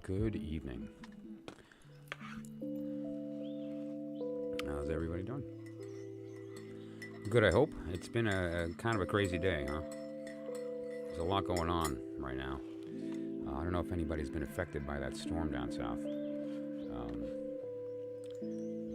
Good evening. How's everybody doing? Good, I hope. It's been a kind of a crazy day, huh? There's a lot going on right now. I don't know if anybody's been affected by that storm down south.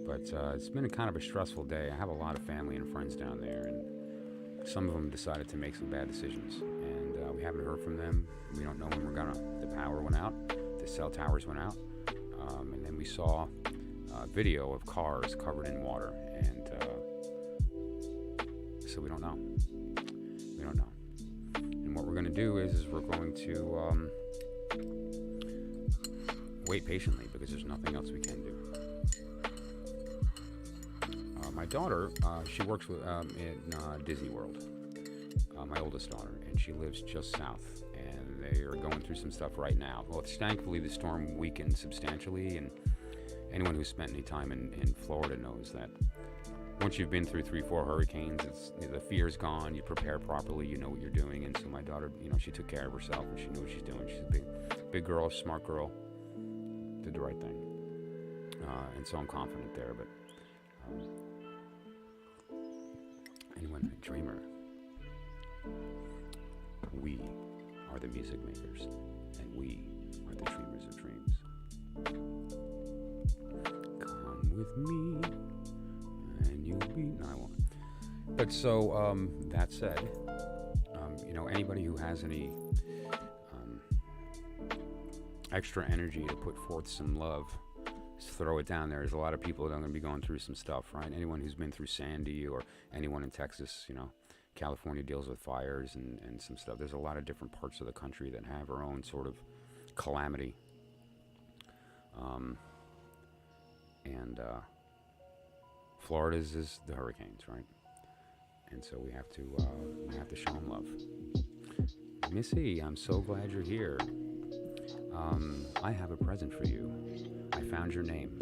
But it's been a kind of a stressful day. I have a lot of family and friends down there, and some of them decided to make some bad decisions. And we haven't heard from them. We don't know when we're gonna. The power went out. The cell towers went out. And then we saw a video of cars covered in water. And so we don't know. We don't know. And what we're going to do is we're going to wait patiently because there's nothing else we can do. My daughter, she works with, in Disney World, my oldest daughter, and she lives just south, and they are going through some stuff right now. Well, thankfully the storm weakened substantially, and anyone who's spent any time in Florida knows that once you've been through 3-4 hurricanes, the fear's gone, you prepare properly, you know what you're doing. And so my daughter, she took care of herself and she knew what she's doing. She's a big girl, smart girl, did the right thing. And so I'm confident there, but anyone a dreamer, we are the music makers and we are the dreamers of dreams. Come with me and you'll be... No, I won't. But so, that said, anybody who has any extra energy to put forth some love, just throw it down there. There's a lot of people that are going to be going through some stuff, right? Anyone who's been through Sandy, or anyone in Texas, California deals with fires and some stuff. There's a lot of different parts of the country that have our own sort of calamity. Florida's is the hurricanes, right? And so we have to show them love. Missy, I'm so glad you're here. I have a present for you. I found your name,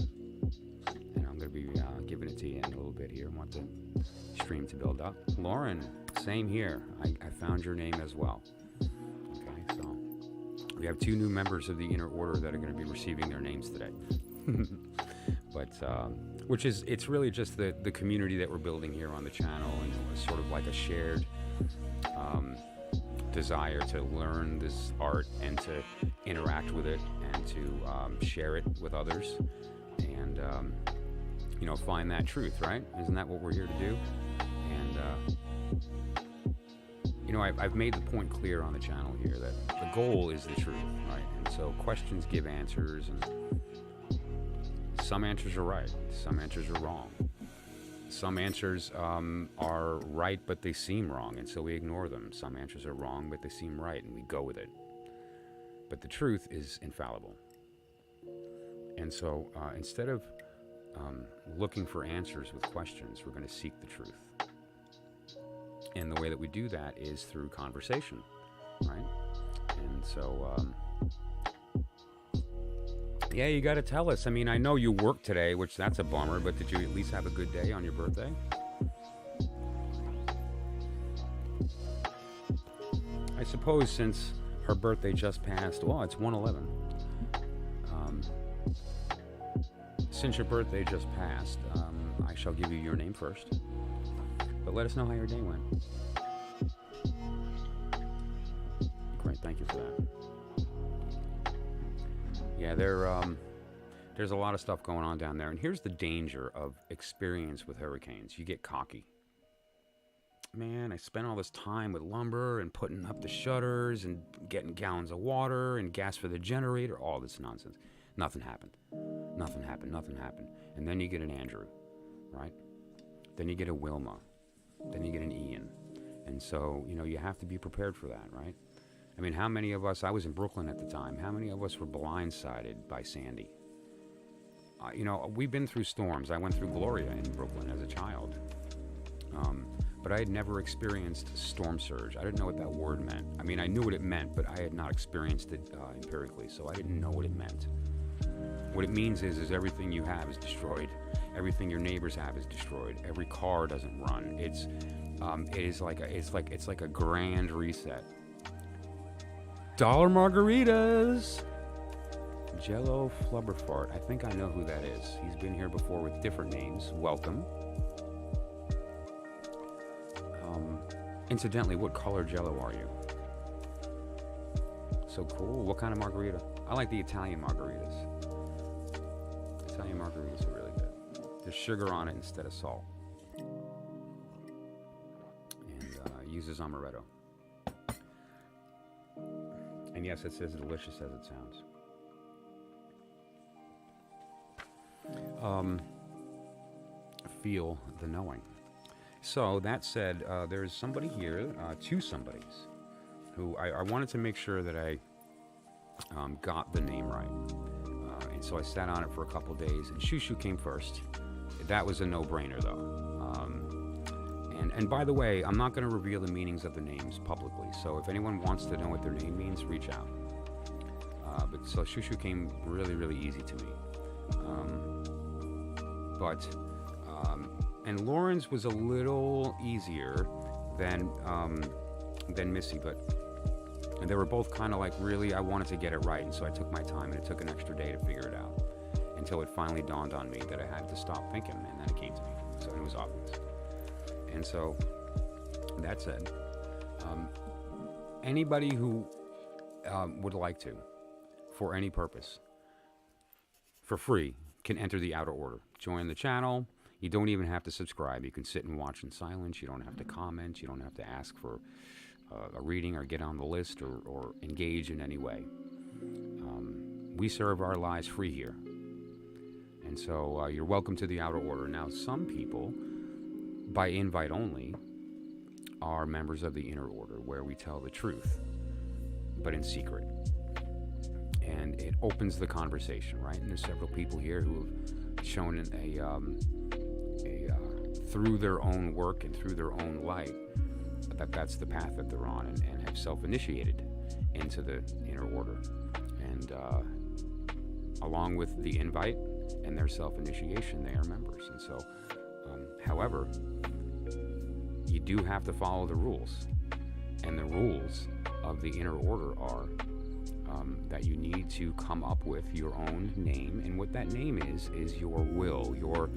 and I'm going to be giving it to you in a little bit here. I want the stream to build up. Lauren, same here. I found your name as well. Okay, so we have 2 new members of the Inner Order that are going to be receiving their names today. But it's really just the community that we're building here on the channel, and sort of like a shared desire to learn this art and to interact with it and to share it with others and find that truth, right? Isn't that what we're here to do? And I've made the point clear on the channel here that the goal is the truth, right? And so questions give answers, and some answers are right, some answers are wrong. Some answers are right, but they seem wrong, and so we ignore them. Some answers are wrong, but they seem right, and we go with it. But the truth is infallible. And so instead of looking for answers with questions, we're going to seek the truth. And the way that we do that is through conversation, right? And so... yeah, you got to tell us. I mean, I know you worked today, which that's a bummer, but did you at least have a good day on your birthday? I suppose since her birthday just passed, well, it's 1/11. Since your birthday just passed, I shall give you your name first. But let us know how your day went. Great, thank you for that. Yeah, there's a lot of stuff going on down there. And here's the danger of experience with hurricanes. You get cocky. Man, I spent all this time with lumber and putting up the shutters and getting gallons of water and gas for the generator, all this nonsense. Nothing happened. Nothing happened. And then you get an Andrew, right? Then you get a Wilma. Then you get an Ian. And so, you have to be prepared for that, right? I mean, how many of us, I was in Brooklyn at the time, how many of us were blindsided by Sandy? We've been through storms. I went through Gloria in Brooklyn as a child. But I had never experienced storm surge. I didn't know what that word meant. I mean, I knew what it meant, but I had not experienced it empirically, so I didn't know what it meant. What it means is everything you have is destroyed. Everything your neighbors have is destroyed. Every car doesn't run. It's like a grand reset. $1 margaritas. Jello Flubberfart. I think I know who that is. He's been here before with different names. Welcome. Incidentally, what color Jello are you? So cool. What kind of margarita? I like the Italian margaritas. Italian margaritas are really good. There's sugar on it instead of salt. And uses amaretto. And yes, it's as delicious as it sounds. Feel the knowing. So that said, there's somebody here, two somebodies, who I wanted to make sure that I got the name right. And so I sat on it for a couple days, and Shushu came first. That was a no-brainer, though. And by the way, I'm not going to reveal the meanings of the names publicly, so if anyone wants to know what their name means, reach out. But so Shushu came really, really easy to me. And Lauren's was a little easier than Missy, but they were both kind of like, really, I wanted to get it right, and so I took my time, and it took an extra day to figure it out, until it finally dawned on me that I had to stop thinking, and then it came to me. So it was obvious. And so, that said, anybody who would like to, for any purpose, for free, can enter the outer order. Join the channel. You don't even have to subscribe. You can sit and watch in silence. You don't have to comment. You don't have to ask for a reading or get on the list or engage in any way. We serve our lives free here. And so you're welcome to the outer order. Now, some people, by invite only, are members of the inner order, where we tell the truth, but in secret. And it opens the conversation, right? And there's several people here who have shown through their own work and through their own light, that's the path that they're on, and have self-initiated into the inner order. And along with the invite and their self-initiation, they are members. And so, however, you do have to follow the rules. And the rules of the inner order are that you need to come up with your own name, and what that name is your will, your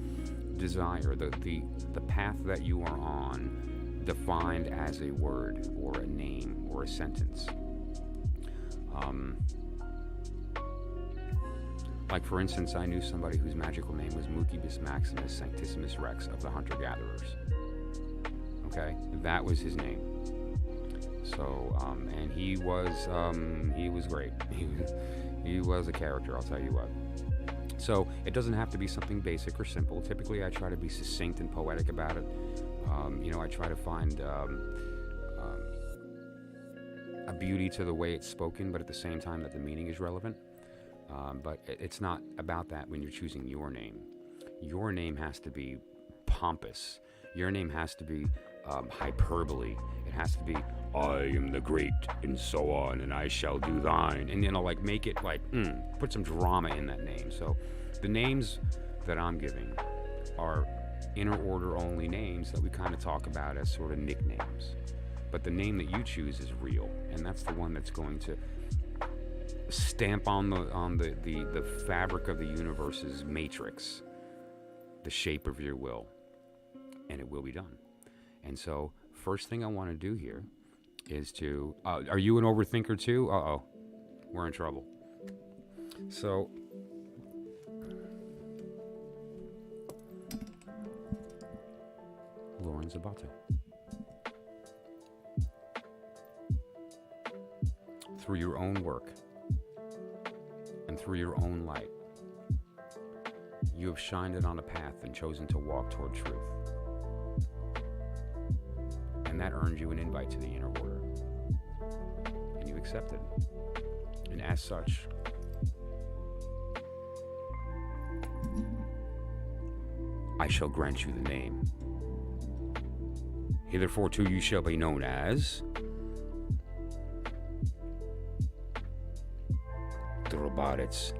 desire, the path that you are on, defined as a word or a name or a sentence. Like, for instance, I knew somebody whose magical name was Mucubus Maximus Sanctissimus Rex of the Hunter-Gatherers. Okay, that was his name. So, and he was great. He was a character, I'll tell you what. So it doesn't have to be something basic or simple. Typically, I try to be succinct and poetic about it. I try to find a beauty to the way it's spoken, but at the same time that the meaning is relevant. But it's not about that when you're choosing your name. Your name has to be pompous. Your name has to be hyperbole. It has to be, I am the great, and so on, and I shall do thine. And, make it put some drama in that name. So the names that I'm giving are inner order only names that we kind of talk about as sort of nicknames. But the name that you choose is real, and that's the one that's going to stamp on the fabric of the universe's matrix, the shape of your will, and it will be done. And so, first thing I want to do here is to... are you an overthinker too? Uh-oh. We're in trouble. So... Lauren Zabato. Through your own work and through your own light, you have shined it on a path and chosen to walk toward truth. And that earned you an invite to the inner order. And you accepted. And as such, I shall grant you the name. Hitherto you shall be known as Drobarets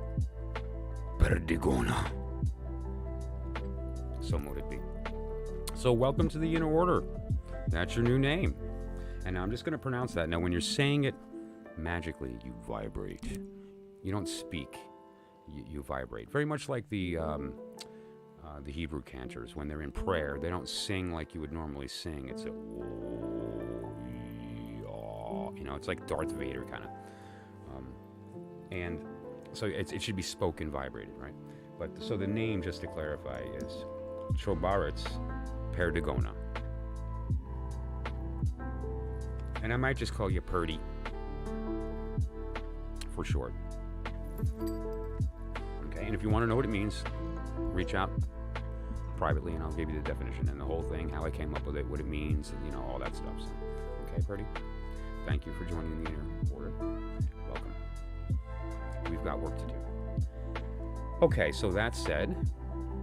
Perdigona. So mote it be. So welcome to the inner order. That's your new name. And now I'm just going to pronounce that. Now when you're saying it magically, you vibrate. You don't speak. you vibrate. Very much like the Hebrew cantors. When they're in prayer, they don't sing like you would normally sing. It's a, it's like Darth Vader kind of. And so it should be spoken, vibrated, right? But so the name, just to clarify, is Chobaritz Perdigona. And I might just call you Purdy for short. Okay, and if you want to know what it means, reach out privately and I'll give you the definition and the whole thing, how I came up with it, what it means, and all that stuff. So, okay, Purdy? Thank you for joining the Inner Order. Welcome. We've got work to do. Okay, so that said,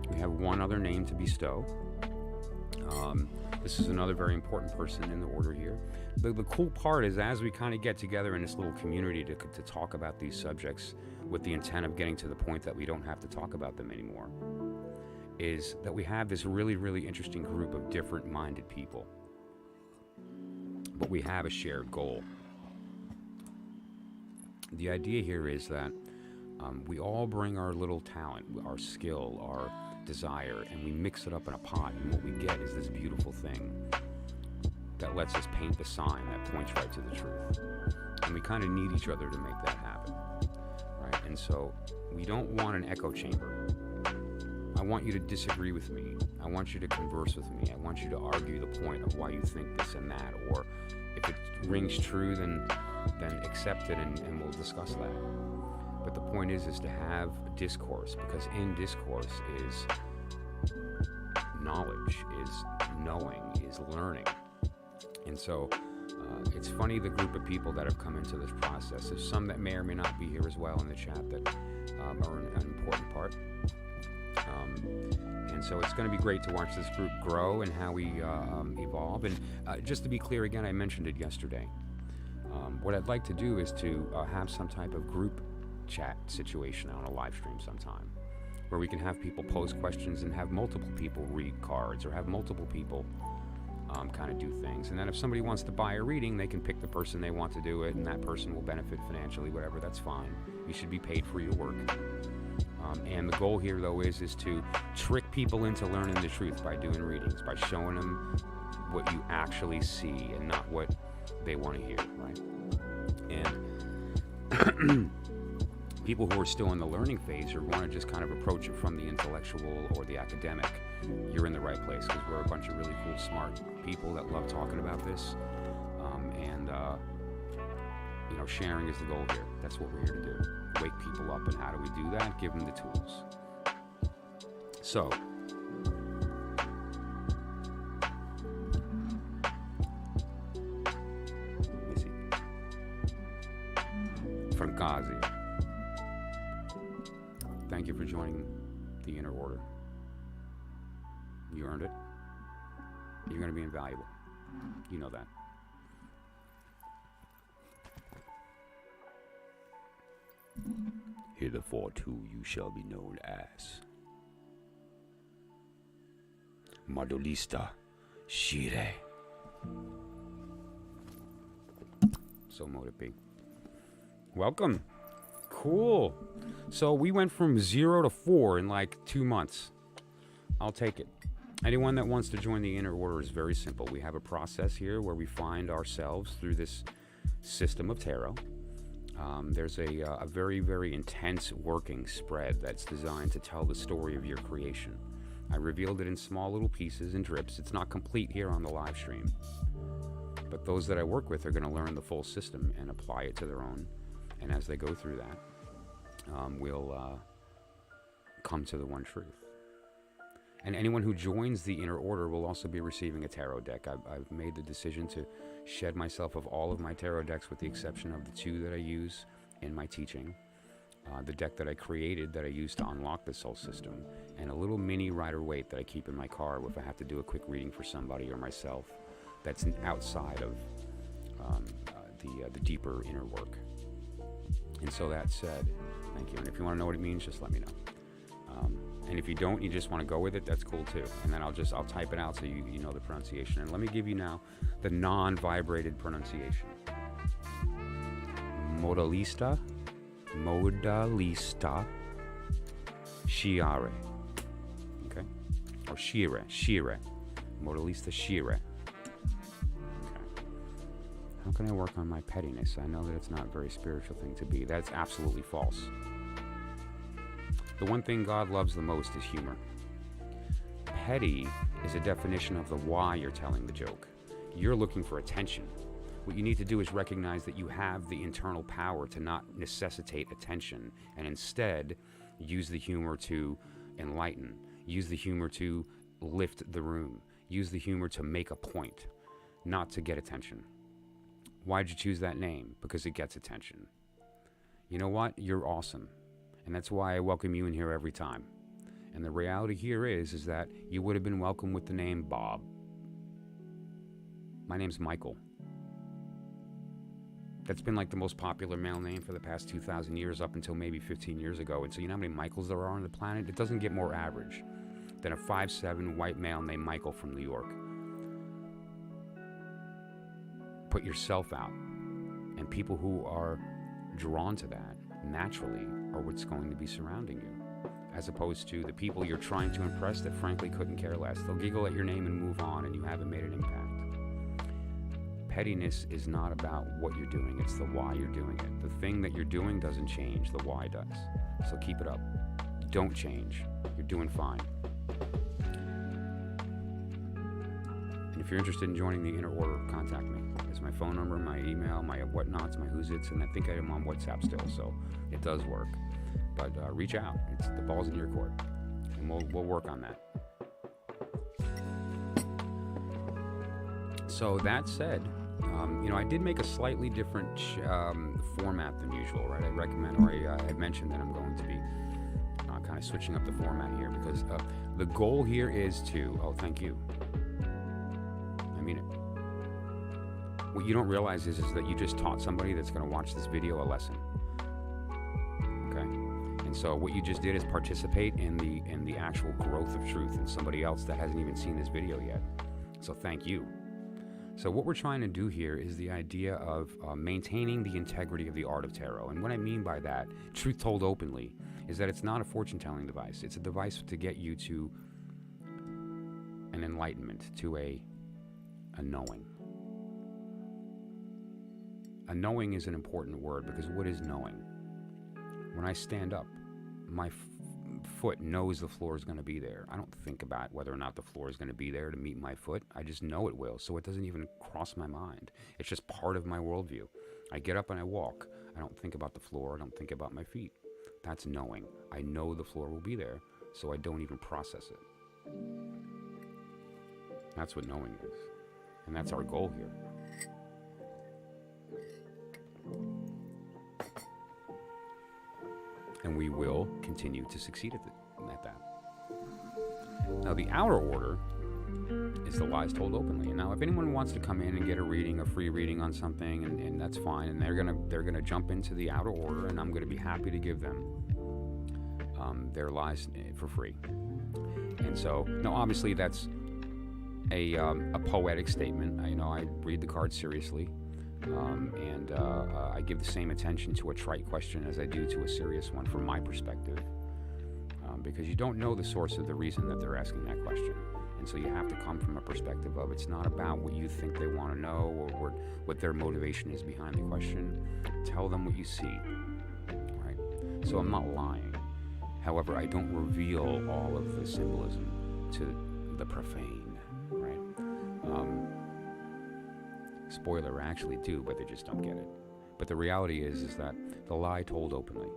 we have one other name to bestow. This is another very important person in the order here. The cool part is, as we kind of get together in this little community to talk about these subjects with the intent of getting to the point that we don't have to talk about them anymore, is that we have this really, really interesting group of different-minded people. But we have a shared goal. The idea here is that we all bring our little talent, our skill, our desire, and we mix it up in a pot, and what we get is this beautiful thing that lets us paint the sign that points right to the truth. And we kind of need each other to make that happen, right? And so we don't want an echo chamber. I want you to disagree with me. I want you to converse with me. I want you to argue the point of why you think this and that, or if it rings true, then accept it and we'll discuss that. But the point is to have discourse, because in discourse is knowledge, is knowing, is learning. And so it's funny, the group of people that have come into this process. There's some that may or may not be here as well in the chat that are an important part. And so it's going to be great to watch this group grow and how we evolve. And just to be clear again, I mentioned it yesterday. What I'd like to do is to have some type of group chat situation on a live stream sometime, where we can have people pose questions and have multiple people read cards, or have multiple people kind of do things. And then if somebody wants to buy a reading, they can pick the person they want to do it, and that person will benefit financially, whatever, that's fine. You should be paid for your work. And the goal here, though, is to trick people into learning the truth by doing readings, by showing them what you actually see and not what they want to hear, right? And people who are still in the learning phase or want to just kind of approach it from the intellectual or the academic, you're in the right place, because we're a bunch of really cool, smart people that love talking about this. Sharing is the goal here. That's what we're here to do. Wake people up. And how do we do that? Give them the tools. So, let me see. From Ghazi. Thank you for joining the Inner Order. You earned it. You're going to be invaluable. You know that. Hitherto you shall be known as Madolista Shire. So mote it be. Welcome. Cool. So we went from 0 to 4 in like 2 months. I'll take it. Anyone that wants to join the Inner Order is very simple. We have a process here where we find ourselves through this system of tarot. There's a very, very intense working spread that's designed to tell the story of your creation. I revealed it in small little pieces and drips. It's not complete here on the live stream. But those that I work with are going to learn the full system and apply it to their own. And as they go through that, we'll come to the one truth. And anyone who joins the Inner Order will also be receiving a tarot deck. I've made the decision to shed myself of all of my tarot decks, with the exception of the 2 that I use in my teaching. The deck that I created that I use to unlock this whole system, and a little mini Rider-Waite that I keep in my car if I have to do a quick reading for somebody or myself that's outside of the deeper inner work. And so that said, thank you. And if you want to know what it means, just let me know. And if you don't, you just want to go with it, that's cool too. And then I'll type it out so you know the pronunciation. And let me give you now the non-vibrated pronunciation. Modalista Shiare. Okay? Or Shire. Moralista Shire. Okay. How can I work on my pettiness? I know that it's not a very spiritual thing to be. That's absolutely false. The one thing God loves the most is humor. Petty is a definition of the why you're telling the joke. You're looking for attention. What you need to do is recognize that you have the internal power to not necessitate attention, and instead use the humor to enlighten, use the humor to lift the room, use the humor to make a point, not to get attention. Why'd you choose that name? Because it gets attention. You know what? You're awesome. And that's why I welcome you in here every time. And the reality here is that you would have been welcome with the name Bob. My name's Michael. That's been like the most popular male name for the past 2,000 years up until maybe 15 years ago. And so you know how many Michaels there are on the planet? It doesn't get more average than a 5'7" white male named Michael from New York. Put yourself out. And people who are drawn to that naturally are what's going to be surrounding you, as opposed to the people you're trying to impress that frankly couldn't care less. They'll giggle at your name and move on, and you haven't made an impact. Pettiness is not about what you're doing, it's the why you're doing it. The thing that you're doing doesn't change, the why does. So keep it up. Don't change. You're doing fine. And if you're interested in joining the Inner Order, contact me. It's my phone number, my email, my whatnots, my who's its, and I think I am on WhatsApp still, so it does work. But reach out. The ball's in your court, and we'll work on that. So that said, I did make a slightly different format than usual, right? I recommend, or I had mentioned that I'm going to be kind of switching up the format here because the goal here is to, thank you. I mean it. What you don't realize is that you just taught somebody that's going to watch this video a lesson. Okay? And so what you just did is participate in the actual growth of truth in somebody else that hasn't even seen this video yet. So thank you. So what we're trying to do here is the idea of maintaining the integrity of the art of tarot. And what I mean by that, truth told openly, is that it's not a fortune-telling device. It's a device to get you to an enlightenment, to a knowing. A knowing is an important word because what is knowing? When I stand up, my foot knows the floor is going to be there. I don't think about whether or not the floor is going to be there to meet my foot. I just know it will, so it doesn't even cross my mind. It's just part of my worldview. I get up and I walk. I don't think about the floor. I don't think about my feet. That's knowing. I know the floor will be there, so I don't even process it. That's what knowing is. And that's our goal here. And we will continue to succeed at that. Now, the outer order is the lies told openly. And now, if anyone wants to come in and get a free reading on something, and that's fine, and they're gonna jump into the outer order, and I'm gonna be happy to give them their lies for free. And so, now, obviously, that's a poetic statement. I read the cards seriously. And I give the same attention to a trite question as I do to a serious one from my perspective, because you don't know the source of the reason that they're asking that question, and so you have to come from a perspective of it's not about what you think they want to know or what their motivation is behind the question. Tell them what you see, right? So I'm not lying. However, I don't reveal all of the symbolism to the profane, right? Spoiler, I actually do, but they just don't get it. But the reality is that the lie told openly.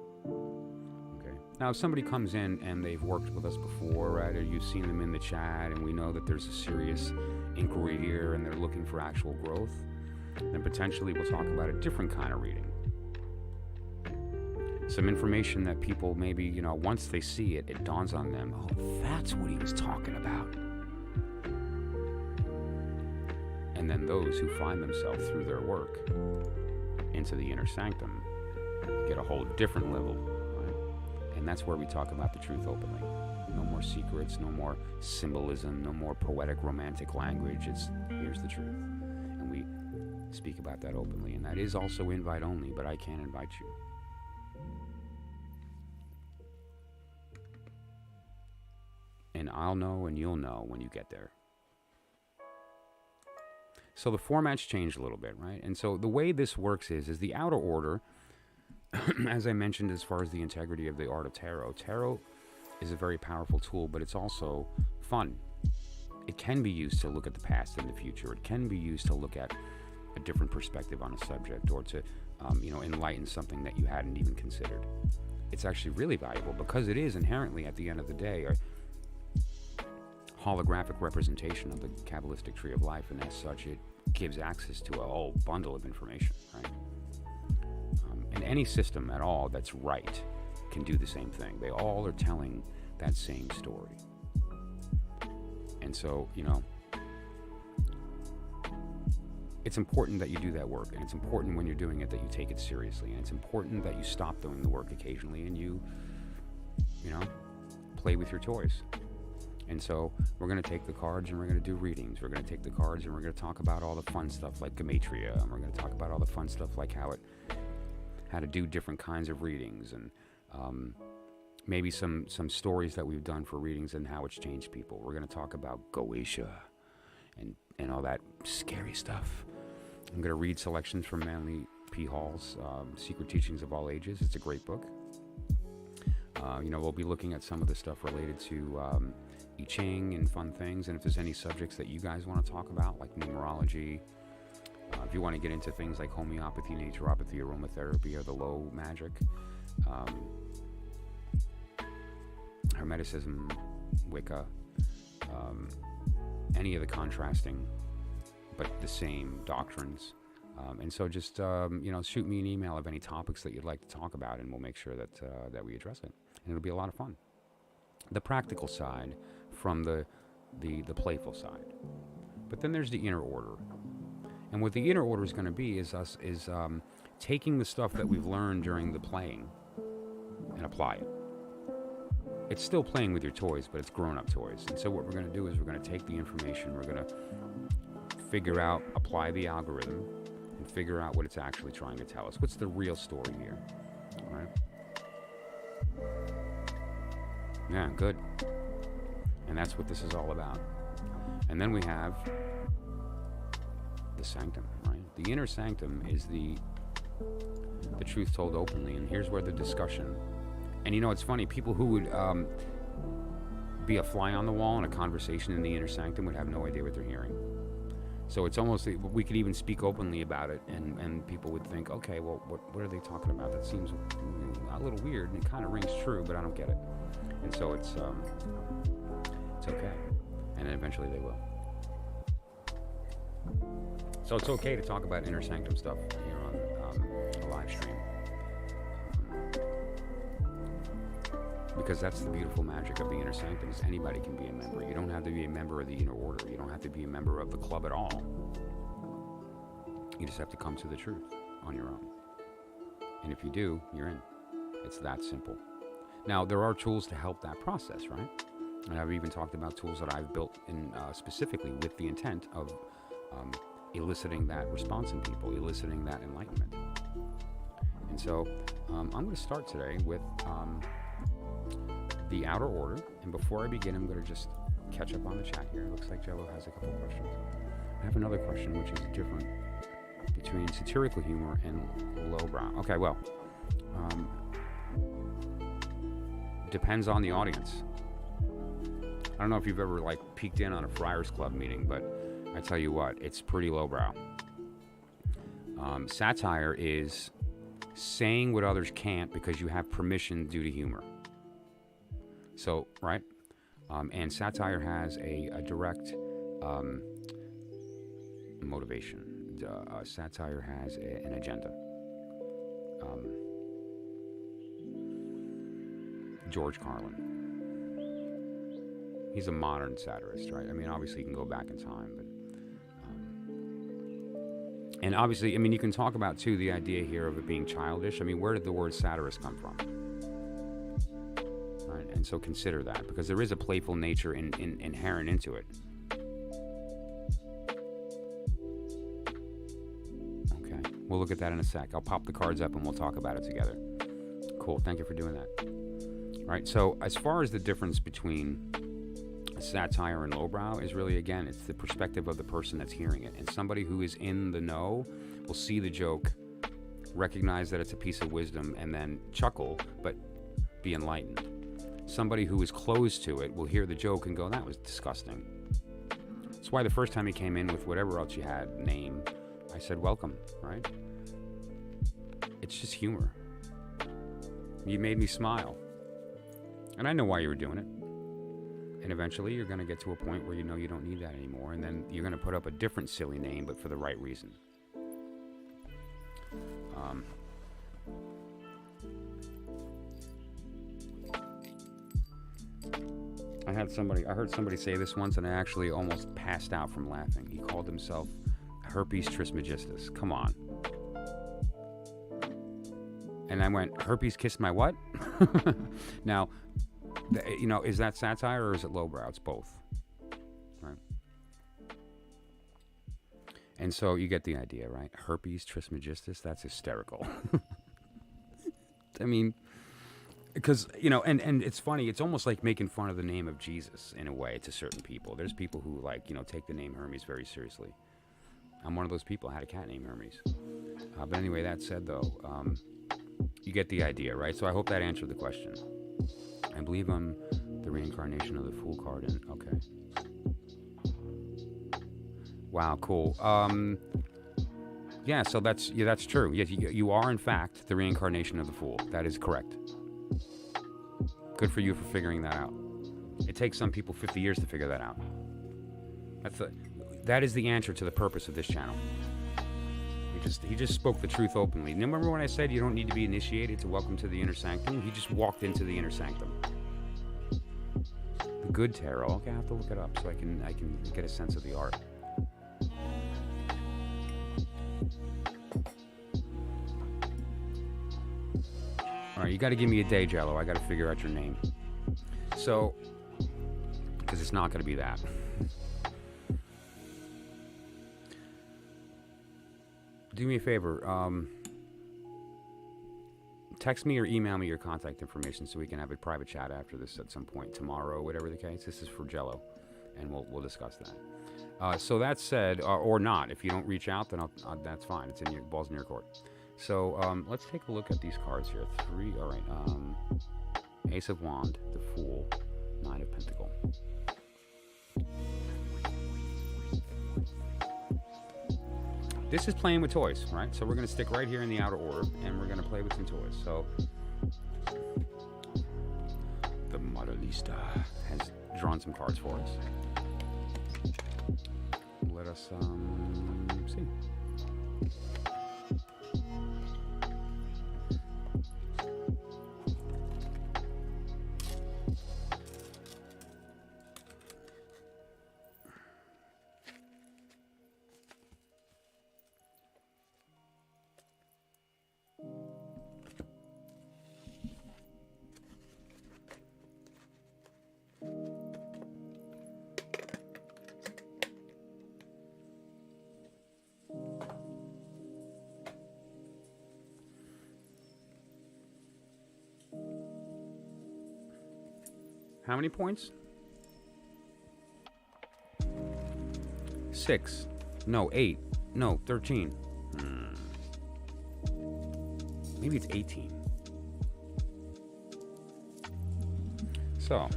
Okay. Now, if somebody comes in and they've worked with us before, right, or you've seen them in the chat, and we know that there's a serious inquiry here, and they're looking for actual growth, then potentially we'll talk about a different kind of reading. Some information that people maybe, once they see it, it dawns on them, that's what he was talking about. And then those who find themselves through their work into the inner sanctum get a whole different level, right? And that's where we talk about the truth openly. No more secrets, no more symbolism, no more poetic romantic language. It's here's the truth. And we speak about that openly. And that is also invite only, but I can invite you. and I'll know and you'll know when you get there. So the format's changed a little bit, right? And so the way this works is the outer order, as I mentioned, as far as the integrity of the art of tarot. Tarot is a very powerful tool, but it's also fun. It can be used to look at the past and the future. It can be used to look at a different perspective on a subject, or to enlighten something that you hadn't even considered. It's actually really valuable because it is inherently, at the end of the day, a holographic representation of the Kabbalistic tree of life, and as such, it gives access to a whole bundle of information, right? And any system at all that's right can do the same thing. They all are telling that same story. And so, it's important that you do that work, and it's important when you're doing it that you take it seriously, and it's important that you stop doing the work occasionally and you play with your toys. And so we're going to take the cards and we're going to do readings. We're going to take the cards and we're going to talk about all the fun stuff like gematria, and we're going to talk about all the fun stuff like how to do different kinds of readings, and maybe some stories that we've done for readings and how it's changed people. We're going to talk about Goetia and all that scary stuff. I'm going to read selections from Manly P. Hall's Secret Teachings of All Ages. It's a great book. We'll be looking at some of the stuff related to I Ching and fun things, and if there's any subjects that you guys want to talk about, like numerology, if you want to get into things like homeopathy, naturopathy, aromatherapy, or the low magic, Hermeticism, Wicca, any of the contrasting but the same doctrines. And so just, shoot me an email of any topics that you'd like to talk about, and we'll make sure that we address it. And it'll be a lot of fun. The practical side from the playful side. But then there's the inner order. And what the inner order is going to be is taking the stuff that we've learned during the playing and apply it. It's still playing with your toys, but it's grown-up toys. And so what we're going to do is we're going to take the information, we're going to figure out, apply the algorithm, and figure out what it's actually trying to tell us. What's the real story here? All right? Yeah, good. And that's what this is all about. And then we have the sanctum, right? The inner sanctum is the truth told openly, and here's where the discussion. And it's funny, people who would be a fly on the wall in a conversation in the inner sanctum would have no idea what they're hearing. So it's almost, we could even speak openly about it, and people would think, okay, well, what are they talking about? That seems a little weird, and it kind of rings true, but I don't get it. And so it's okay. And then eventually they will. So it's okay to talk about inner sanctum stuff here on a live stream. Because that's the beautiful magic of the inner sanctum, is anybody can be a member. You don't have to be a member of the inner order. You don't have to be a member of the club at all. You just have to come to the truth on your own. And if you do, you're in. It's that simple. Now, there are tools to help that process, right? And I've even talked about tools that I've built in specifically with the intent of eliciting that response in people, eliciting that enlightenment. And so I'm going to start today with the outer order. And before I begin, I'm going to just catch up on the chat here. It looks like Jello has a couple questions. I have another question, which is different between satirical humor and lowbrow. Okay, well, depends on the audience. I don't know if you've ever peeked in on a Friars Club meeting, but I tell you what, it's pretty lowbrow. Satire is saying what others can't because you have permission due to humor. So, right? And satire has a direct motivation. Satire has an agenda. George Carlin. He's a modern satirist, right? I mean, obviously you can go back in time, but and obviously, I mean, you can talk about too the idea here of it being childish. I mean, where did the word satirist come from? Right? And so consider that, because there is a playful nature inherent into it. Okay, we'll look at that in a sec. I'll pop the cards up and we'll talk about it together. Cool, thank you for doing that. All right, so as far as the difference between satire and lowbrow is really, again, it's the perspective of the person that's hearing it. And somebody who is in the know will see the joke, recognize that it's a piece of wisdom, and then chuckle, but be enlightened. Somebody who is closed to it will hear the joke and go, that was disgusting. That's why the first time he came in with whatever else you had, name, I said, welcome, right? It's just humor. You made me smile. And I know why you were doing it. And eventually you're going to get to a point where you know you don't need that anymore. And then you're going to put up a different silly name, but for the right reason. I heard somebody say this once, and I actually almost passed out from laughing. He called himself Herpes Trismegistus. Come on. And I went, herpes kissed my what? Now, is that satire or is it lowbrow? It's both, right? And so you get the idea, right? Herpes Trismegistus, that's hysterical. I mean, because, and it's funny, it's almost like making fun of the name of Jesus in a way to certain people. There's people who take the name Hermes very seriously. I'm one of those people. I had a cat named Hermes. But anyway, that said, though, you get the idea, right? So I hope that answered the question. I believe I'm the reincarnation of the Fool card. Okay. Wow, cool. Yeah, so that's true. Yes, you are, in fact, the reincarnation of the Fool. That is correct. Good for you for figuring that out. It takes some people 50 years to figure that out. That is the answer to the purpose of this channel. He just spoke the truth openly. Remember when I said you don't need to be initiated to welcome to the Inner Sanctum? He just walked into the Inner Sanctum. The good tarot. Okay, I have to look it up so I can get a sense of the art. All right, you got to give me a day, Jello. I got to figure out your name. So, because it's not going to be that. Do me a favor. Text me or email me your contact information so we can have a private chat after this at some point tomorrow, whatever the case. This is for Jello, and we'll discuss that. So that said, or not. If you don't reach out, then that's fine. It's in your balls in your court. So let's take a look at these cards here. Three. All right. Ace of Wand, the Fool, Nine of Pentacle. This is playing with toys, right? So we're going to stick right here in the outer order, and we're going to play with some toys. So the Moralista has drawn some cards for us. Let us see. How many points? 6. No, 8. No, 13. Maybe it's 18. So.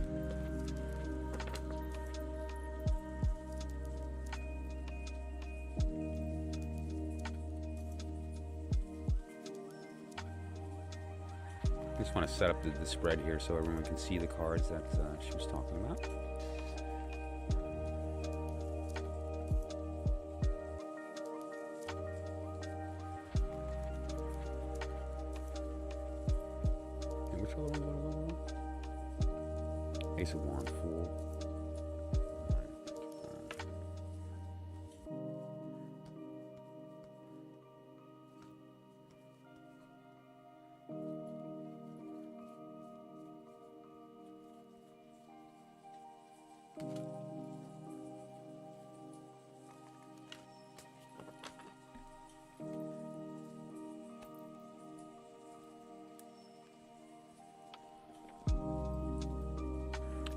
I just want to set up the spread here so everyone can see the cards that she was talking about. And which other ones are? Ace of Wands, Fool.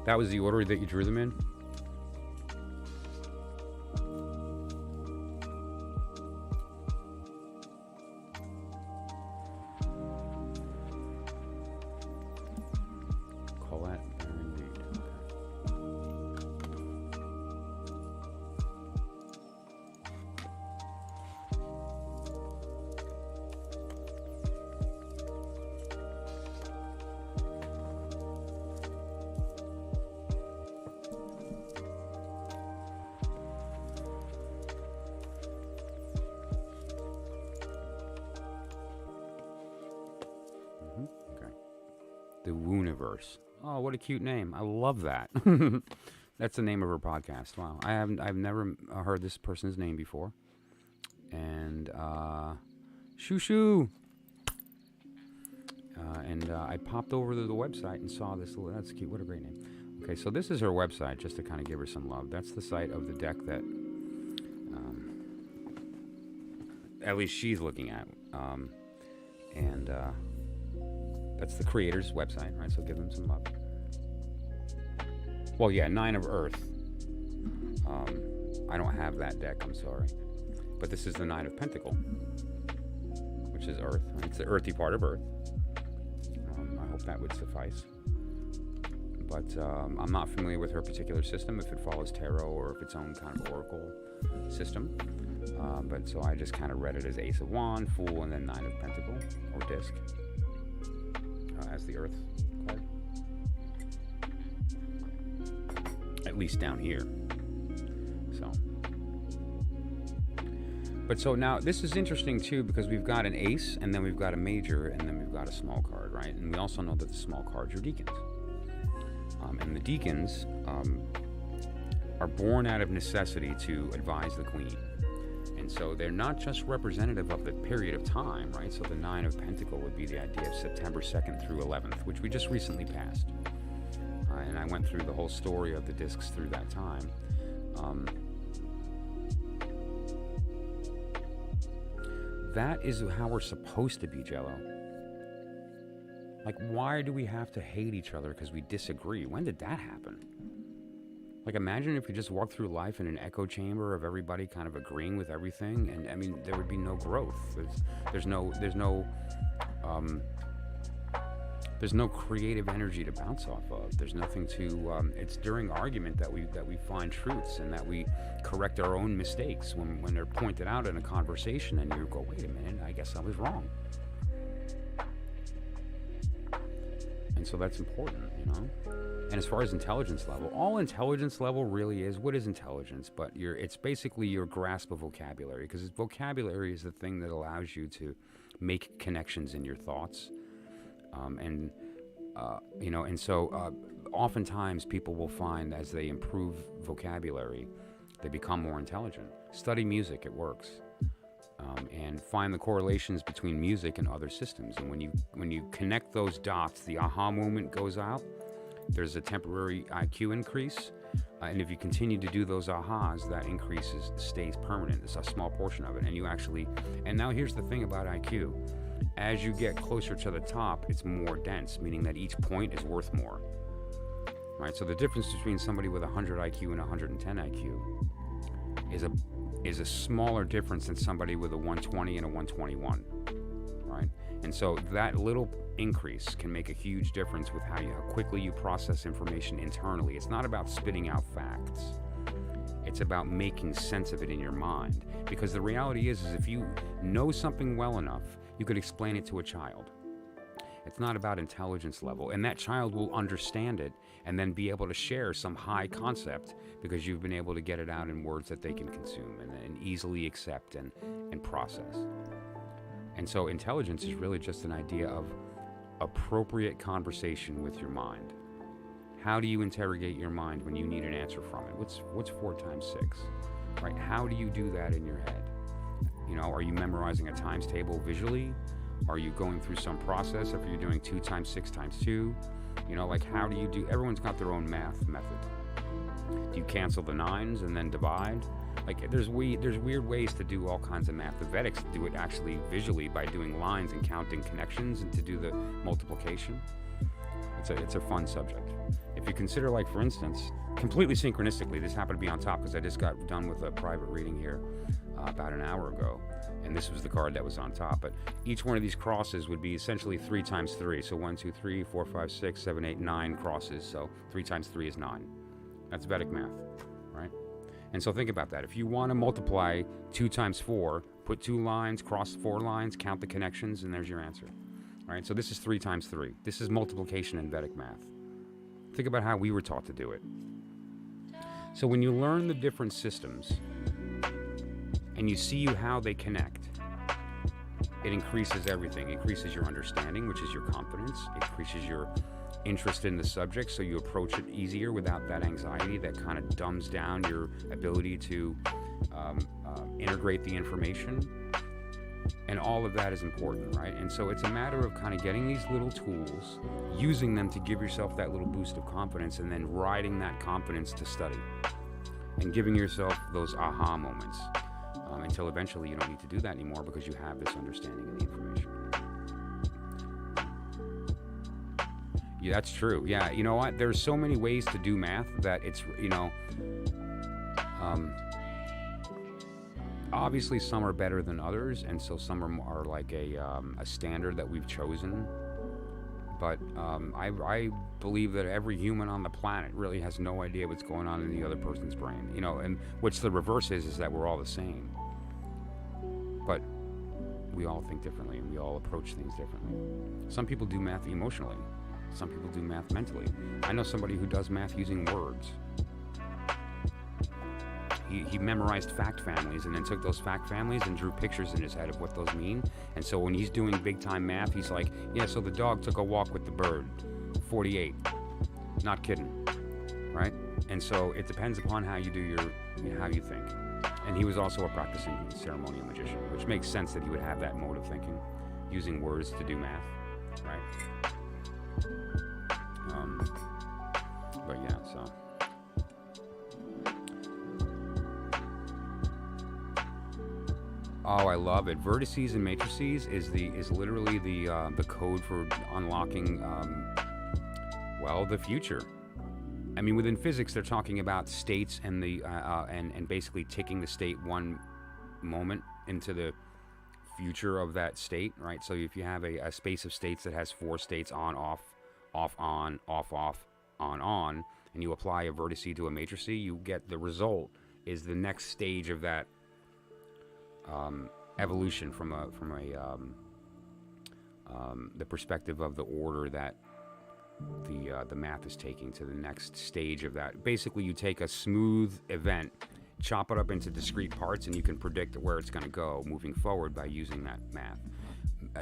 That was the order that you drew them in? Wooniverse. Oh, what a cute name. I love that. That's the name of her podcast. Wow. I've never heard this person's name before. And, Shoo Shoo. And I popped over to the website and saw this. That's cute. What a great name. Okay, so this is her website, just to kind of give her some love. That's the site of the deck that, at least she's looking at. And that's the creator's website, right? So give them some love. Well, yeah, 9 of Earth. I don't have that deck, I'm sorry. But this is the 9 of Pentacle, which is Earth. It's the earthy part of Earth. I hope that would suffice. But I'm not familiar with her particular system, if it follows tarot or if its own kind of oracle system. But so I just kind of read it as Ace of Wand, Fool, and then 9 of Pentacle, or Disc, as the Earth card. At least down here. So. But so now, this is interesting too, because we've got an Ace, and then we've got a Major, and then we've got a small card, right? And we also know that the small cards are Deacons. And the Deacons are born out of necessity to advise the Queen. And so they're not just representative of the period of time, right? So the 9 of Pentacle would be the idea of September 2nd through 11th, which we just recently passed. And I went through the whole story of the discs through that time. That is how we're supposed to be, Jello. Like, why do we have to hate each other because we disagree? When did that happen? Like, imagine if you just walked through life in an echo chamber of everybody kind of agreeing with everything, and I mean, there would be no growth. There's no creative energy to bounce off of. There's nothing to. It's during argument that we find truths and that we correct our own mistakes when they're pointed out in a conversation, and you go, wait a minute, I guess I was wrong. And so that's important, you know. And as far as intelligence level, all intelligence level really is, what is intelligence? But it's basically your grasp of vocabulary, because vocabulary is the thing that allows you to make connections in your thoughts. You know, and so oftentimes people will find as they improve vocabulary, they become more intelligent. Study music, it works. And find the correlations between music and other systems. And when you connect those dots, the aha moment goes out. There's a temporary IQ increase. And if you continue to do those ahas, that increase stays permanent. It's a small portion of it. And now here's the thing about IQ. As you get closer to the top, it's more dense, meaning that each point is worth more. Right? So the difference between somebody with 100 IQ and 110 IQ is a smaller difference than somebody with a 120 and a 121, right? And so that little increase can make a huge difference with how quickly you process information internally. It's not about spitting out facts. It's about making sense of it in your mind. Because the reality is if you know something well enough, you could explain it to a child. It's not about intelligence level. And that child will understand it and then be able to share some high concept because you've been able to get it out in words that they can consume and easily accept and process. And so intelligence is really just an idea of appropriate conversation with your mind. How do you interrogate your mind when you need an answer from it? What's 4 times 6? Right? How do you do that in your head? You know, are you memorizing a times table visually? Are you going through some process? If you're doing 2 times 6 times 2, you know, like how do you do? Everyone's got their own math method. Do you cancel the 9s and then divide? Like there's weird ways to do all kinds of math. The Vedics do it actually visually by doing lines and counting connections and to do the multiplication. It's a fun subject. If you consider, like for instance, completely synchronistically, this happened to be on top because I just got done with a private reading here about an hour ago, and this was the card that was on top. But each one of these crosses would be essentially 3 times 3. So 1, 2, 3, 4, 5, 6, 7, 8, 9 crosses. So 3 times 3 is 9. That's Vedic math, right? And so think about that. If you want to multiply 2 times 4, put 2 lines, cross 4 lines, count the connections, and there's your answer. Right? So this is 3 times 3. This is multiplication in Vedic math. Think about how we were taught to do it. So when you learn the different systems and you see how they connect, it increases everything. It increases your understanding, which is your confidence. It increases your interested in the subject, so you approach it easier without that anxiety that kind of dumbs down your ability to integrate the information. And all of that is important, right? And so it's a matter of kind of getting these little tools, using them to give yourself that little boost of confidence, and then riding that confidence to study and giving yourself those aha moments until eventually you don't need to do that anymore because you have this understanding of the information. Yeah, that's true. Yeah, you know what? There's so many ways to do math that it's, obviously some are better than others, and so some are like a standard that we've chosen. But I believe that every human on the planet really has no idea what's going on in the other person's brain, and which the reverse is that we're all the same. But we all think differently, and we all approach things differently. Some people do math emotionally. Some people do math mentally. I know somebody who does math using words. He memorized fact families and then took those fact families and drew pictures in his head of what those mean. And so when he's doing big time math, he's like, yeah, so the dog took a walk with the bird. 48. Not kidding. Right? And so it depends upon how you do how you think. And he was also a practicing ceremonial magician, which makes sense that he would have that mode of thinking, using words to do math. Right? But yeah, so. Oh, I love it. Vertices and matrices is literally the code for unlocking, the future. I mean, within physics, they're talking about states and and basically taking the state one moment into the future of that state, right? So if you have a space of states that has 4 states on, off, on, off, on, and you apply a vertice to a matrice, you get the result is the next stage of that evolution from the perspective of the order that the math is taking to the next stage of that. Basically, you take a smooth event, chop it up into discrete parts, and you can predict where it's going to go moving forward by using that math.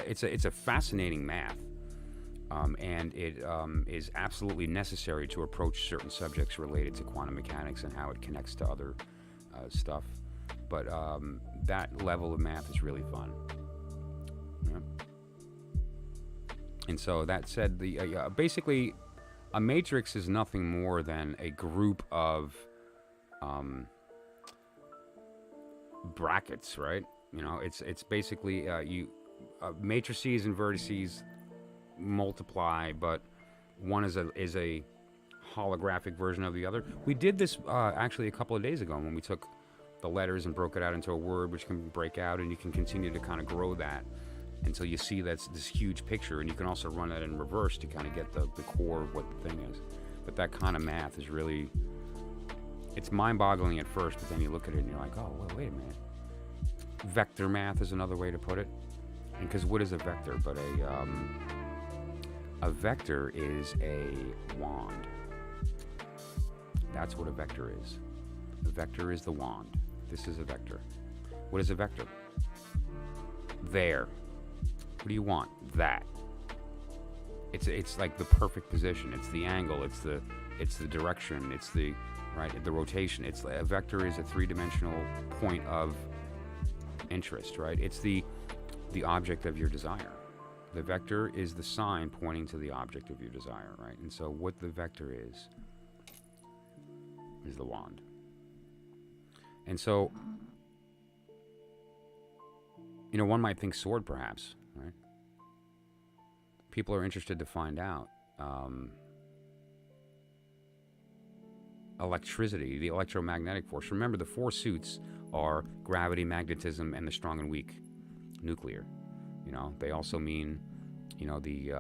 It's a fascinating math, and it is absolutely necessary to approach certain subjects related to quantum mechanics and how it connects to other stuff. But that level of math is really fun. Yeah. And so that said, basically, a matrix is nothing more than a group of brackets, right? It's basically matrices and vertices multiply, but one is a holographic version of the other. We did this actually a couple of days ago when we took the letters and broke it out into a word which can break out, and you can continue to kind of grow that until you see that's this huge picture, and you can also run that in reverse to kind of get the core of what the thing is. But that kind of math is really, it's mind-boggling at first, but then you look at it and you're like, oh, well, wait a minute. Vector math is another way to put it. And because what is a vector? But a vector is a wand. That's what a vector is. A vector is the wand. This is a vector. What is a vector? There. What do you want? That. It's like the perfect position. It's the angle. It's the direction. It's the rotation. It's a vector is a 3-dimensional point of interest, right? It's the object of your desire. The vector is the sign pointing to the object of your desire, right? And so what the vector is the wand. And so, one might think sword, perhaps, right? People are interested to find out electricity, the electromagnetic force. Remember, the 4 suits are gravity, magnetism, and the strong and weak nuclear. They also mean, the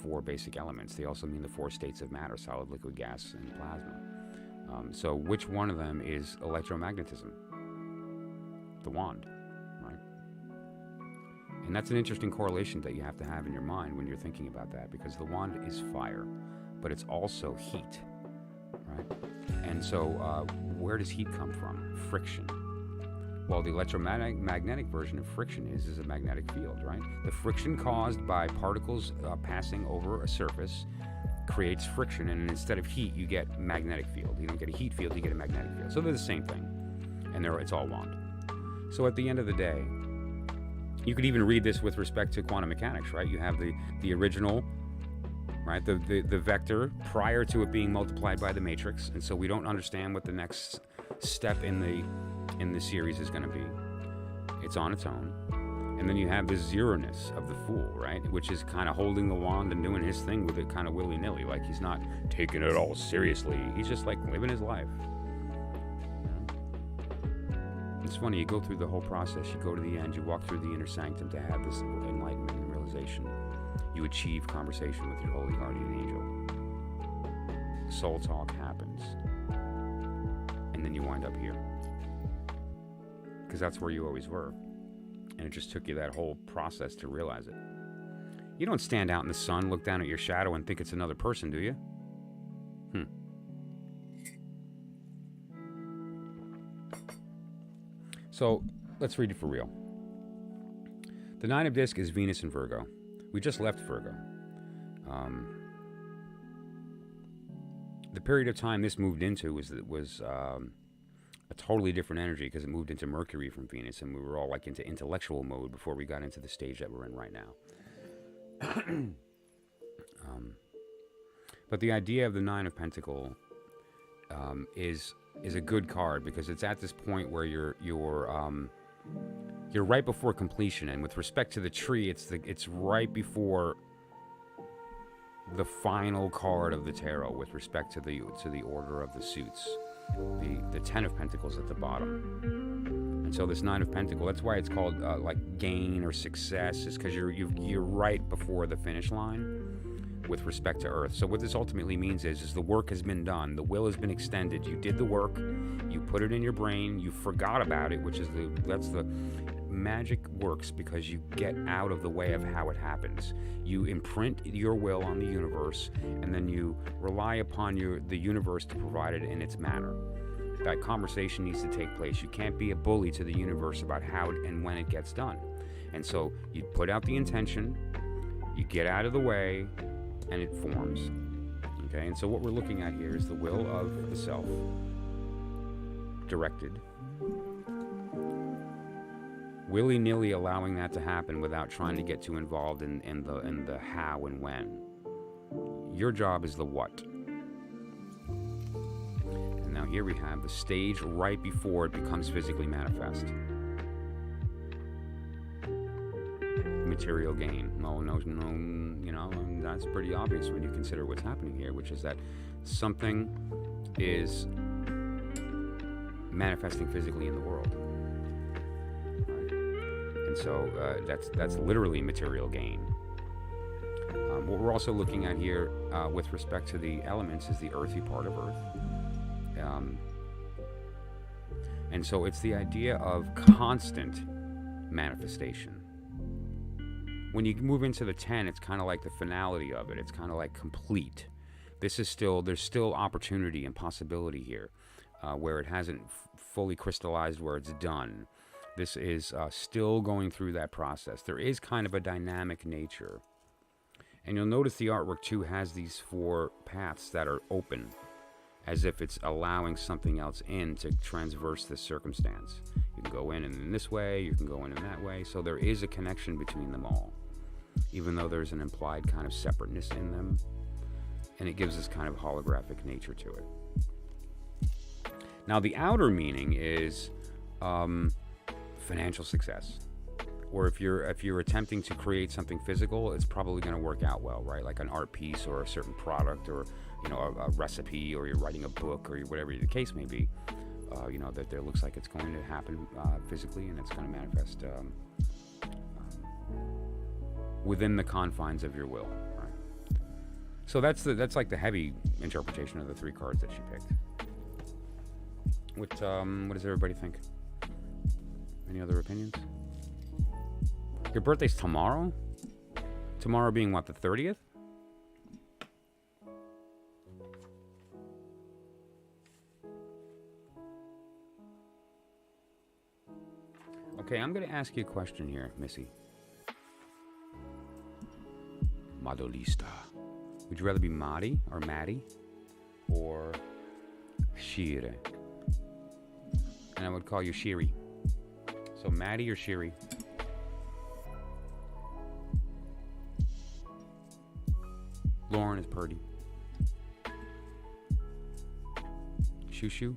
4 basic elements. They also mean the 4 states of matter: solid, liquid, gas, and plasma. So which one of them is electromagnetism? The wand, right? And that's an interesting correlation that you have to have in your mind when you're thinking about that, because the wand is fire, but it's also heat, right? And so where does heat come from? Friction. Well, the electromagnetic version of friction is a magnetic field, right? The friction caused by particles passing over a surface creates friction, and instead of heat, you get magnetic field. You don't get a heat field, you get a magnetic field. So they're the same thing, and it's all wand. So at the end of the day, you could even read this with respect to quantum mechanics, right? You have the original, right? The vector prior to it being multiplied by the matrix, and so we don't understand what the next step in the series is going to be. It's on its own. And then you have this zero-ness of the fool, right? Which is kind of holding the wand and doing his thing with it kind of willy-nilly. Like he's not taking it all seriously. He's just like living his life. It's funny, you go through the whole process, you go to the end, you walk through the inner sanctum to have this enlightenment and realization. You achieve conversation with your holy guardian angel. Soul talk happens. And then you wind up here. Because that's where you always were. And it just took you that whole process to realize it. You don't stand out in the sun, look down at your shadow, and think it's another person, do you? So, let's read it for real. The Nine of Discs is Venus in Virgo. We just left Virgo. The period of time this moved into was a totally different energy because it moved into Mercury from Venus, and we were all like into intellectual mode before we got into the stage that we're in right now. But the idea of the Nine of Pentacles is a good card because it's at this point where you're right before completion, and with respect to the tree, it's right before the final card of the tarot with respect to the order of the suits. The Ten of Pentacles at the bottom, and so this Nine of Pentacles. That's why it's called like gain or success, is because you're right before the finish line with respect to Earth. So what this ultimately means is the work has been done, the will has been extended. You did the work, you put it in your brain, you forgot about it, which is that's the magic works because you get out of the way of how it happens. You imprint your will on the universe, and then you rely upon the universe to provide it in its manner. That conversation needs to take place. You can't be a bully to the universe about how and when it gets done. And so you put out the intention, you get out of the way, and it forms. Okay, and so what we're looking at here is the will of the self, directed, willy-nilly allowing that to happen without trying to get too involved in the how and when. Your job is the what. And now here we have the stage right before it becomes physically manifest. Material gain. No, that's pretty obvious when you consider what's happening here, which is that something is manifesting physically in the world. And so that's literally material gain. What we're also looking at here with respect to the elements is the earthy part of Earth. And so it's the idea of constant manifestation. When you move into the 10, it's kind of like the finality of it. It's kind of like complete. There's still opportunity and possibility here where it hasn't fully crystallized, where it's done. This is still going through that process. There is kind of a dynamic nature. And you'll notice the artwork too has these 4 paths that are open, as if it's allowing something else in to transverse this circumstance. You can go in this way, you can go in that way. So there is a connection between them all, even though there's an implied kind of separateness in them. And it gives this kind of holographic nature to it. Now the outer meaning is financial success, or if you're attempting to create something physical, it's probably going to work out well, right? Like an art piece or a certain product, or a recipe, or you're writing a book, or whatever the case may be. That there looks like it's going to happen physically, and it's going to manifest within the confines of your will. Right? So that's like the heavy interpretation of the 3 cards that she picked. What does everybody think? Any other opinions? Your birthday's tomorrow? Tomorrow being what, the 30th? Okay, I'm going to ask you a question here, Missy. Madolista. Would you rather be Madi or Maddie or Shire? And I would call you Shiri. So Maddie or Shiri? Lauren is Purdy. Shushu,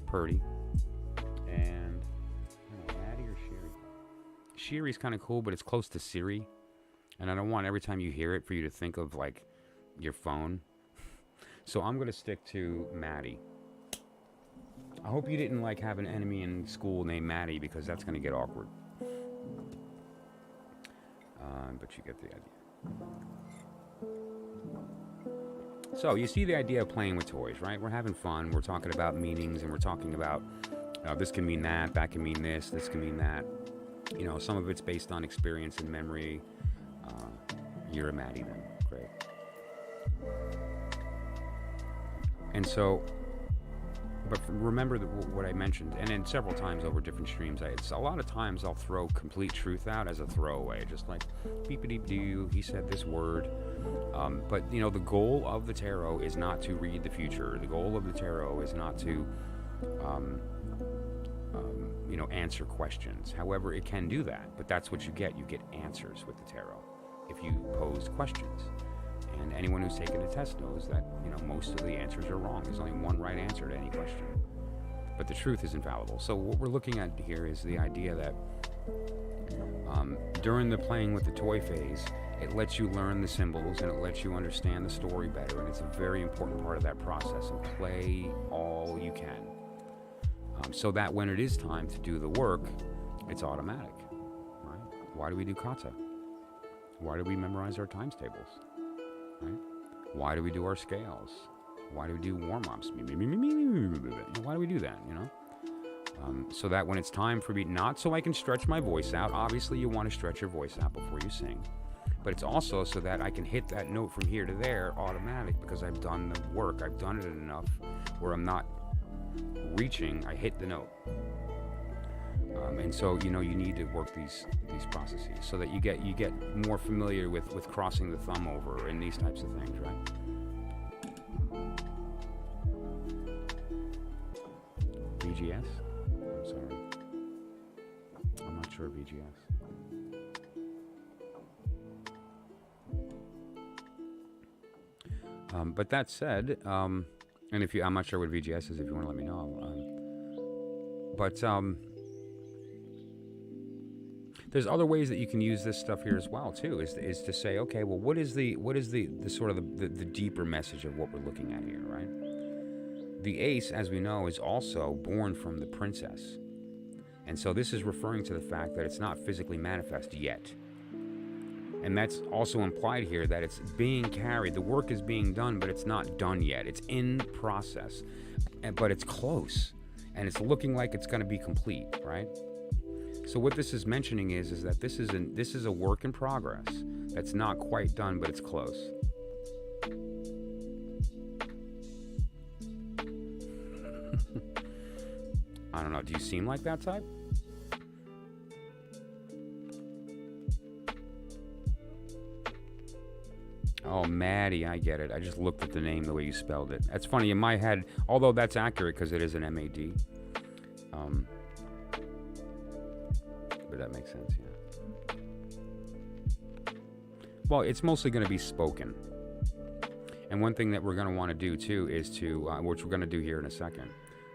Purdy, and I don't know, Maddie or Shiri. Shiri's kind of cool, but it's close to Siri, and I don't want every time you hear it for you to think of like your phone. So I'm gonna stick to Maddie. I hope you didn't like have an enemy in school named Maddie, because that's gonna get awkward. But you get the idea. So you see the idea of playing with toys, right? We're having fun. We're talking about meanings, and we're talking about this can mean that can mean this can mean that. You know, some of it's based on experience and memory. You're a Maddie then. Great. And so, but remember what I mentioned, and then several times over different streams, a lot of times I'll throw complete truth out as a throwaway, just like beep-a-deep-doo, he said this word. But, you know, the goal of the tarot is not to read the future. The goal of the tarot is not to, you know, answer questions. However, it can do that, but that's what you get. You get answers with the tarot if you pose questions. And anyone who's taken a test knows that, you know, most of the answers are wrong. There's only one right answer to any question. But the truth is infallible. So what we're looking at here is the idea that during the playing with the toy phase, it lets you learn the symbols and it lets you understand the story better. And it's a very important part of that process. And play all you can. So that when it is time to do the work, it's automatic. Right? Why do we do kata? Why do we memorize our times tables? Right? Why do we do our scales? Why do we do warm-ups? Why do we do that, you know? So that when it's time for me, not so I can stretch my voice out. Obviously, you want to stretch your voice out before you sing. But it's also so that I can hit that note from here to there automatic, because I've done the work. I've done it enough where I'm not reaching, I hit the note. And so, you know, you need to work these processes so that you get more familiar with crossing the thumb over and these types of things, right? VGS? I'm sorry. I'm not sure VGS. But that said, and if you, I'm not sure what VGS is, if you want to let me know. There's other ways that you can use this stuff here as well too. Is to say, okay, well, what is the sort of the deeper message of what we're looking at here, right? The ace, as we know, is also born from the princess, and so this is referring to the fact that it's not physically manifest yet. And that's also implied here, that it's being carried. The work is being done, but it's not done yet. It's in process, but it's close, and it's looking like it's going to be complete, right? So what this is mentioning is that this is a work in progress that's not quite done, but it's close. I don't know. Do you seem like that type? Oh, Maddie, I get it. I just looked at the name the way you spelled it. That's funny. In my head, although that's accurate because it is an M-A-D. But that makes sense, yeah. Well, it's mostly going to be spoken. And one thing that we're going to want to do, too, is to, which we're going to do here in a second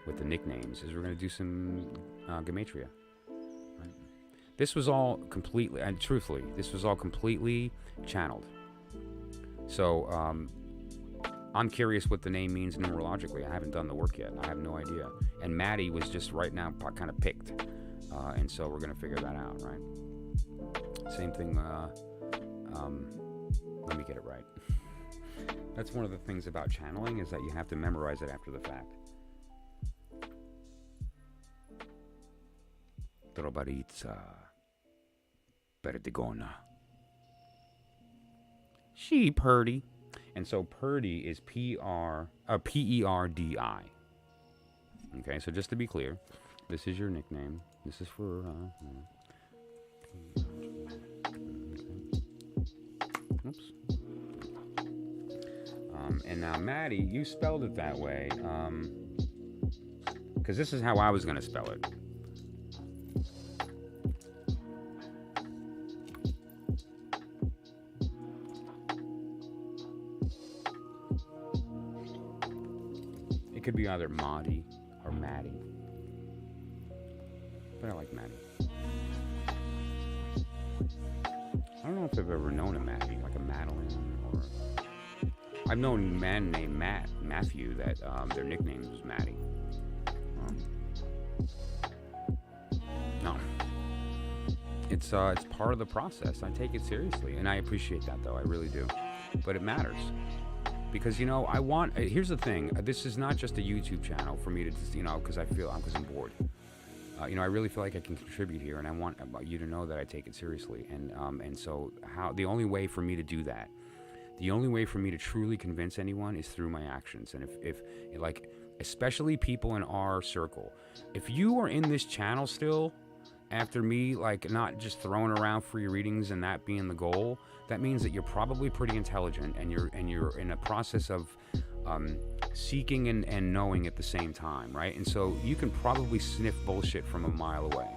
with the nicknames, is we're going to do some gematria. Right? This was all completely, and truthfully, this was all completely channeled. So, I'm curious what the name means numerologically. I haven't done the work yet. I have no idea. And Maddie was just right now kind of picked. And so we're going to figure that out, right? Same thing, let me get it right. That's one of the things about channeling, is that you have to memorize it after the fact. Trobaritza Perdigona. She Purdy. And so Purdy is P-E-R-D-I. Okay, so just to be clear, this is your nickname. This is for, oops. And now, Maddie, you spelled it that way, because this is how I was going to spell it. It could be either Maddie or Maddie. But I like Maddie. I don't know if I've ever known a Maddie, like a Madeline, or... I've known a man named Matthew, that their nickname was Maddie. No. It's part of the process. I take it seriously, and I appreciate that, though. I really do. But it matters. Because, here's the thing. This is not just a YouTube channel for me to just, because I'm bored. I really feel like I can contribute here, and I want you to know that I take it seriously. And so the only way for me to do that, the only way for me to truly convince anyone is through my actions. And if especially people in our circle, if you are in this channel still, after me, not just throwing around free readings and that being the goal, that means that you're probably pretty intelligent, and you're in a process of seeking and knowing at the same time, right? And so you can probably sniff bullshit from a mile away.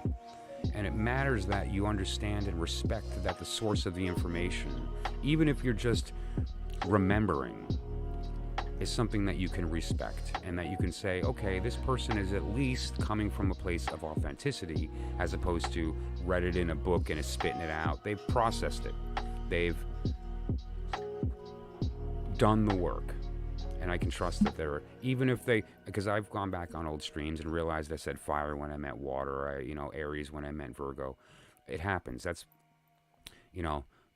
And it matters that you understand and respect that the source of the information, even if you're just remembering, is something that you can respect, and that you can say, okay, this person is at least coming from a place of authenticity, as opposed to read it in a book and is spitting it out. They've processed it. They've done the work. And I can trust that because I've gone back on old streams and realized I said fire when I meant water, Aries when I meant Virgo. It happens. That's,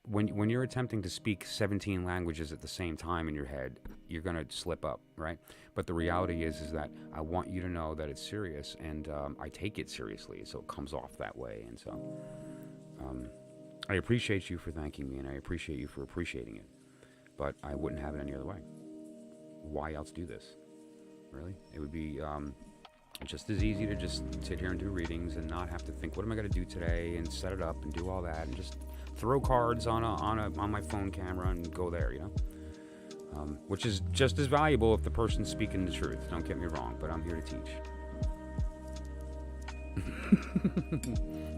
when you're attempting to speak 17 languages at the same time in your head, you're going to slip up, right? But the reality is that I want you to know that it's serious, and I take it seriously, so it comes off that way. And so I appreciate you for thanking me, and I appreciate you for appreciating it. But I wouldn't have it any other way. Why else do this? Really? It would be just as easy to just sit here and do readings and not have to think, what am I going to do today, and set it up and do all that, and just throw cards on my phone camera and go there, which is just as valuable if the person's speaking the truth. Don't get me wrong, but I'm here to teach.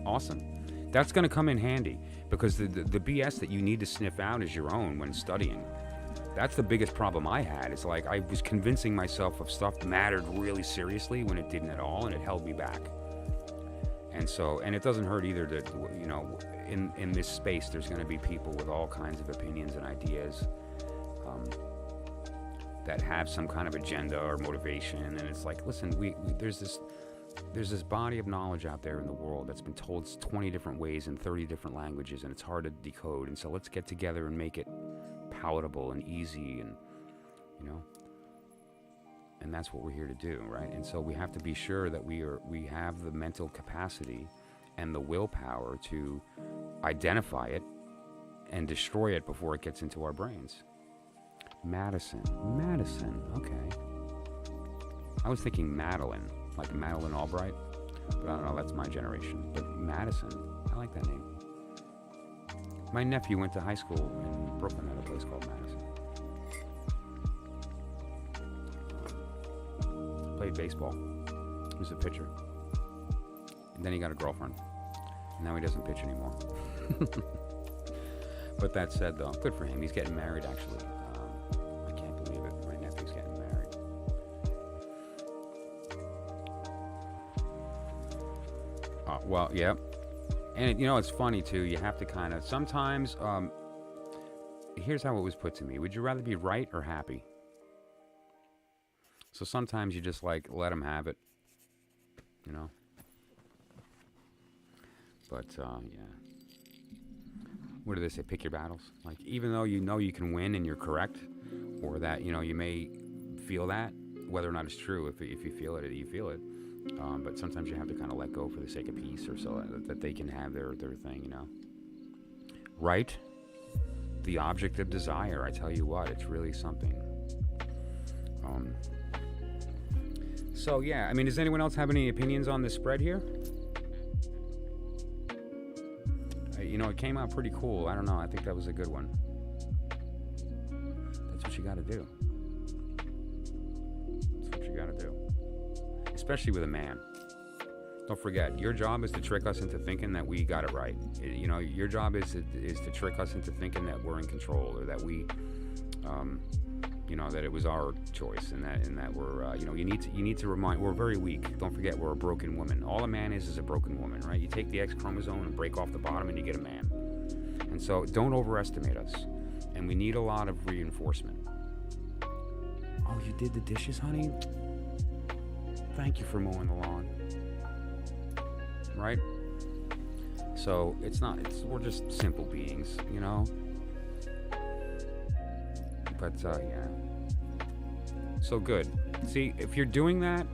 Awesome. That's going to come in handy, because the BS that you need to sniff out is your own when studying. That's the biggest problem I had. It's like I was convincing myself of stuff that mattered really seriously when it didn't at all, and it held me back. And it doesn't hurt either that, in this space, there's going to be people with all kinds of opinions and ideas that have some kind of agenda or motivation. And it's like, listen, there's this body of knowledge out there in the world that's been told 20 different ways in 30 different languages, and it's hard to decode. And so let's get together and make it palatable and easy, and and that's what we're here to do, right? And so we have to be sure that we have the mental capacity and the willpower to identify it and destroy it before it gets into our brains. Madison, okay. I was thinking Madeline, like Madeline Albright, but I don't know, that's my generation. But Madison, I like that name. My nephew went to high school in Brooklyn at a place called Madison. Played baseball. He was a pitcher. And then he got a girlfriend. And now he doesn't pitch anymore. But that said, though, good for him. He's getting married, actually. I can't believe it. My nephew's getting married. Well, yeah. And, it's funny, too. You have to kind of... Sometimes, here's how it was put to me. Would you rather be right or happy? So sometimes you just, let them have it. But, yeah. What do they say? Pick your battles. Even though you can win and you're correct, or that, you may feel that, whether or not it's true, if you feel it, you feel it. But sometimes you have to kind of let go for the sake of peace, or so that they can have their thing, Right? The object of desire, I tell you what, it's really something. So, yeah, does anyone else have any opinions on this spread here? it came out pretty cool. I don't know. I think that was a good one. That's what you got to do. That's what you got to do. Especially with a man. Don't forget, your job is to trick us into thinking that we got it right. Your job is to trick us into thinking that we're in control, or that we, that it was our choice, and that we're, you need to remind, we're very weak. Don't forget, we're a broken woman. All a man is a broken woman, right? You take the X chromosome and break off the bottom, and you get a man. And so, don't overestimate us. And we need a lot of reinforcement. Oh, you did the dishes, honey? Thank you for mowing the lawn. Right? So we're just simple beings, But yeah. So good. See, if you're doing that,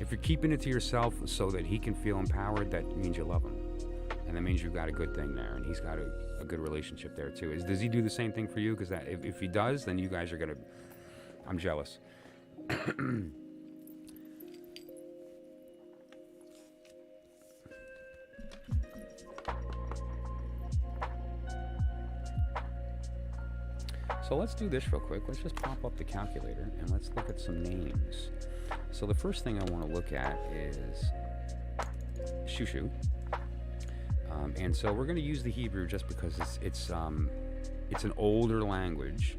if you're keeping it to yourself so that he can feel empowered, that means you love him. And that means you've got a good thing there, and he's got a good relationship there too. Does he do the same thing for you? Because if he does, then you guys are gonna. I'm jealous. So let's do this real quick. Let's just pop up the calculator and let's look at some names. So the first thing I want to look at is Shushu. And so we're going to use the Hebrew just because it's an older language,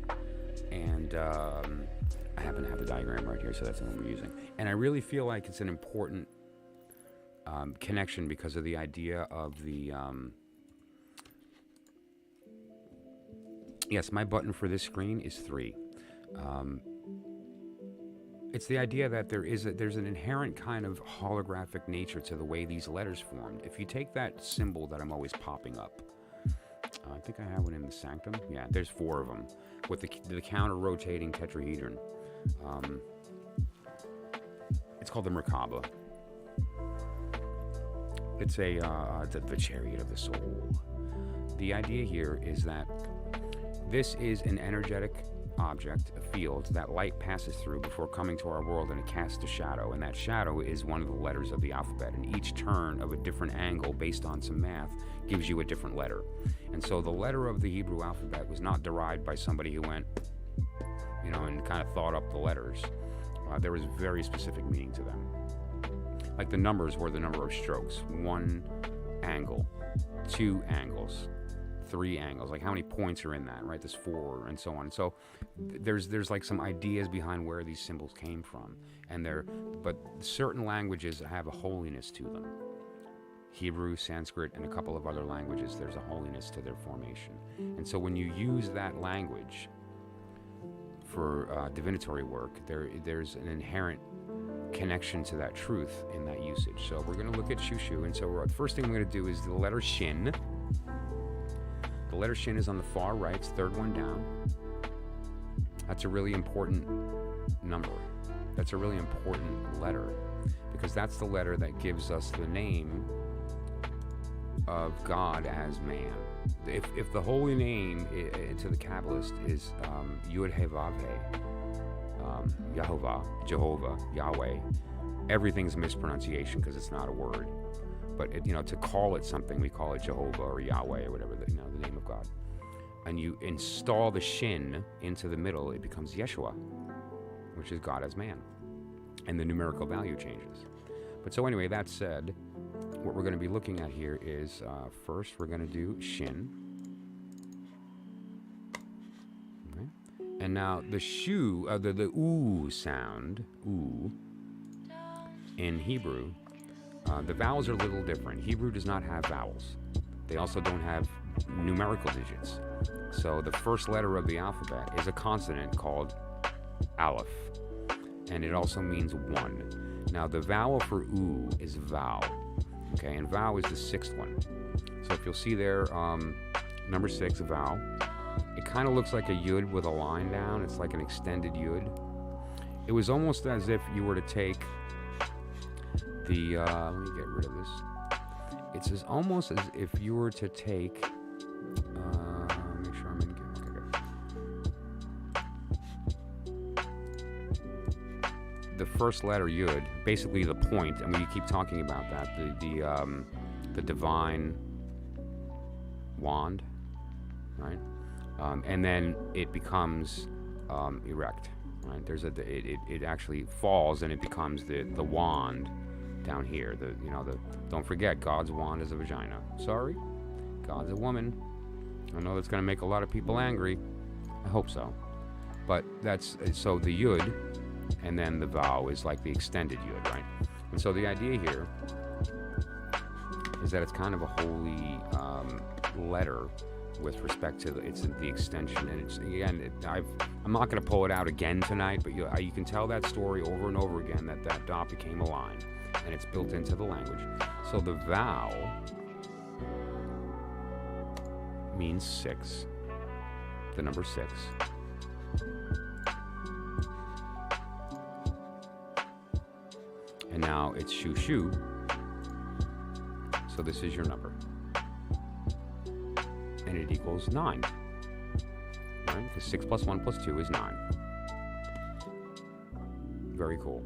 and I happen to have the diagram right here, so that's the one we're using. And I really feel like it's an important connection because of the idea of the yes, my button for this screen is 3. It's the idea that there's an inherent kind of holographic nature to the way these letters formed. If you take that symbol that I'm always popping up, I think I have one in the Sanctum. Yeah, there's 4 of them with the counter-rotating tetrahedron. It's called the Merkaba. It's the chariot of the soul. The idea here is that this is an energetic object, a field, that light passes through before coming to our world, and it casts a shadow. And that shadow is one of the letters of the alphabet. And each turn of a different angle based on some math gives you a different letter. And so the letter of the Hebrew alphabet was not derived by somebody who went, and kind of thought up the letters. There was very specific meaning to them. Like the numbers were the number of strokes. 1 angle, 2 angles, 3 angles, like how many points are in that, right? There's 4 and so on. And so there's like some ideas behind where these symbols came from, but certain languages have a holiness to them. Hebrew, Sanskrit, and a couple of other languages, there's a holiness to their formation. And so when you use that language for divinatory work, there's an inherent connection to that truth in that usage. So we're going to look at Shushu, and so the first thing we're going to do is the letter Shin. The letter Shin is on the far right, it's 3rd one down. That's a really important number. That's a really important letter, because that's the letter that gives us the name of God as man. If the holy name to the Kabbalist is Yud He Vav He, Jehovah, Yahweh, everything's a mispronunciation because it's not a word. But to call it something, we call it Jehovah or Yahweh or whatever, the name of God. And you install the Shin into the middle, it becomes Yeshua, which is God as man. And the numerical value changes. But so anyway, that said, what we're going to be looking at here is, first we're going to do Shin. Okay. And now the Shu, the Oo sound, Oo, in Hebrew, the vowels are a little different. Hebrew does not have vowels. They also don't have numerical digits. So the first letter of the alphabet is a consonant called Aleph, and it also means 1. Now the vowel for oo is vowel, okay, and vowel is the 6th one. So if you'll see there, number 6, vowel, it kind of looks like a yud with a line down. It's like an extended yud. It was almost as if you were to take the, let me get rid of this. It's almost as if you were to take, make sure I'm in, okay. The first letter yud, basically the point, and we keep talking about that, the divine wand, right? And then it becomes erect, right? It actually falls and it becomes the wand down here. Don't forget, God's wand is a vagina. Sorry, God's a woman. I know that's going to make a lot of people angry. I hope so. But so the yud, and then the vow is like the extended yud, right? And so the idea here is that it's kind of a holy letter with respect to the extension. And it's, again, I'm not going to pull it out again tonight, but you can tell that story over and over again, that dot became a line, and it's built into the language. So the vow means 6, the number 6. And now it's shushu, so this is your number. And it equals 9, right? Because 6 plus 1 plus 2 is 9. Very cool.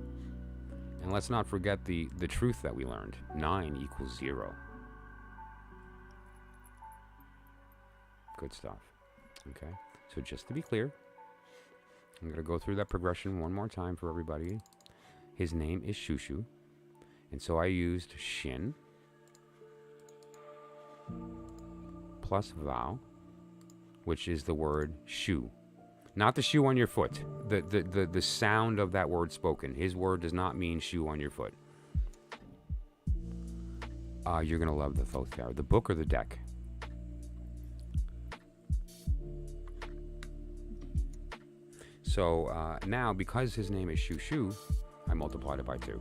And let's not forget the truth that we learned. 9 equals 0. Good stuff. Okay, so just to be clear, I'm going to go through that progression one more time for everybody. His name is Shushu, and so I used shin plus vow, which is the word shoe. Not the shoe on your foot. The sound of that word spoken. His word does not mean shoe on your foot. You're going to love the Thoth Tarot. The book or the deck? So now, because his name is Shushu, I multiplied it by 2.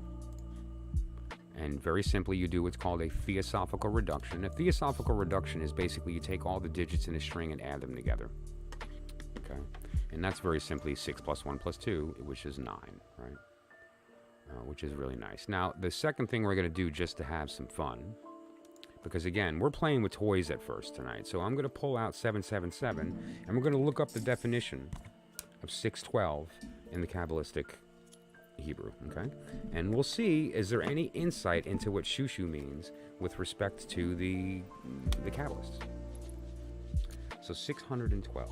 And very simply, you do what's called a theosophical reduction. A theosophical reduction is basically you take all the digits in a string and add them together. Okay? And that's very simply 6 plus 1 plus 2, which is 9, right? Which is really nice. Now, the second thing we're going to do, just to have some fun, because again, we're playing with toys at first tonight. So I'm going to pull out 777, and we're going to look up the definition of 612 in the Kabbalistic Hebrew, okay? And we'll see, is there any insight into what shushu means with respect to the Kabbalists? So 612,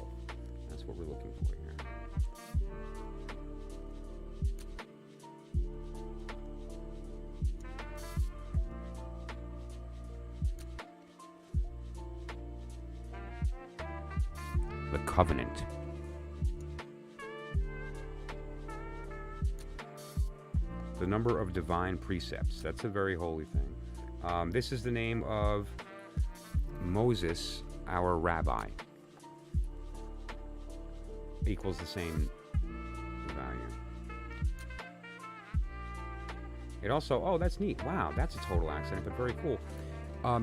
that's what we're looking for here. The covenant. The number of divine precepts. That's a very holy thing. This is the name of Moses, our rabbi. Equals the same value. It also, oh, that's neat. Wow, that's a total accident, but very cool.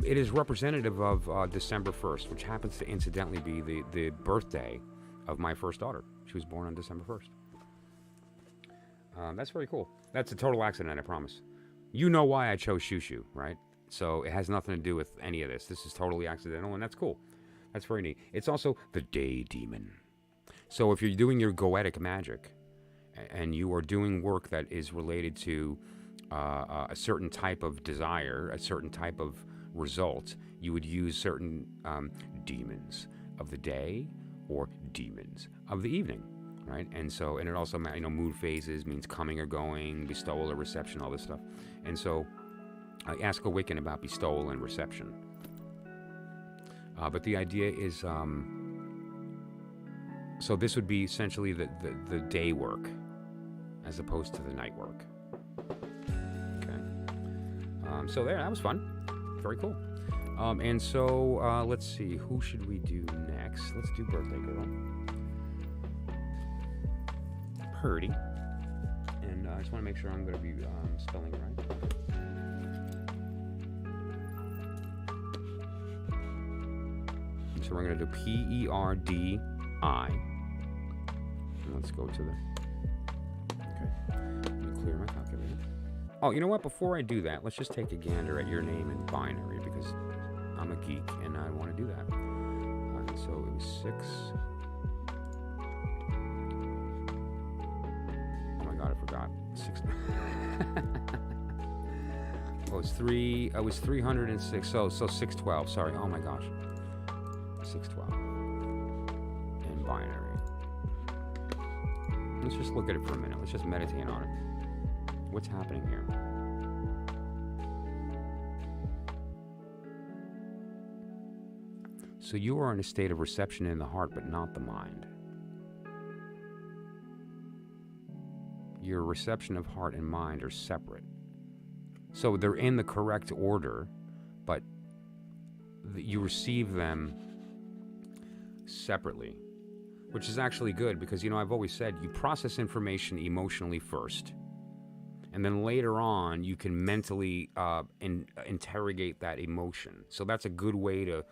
It is representative of December 1st, which happens to incidentally be the birthday of my first daughter. She was born on December 1st. That's very cool. That's a total accident, I promise. You know why I chose Shushu, right? So it has nothing to do with any of this. This is totally accidental, and that's cool. That's very neat. It's also the day demon. So if you're doing your goetic magic, and you are doing work that is related to a certain type of desire, a certain type of result, you would use certain demons of the day or demons of the evening. Right, and so, and it also, mood phases means coming or going, bestowal or reception, all this stuff. And so, I ask a Wiccan about bestowal and reception. But the idea is, so this would be essentially the day work, as opposed to the night work. Okay. So there, that was fun. Very cool. And so, let's see, who should we do next? Let's do birthday girl. Purdy, and I just want to make sure I'm going to be spelling it right. So we're going to do P-E-R-D-I. And let's go to the... Okay. Let me clear my calculator. Oh, you know what? Before I do that, let's just take a gander at your name in binary, because I'm a geek and I want to do that. So it was 6... God, I forgot. 6. Oh, it's 3. I was 306. So 612. Sorry. Oh my gosh. 612 in binary. Let's just look at it for a minute. Let's just meditate on it. What's happening here? So you are in a state of reception in the heart, but not the mind. Your reception of heart and mind are separate. So they're in the correct order, but you receive them separately, which is actually good because, you know, I've always said you process information emotionally first, and then later on you can mentally interrogate that emotion. So that's a good way to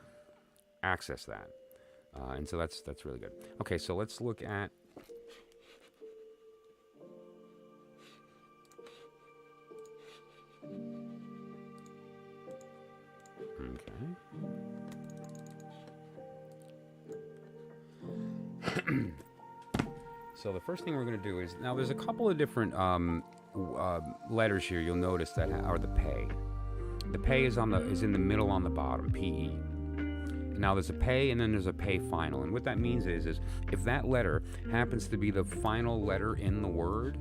access that, and so that's really good. Okay, so let's look at so the first thing we're going to do is, now there's a couple of different letters here you'll notice that are the pay. The pay is in the middle on the bottom, PE. Now there's a pay and then there's a pay final, and what that means is if that letter happens to be the final letter in the word,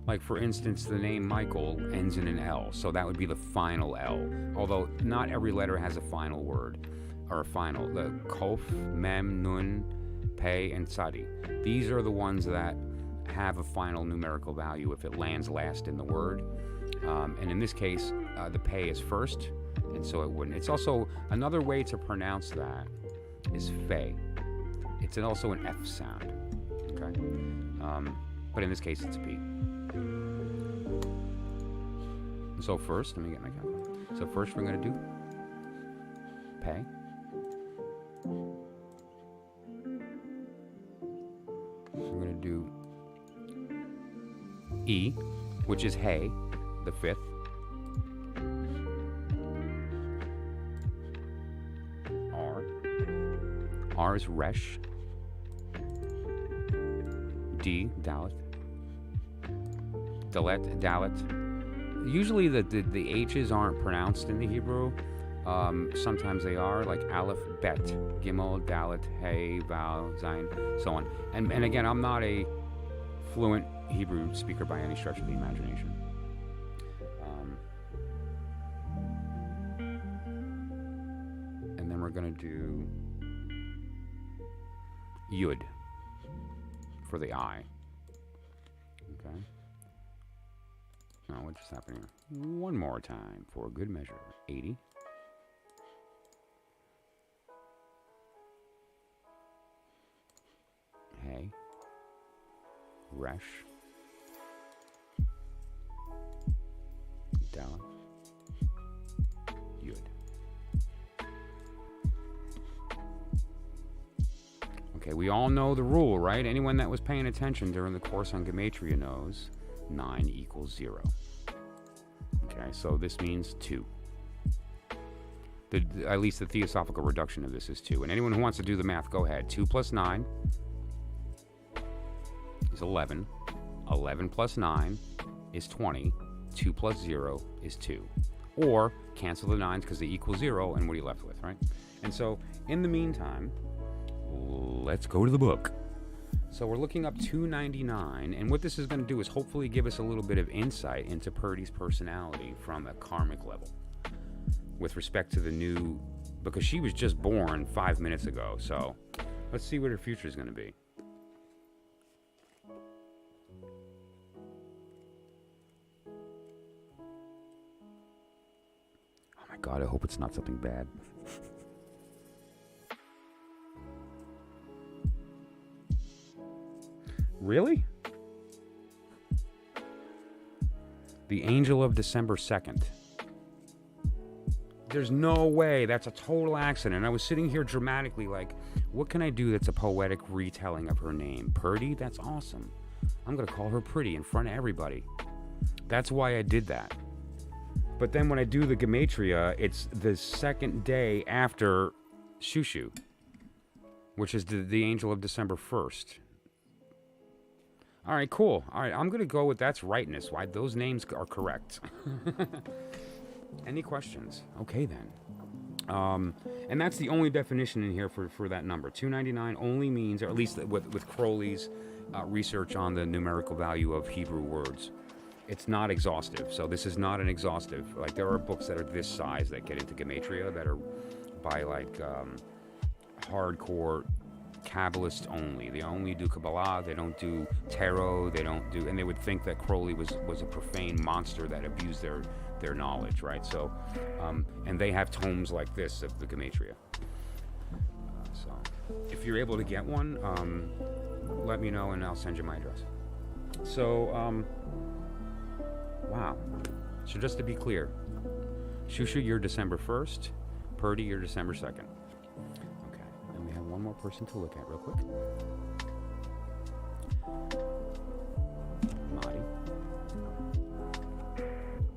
like for instance the name Michael ends in an L, so that would be the final L, although not every letter has a final word or a final. The Kof, Mem, Nun, Pei, and Tzadi, these are the ones that have a final numerical value if it lands last in the word, and in this case the pay is first, and so it wouldn't. It's also another way to pronounce that is Fe. It's also an F sound, okay? But in this case it's a P. So first, let me get my calculator. So first we're going to do pay. We're going to do E, which is Hey, the fifth. R is Resh. D, Dalet. Dalet, Dalet. Usually the H's aren't pronounced in the Hebrew. Sometimes they are, like Aleph, Bet, Gimel, Dalet, Hey, Vav, Zayin, so on. And again, I'm not a fluent Hebrew speaker by any stretch of the imagination. And then we're going to do Yud for the I. Okay. Now, what just happened here? One more time for a good measure. 80. Hey. Resh. Dalet. Yud. Okay, we all know the rule, right? Anyone that was paying attention during the course on Gematria knows 9 equals 0. Okay, so this means 2. At least the theosophical reduction of this is 2. And anyone who wants to do the math, go ahead. 2 plus 9 is 11. 11 plus 9 is 20. 2 plus 0 is 2. Or cancel the 9s because they equal 0, and what are you left with, right? And so, in the meantime, let's go to the book. So we're looking up 299, and what this is going to do is hopefully give us a little bit of insight into Purdy's personality from a karmic level with respect to the new, because she was just born 5 minutes ago, so let's see what her future is going to be. Oh my God, I hope it's not something bad. Really? The angel of December 2nd. There's no way. That's a total accident. I was sitting here dramatically like, what can I do that's a poetic retelling of her name? Purdy? That's awesome. I'm going to call her Pretty in front of everybody. That's why I did that. But then when I do the Gematria, it's the second day after Shushu, which is the angel of December 1st. All right, cool. All right, I'm going to go with that's rightness. Why those names are correct. Any questions? Okay, then. And that's the only definition in here for that number. 299 only means, or at least with Crowley's research on the numerical value of Hebrew words, it's not exhaustive. So this is not an exhaustive. Like, there are books that are this size that get into gematria that are by like hardcore Kabbalists only. They only do Kabbalah. They don't do tarot. They don't do, and they would think that Crowley was a profane monster that abused their knowledge, right? So, and they have tomes like this of the gematria. So, if you're able to get one, let me know and I'll send you my address. So, wow. So just to be clear, Shusha, you're December 1st. Purdy, you're December 2nd. Okay, and we have one more person to look at real quick. Mahdi.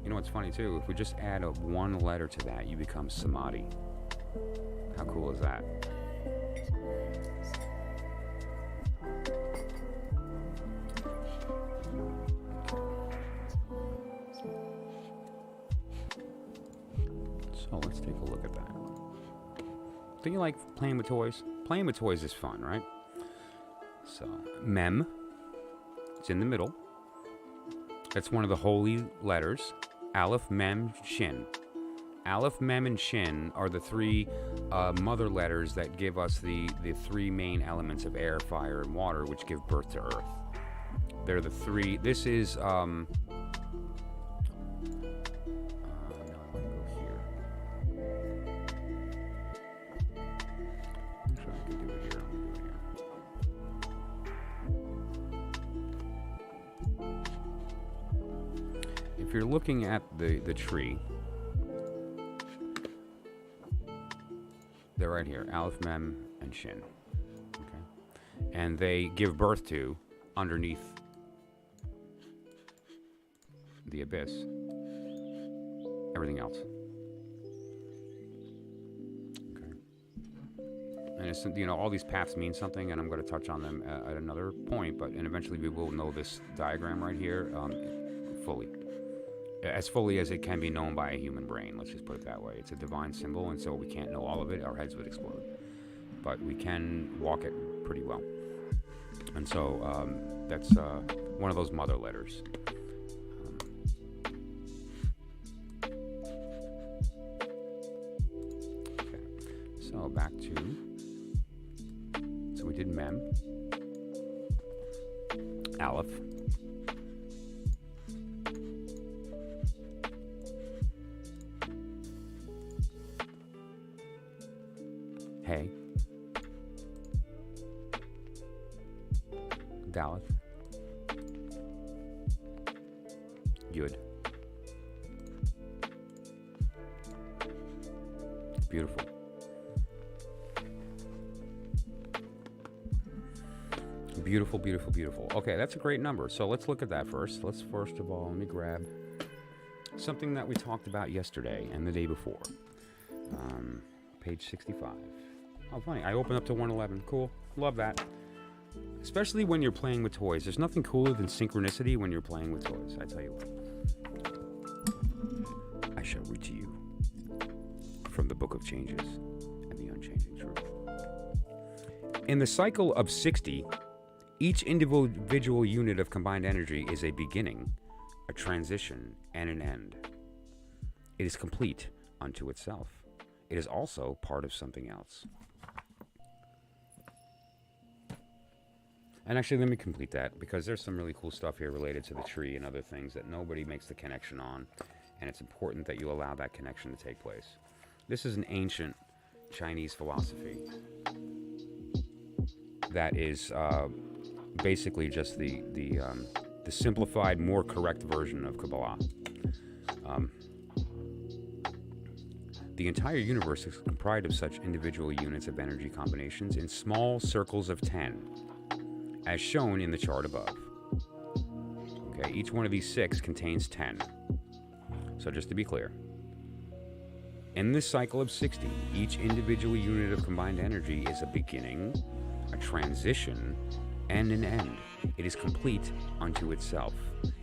You know what's funny too? If we just add one letter to that, you become Samadhi. How cool is that? So let's take a look at that. Do you like playing with toys? Playing with toys is fun, right? So, Mem. It's in the middle. That's one of the holy letters. Aleph, Mem, Shin. Aleph, Mem, and Shin are the three mother letters that give us the three main elements of air, fire, and water, which give birth to Earth. They're the three. This is if you're looking at the tree, they're right here, Aleph, Mem, and Shin. Okay, and they give birth to, underneath the abyss, everything else. Okay, and it's, you know, all these paths mean something, and I'm going to touch on them at another point. And eventually we will know this diagram right here fully. As fully as it can be known by a human brain, let's just put it that way. It's a divine symbol, and so we can't know all of it. Our heads would explode. But we can walk it pretty well. And so that's one of those mother letters. Okay, so back to, so we did Mem, Aleph, Hey, Daleth, Yud. Beautiful. Beautiful, beautiful, beautiful. Okay, that's a great number. So let's look at that first. Let's first of all, let me grab something that we talked about yesterday and the day before. Page 65. Oh, funny. I opened up to 111. Cool. Love that. Especially when you're playing with toys. There's nothing cooler than synchronicity when you're playing with toys. I tell you what. I shall read to you from the Book of Changes and the Unchanging Truth. In the cycle of 60, each individual unit of combined energy is a beginning, a transition, and an end. It is complete unto itself. It is also part of something else. And actually, let me complete that, because there's some really cool stuff here related to the tree and other things that nobody makes the connection on, and it's important that you allow that connection to take place. This is an ancient Chinese philosophy that is basically just the simplified, more correct version of Kabbalah. The entire universe is comprised of such individual units of energy combinations in small circles of 10, as shown in the chart above. Okay, each one of these 6 contains 10. So just to be clear, in this cycle of 60, each individual unit of combined energy is a beginning, a transition, and an end. It is complete unto itself.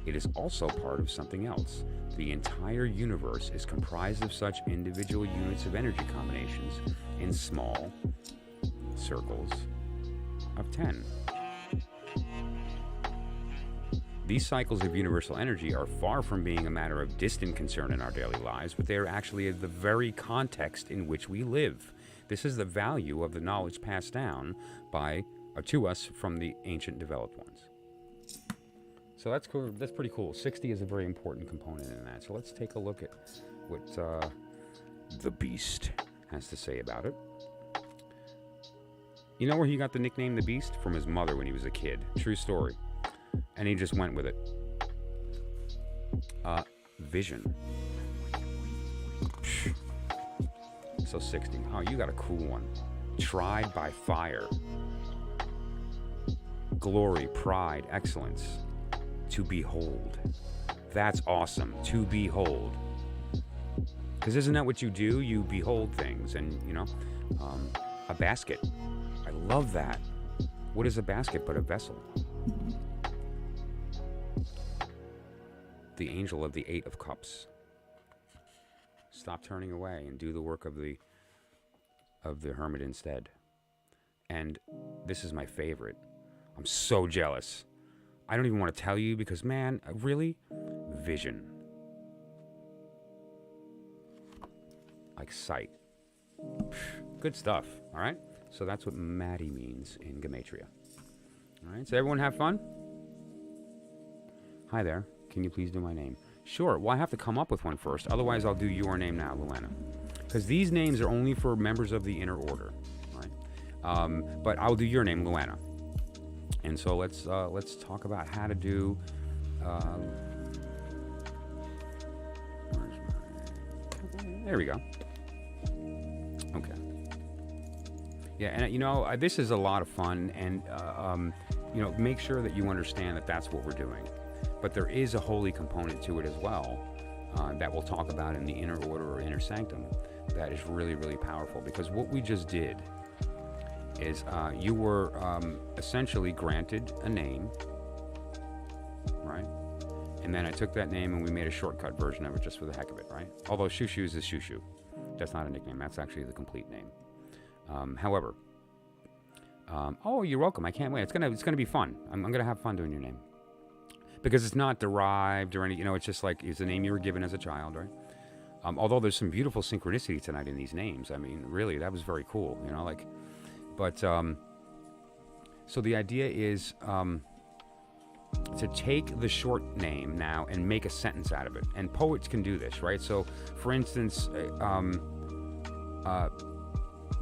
It is also part of something else. The entire universe is comprised of such individual units of energy combinations in small circles of 10. These cycles of universal energy are far from being a matter of distant concern in our daily lives, but they are actually the very context in which we live. This is the value of the knowledge passed down to us from the ancient developed ones. So that's cool. That's pretty cool. 60 is a very important component in that. So let's take a look at what the Beast has to say about it. You know where he got the nickname the Beast? From his mother when he was a kid. True story. And he just went with it. Vision. So 60. Oh, you got a cool one. Tried by fire. Glory, pride, excellence. To behold. That's awesome. To behold. Because isn't that what you do? You behold things. And, a basket. I love that. What is a basket but a vessel? The angel of the 8 of Cups. Stop turning away and do the work of the hermit instead. And this is my favorite. I'm so jealous. I don't even want to tell you because, man, really? Vision. Like sight. Good stuff, all right? So that's what Maddie means in Gematria. All right, so everyone have fun? Hi there. Can you please do my name? Sure. Well, I have to come up with one first. Otherwise, I'll do your name now, Luana. Because these names are only for members of the inner order. Right? But I'll do your name, Luana. And so let's talk about how to do. There we go. Okay. Yeah, and this is a lot of fun, and make sure that you understand that that's what we're doing. But there is a holy component to it as well that we'll talk about in the inner order or inner sanctum that is really, really powerful. Because what we just did is you were essentially granted a name, right? And then I took that name and we made a shortcut version of it just for the heck of it, right? Although Shushu's is Shushu. That's not a nickname. That's actually the complete name. However, oh, you're welcome. I can't wait. It's gonna be fun. I'm gonna have fun doing your name. Because it's not derived or any, it's just like, it's a name you were given as a child, right? Although there's some beautiful synchronicity tonight in these names. I mean, really, that was very cool, But, so the idea is to take the short name now and make a sentence out of it. And poets can do this, right? So, for instance,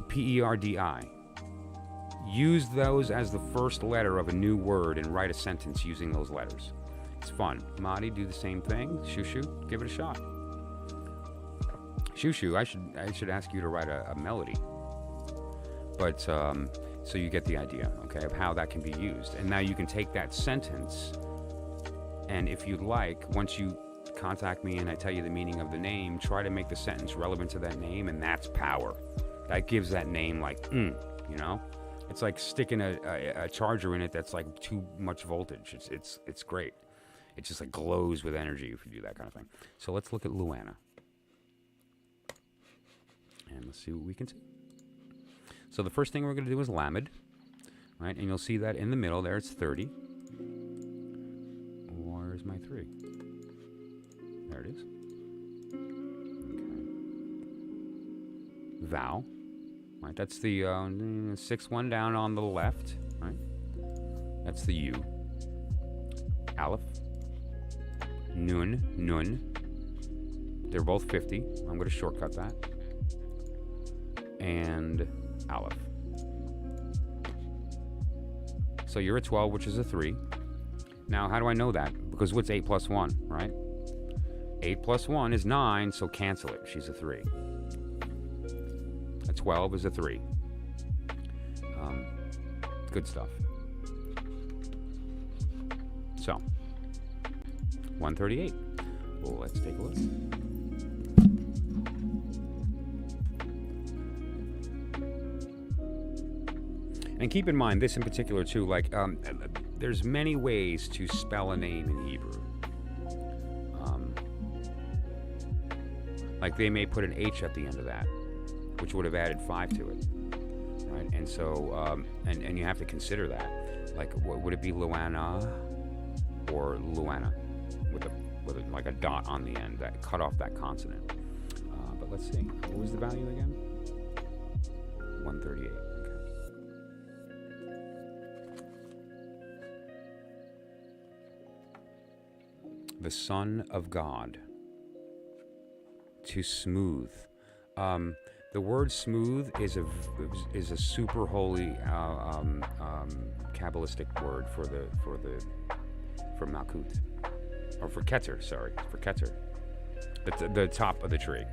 PERDI. Use those as the first letter of a new word and write a sentence using those letters. It's fun. Mahdi, do the same thing. Shushu, give it a shot. Shushu, I should ask you to write a melody. But, so you get the idea, okay, of how that can be used. And now you can take that sentence, and if you'd like, once you contact me and I tell you the meaning of the name, try to make the sentence relevant to that name, and that's power. That gives that name like, It's like sticking a charger in it that's like too much voltage. It's great. It just like glows with energy if you do that kind of thing. So let's look at Luana. And let's see what we can see. So the first thing we're going to do is Lamed. Right? And you'll see that in the middle there, it's 30. Where's my 3? There it is. Okay. Vowel. Right, that's the 6th one down on the left, right? That's the U. Aleph. Nun. They're both 50. I'm going to shortcut that. And Aleph. So you're a 12, which is a 3. Now, how do I know that? Because what's 8 plus 1, right? 8 plus 1 is 9, so cancel it. She's a 3. A 12 is a 3. Good stuff. So, 138. Well, let's take a look. And keep in mind, this in particular too, like, there's many ways to spell a name in Hebrew. Like they may put an H at the end of that, which would have added 5 to it, right? And so, and you have to consider that. Like, would it be Luana or Luana with like a dot on the end that cut off that consonant? But let's see. What was the value again? 138. Okay. The Son of God. To smooth. The word smooth is a super holy Kabbalistic word for Malkut, or for Keter. Sorry, for Keter, the top of the tree.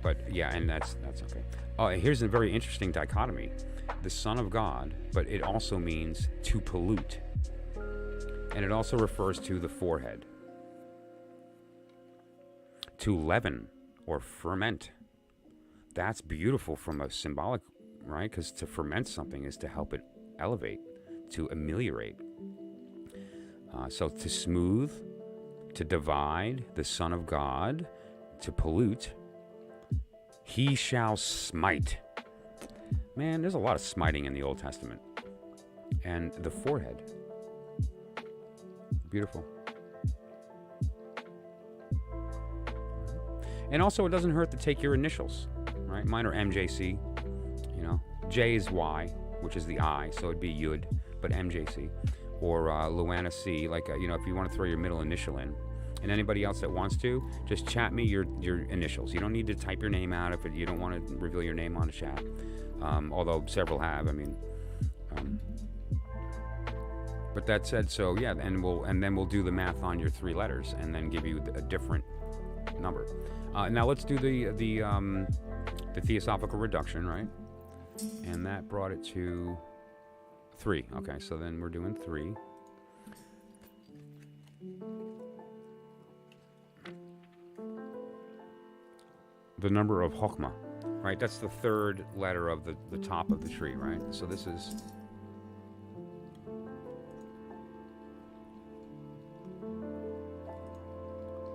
But yeah, and that's okay. Oh, and here's a very interesting dichotomy: the Son of God, but it also means to pollute, and it also refers to the forehead. To leaven or ferment. That's beautiful from a symbolic, right? Because to ferment something is to help it elevate, to ameliorate. So to smooth, to divide, the Son of God, to pollute, he shall smite. Man, there's a lot of smiting in the Old Testament. And the forehead. Beautiful. And also, it doesn't hurt to take your initials, right? Mine are MJC, you know. J is Y, which is the I, so it'd be Yud, but MJC. Or Luana C, like, you know, if you want to throw your middle initial in. And anybody else that wants to, just chat me your initials. You don't need to type your name out if you don't want to reveal your name on a chat. Although several have, I mean. But that said, so yeah, and then we'll do the math on your 3 letters and then give you a different number. Now let's do the theosophical reduction, right? And that brought it to 3. Okay, so then we're doing 3. The number of Chokhmah, right? That's the 3rd letter of the top of the tree, right? So this is...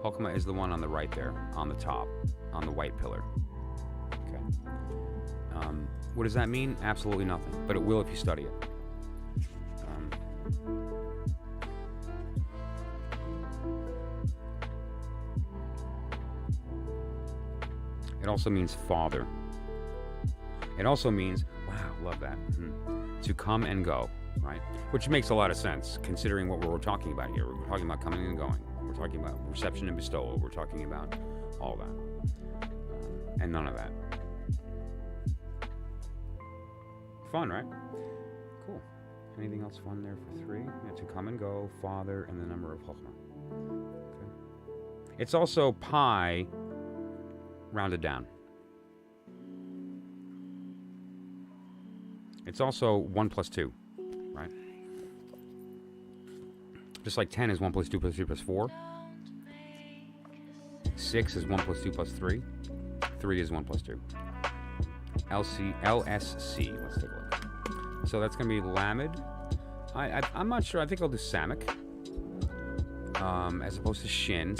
Chokhmah is the one on the right there, on the top, on the white pillar. Okay. What does that mean? Absolutely nothing, but it will if you study it. It also means father. It also means, wow, love that, to come and go, right? Which makes a lot of sense, considering what we're talking about here. We're talking about coming and going. We're talking about reception and bestowal. We're talking about all that. And none of that. Fun, right? Cool. Anything else fun there for 3? Yeah, to come and go, father, and the number of Chokhmah. Okay. It's also pi rounded down. It's also 1 plus 2, right? Just like 10 is 1 plus 2 plus 3 plus 4. 6 is 1 plus 2 plus 3. 3 is 1 plus 2. LSC, let's take a look. So that's going to be Lamed. I'm not sure. I think I'll do Samic. As opposed to Shin.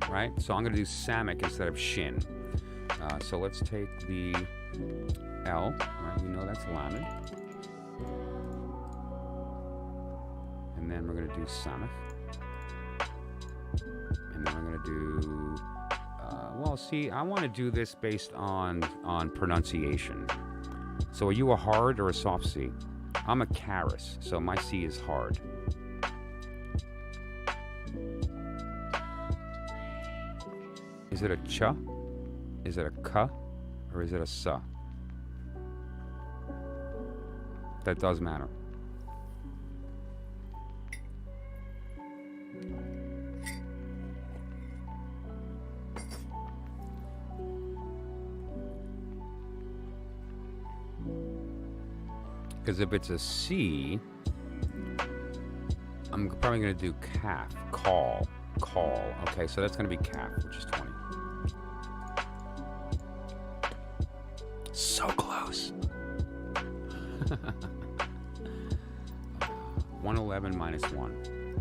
Right? So I'm going to do Samic instead of Shin. So let's take the L. Right? We know that's Lamed. And then we're going to do Samach. And then we're going to do... well, see, I want to do this based on pronunciation. So are you a hard or a soft C? I'm a karrus, so my C is hard. Is it a ch? Is it a k? Or is it a sa? That does matter. Because if it's a C, I'm probably going to do calf, call. Okay, so that's going to be calf, which is 20. So close. 111 minus 1.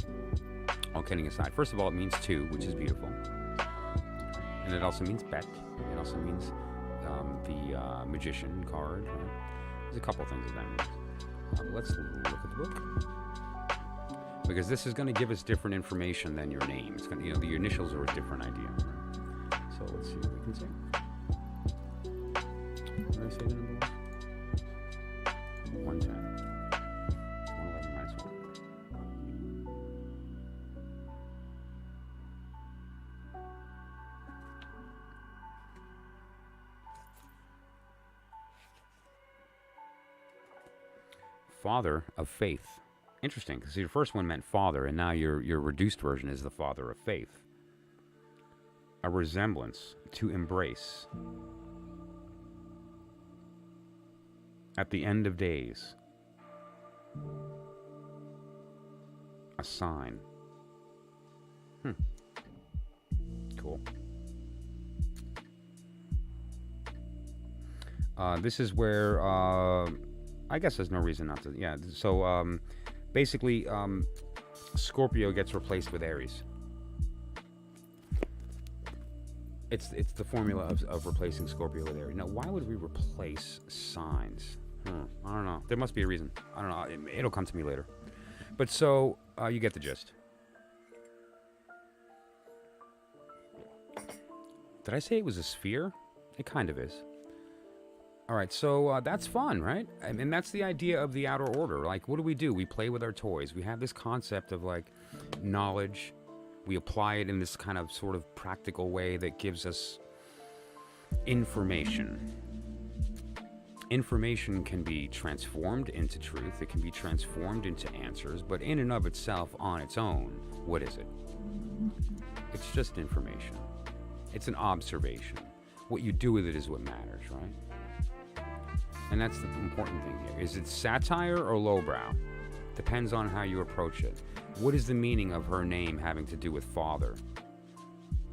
All kidding aside. First of all, it means 2, which is beautiful. And it also means bet. It also means the magician card. Right? There's a couple things that means. But let's look at the book. Because this is going to give us different information than your name. It's going to, the initials are a different idea. So let's see what we can say. What did I say the number was? 110. 111 minus 1. Father of faith. Interesting, because your first one meant father, and now your reduced version is the father of faith. A resemblance, to embrace. At the end of days. A sign. Cool. This is where, I guess there's no reason not to, yeah, so, basically, Scorpio gets replaced with Aries. It's the formula of replacing Scorpio with Aries. Now, why would we replace signs? I don't know. There must be a reason. I don't know. It'll come to me later. But so, you get the gist. Did I say it was a sphere? It kind of is. All right, so that's fun, right? I mean, that's the idea of the outer order. Like, what do? We play with our toys. We have this concept of, like, knowledge. We apply it in this kind of sort of practical way that gives us information. Information can be transformed into truth. It can be transformed into answers. But in and of itself, on its own, what is it? It's just information. It's an observation. What you do with it is what matters, right? And that's the important thing here. Is it satire or lowbrow? Depends on how you approach it. What is the meaning of her name having to do with father?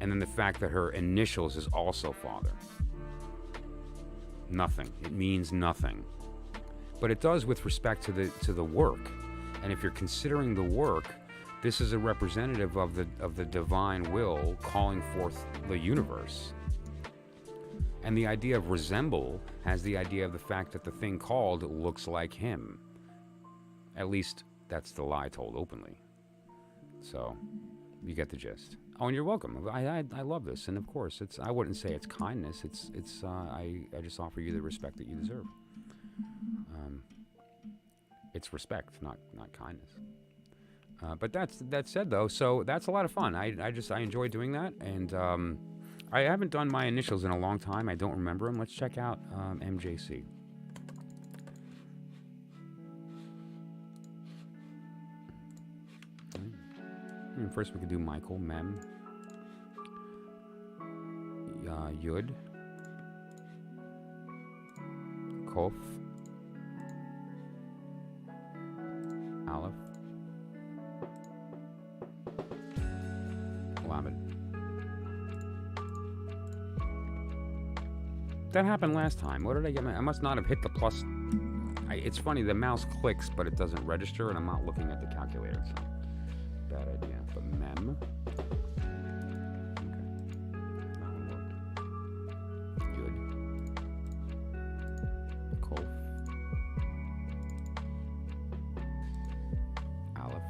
And then the fact that her initials is also father. Nothing. It means nothing. But it does with respect to the work. And if you're considering the work, this is a representative of the divine will calling forth the universe. And the idea of resemble has the idea of the fact that the thing called looks like him. At least that's the lie told openly. So you get the gist. Oh, and you're welcome. I love this, and of course, I wouldn't say it's kindness. I just offer you the respect that you deserve. It's respect, not kindness. But that said, though, so that's a lot of fun. I enjoy doing that, and I haven't done my initials in a long time. I don't remember them. Let's check out MJC. First, we could do Michael, Mem, Yud, Kof, Aleph, Lamed. That happened last time. What did I get? I must not have hit the plus. It's funny, the mouse clicks, but it doesn't register, and I'm not looking at the calculator, so bad idea. But Mem. Okay. That one worked. Good. Kof. Aleph.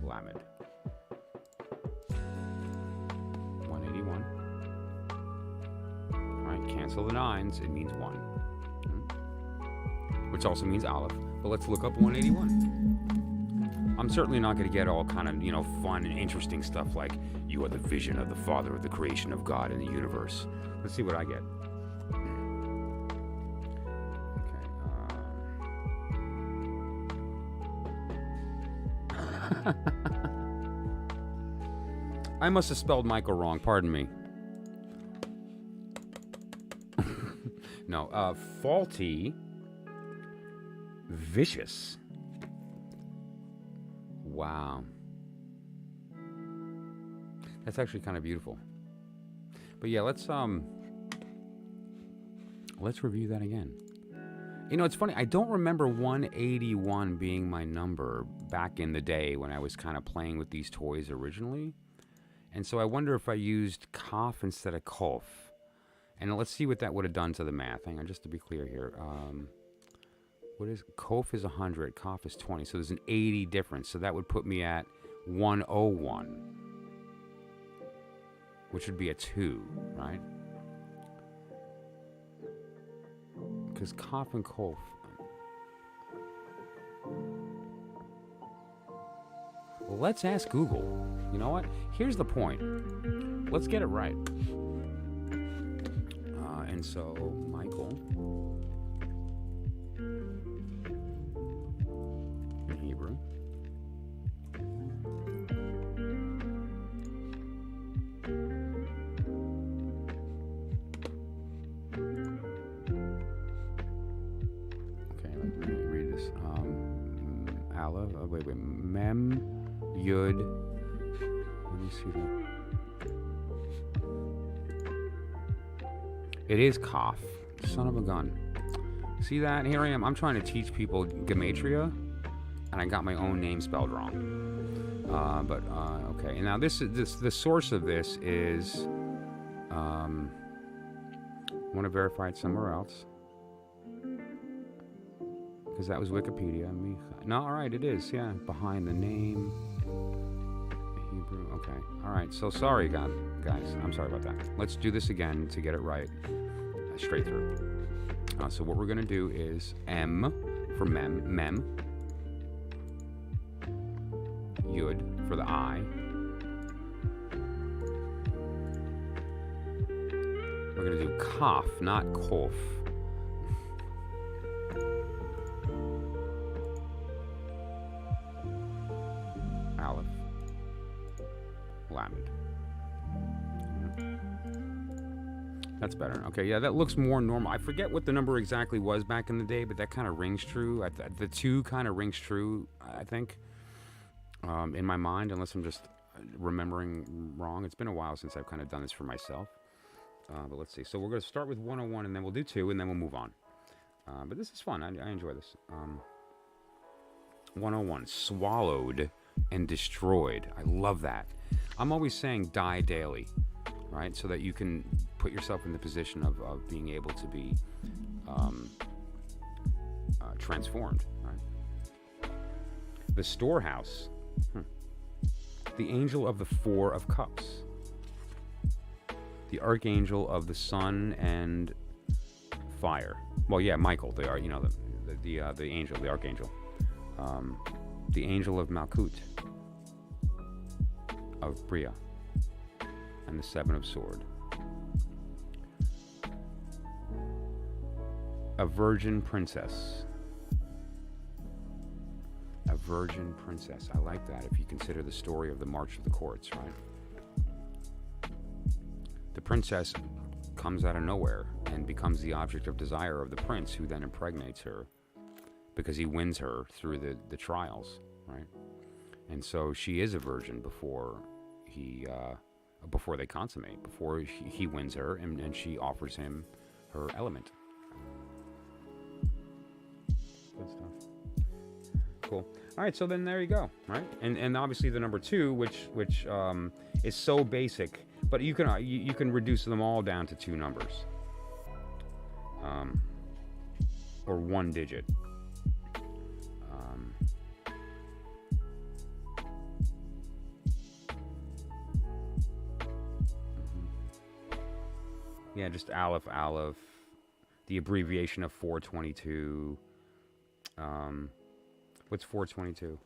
Lamed. 181. Alright, cancel the 9s. It means 1. Which also means Aleph. But let's look up 181. I'm certainly not going to get all kind of, fun and interesting stuff like, you are the vision of the Father of the creation of God in the universe. Let's see what I get. Okay. I must have spelled Michael wrong. Pardon me. No, faulty, vicious. Wow. That's actually kind of beautiful. But yeah, let's review that again. You know, it's funny. I don't remember 181 being my number back in the day when I was kind of playing with these toys originally. And so I wonder if I used Kaf instead of Kof. And let's see what that would have done to the math. Hang on, just to be clear here. What is Kof is 100, Kaf is 20. So there's an 80 difference. So that would put me at 101, which would be a 2, right? Because Kaf and Kof. Well, let's ask Google. You know what? Here's the point. Let's get it right. And so, Michael, in Hebrew, okay, let me read this. Aleph, wait, Mem, Yud, let me see that. It is Kaf. Son of a gun. See that? Here I am. I'm trying to teach people gematria, and I got my own name spelled wrong. Okay. And now this the source of this is. I want to verify it somewhere else because that was Wikipedia. No, all right, it is. Yeah, behind the name. Hebrew. Okay. All right. So sorry, guys. I'm sorry about that. Let's do this again to get it right. Straight through. So what we're going to do is M for mem. Yud for the I. We're going to do Kaf, not Kof. Aleph. Lamed. That's better. Okay, yeah, that looks more normal. I forget what the number exactly was back in the day, but that kind of rings true. The 2 kind of rings true, I think, in my mind, unless I'm just remembering wrong. It's been a while since I've kind of done this for myself. But let's see. So we're going to start with 101, and then we'll do 2, and then we'll move on. But this is fun. I enjoy this. 101, swallowed and destroyed. I love that. I'm always saying die daily, right? So that you can put yourself in the position of being able to be transformed, right? The storehouse. The angel of the 4 of cups. The archangel of the sun and fire. Well, yeah, Michael. They are, the angel, the archangel. The angel of Malkut. Of Bria. And the 7 of sword. A virgin princess. A virgin princess. I like that if you consider the story of the March of the Courts, right? The princess comes out of nowhere and becomes the object of desire of the prince, who then impregnates her because he wins her through the trials, right? And so she is a virgin before they consummate, before he wins her and she offers him her element. Good stuff. Cool. All right, so then there you go, right? And obviously the number 2, which is so basic, but you can reduce them all down to 2 numbers, or 1 digit. Yeah, just Aleph, the abbreviation of 422. What's 422?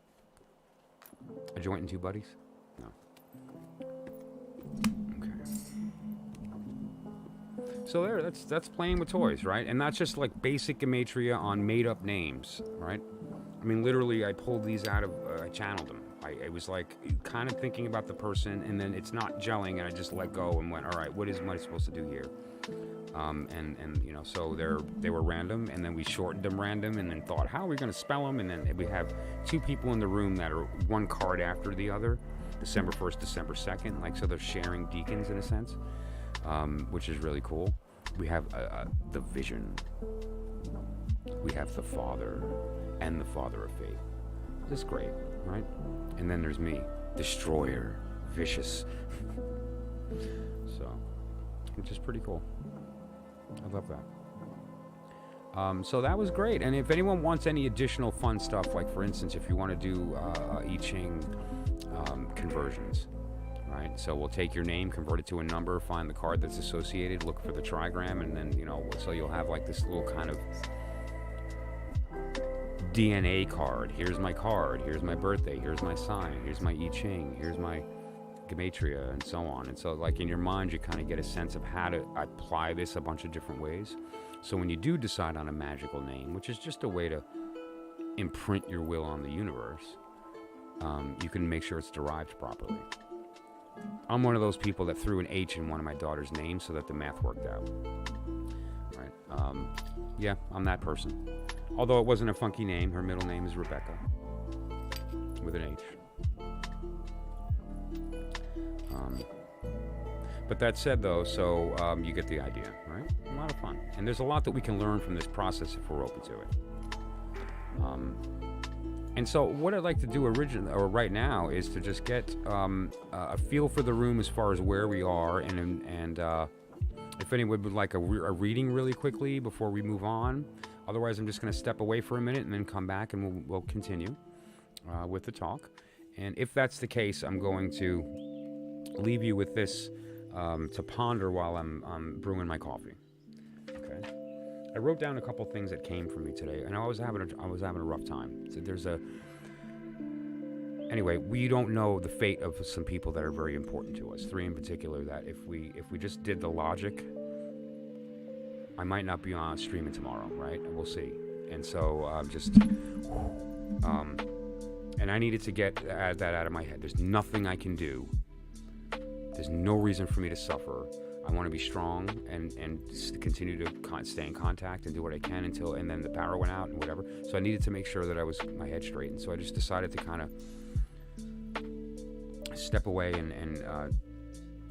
A joint and 2 buddies? No. Okay. So there, that's playing with toys, right? And that's just like basic gematria on made-up names, right? I mean, literally, I pulled these out of, I channeled them. I was like kind of thinking about the person, and then it's not gelling, and I just let go and went, all right, what am I supposed to do here? So they were random, and then we shortened them random, and then thought, how are we going to spell them? And then we have 2 people in the room that are one card after the other, December 1st, December 2nd, like, so they're sharing deacons in a sense, which is really cool. We have the vision. we have the Father and the Father of Faith. This is great, right? And then there's me, destroyer, vicious. So, which is pretty cool. I love that. So that was great. And if anyone wants any additional fun stuff, like for instance, if you want to do I Ching conversions, right? So we'll take your name, convert it to a number, find the card that's associated, look for the trigram, and then, so you'll have like this little kind of DNA card. Here's my card, here's my birthday, here's my sign, here's my I Ching, here's my gematria, and so on. And so like in your mind, you kind of get a sense of how to apply this a bunch of different ways. So when you do decide on a magical name, which is just a way to imprint your will on the universe, you can make sure it's derived properly. I'm one of those people that threw an H in one of my daughter's names so that the math worked out. Right? Yeah, I'm that person. Although it wasn't a funky name, her middle name is Rebecca with an H. But that said, though, so you get the idea, right? A lot of fun. And there's a lot that we can learn from this process if we're open to it. And so what I'd like to do right now is to just get a feel for the room as far as where we are. And if anyone would like a reading really quickly before we move on. Otherwise, I'm just going to step away for a minute and then come back and we'll continue with the talk. And if that's the case, I'm going to leave you with this to ponder while I'm brewing my coffee. Okay. I wrote down a couple things that came from me today, and I was having a rough time. So anyway, we don't know the fate of some people that are very important to us. 3 in particular that if we just did the logic, I might not be on streaming tomorrow, right? We'll see. And so and I needed to get that out of my head. There's nothing I can do. There's no reason for me to suffer. I want to be strong and continue to stay in contact and do what I can and then the power went out and whatever. So I needed to make sure that I was my head straight. And so I just decided to kind of step away and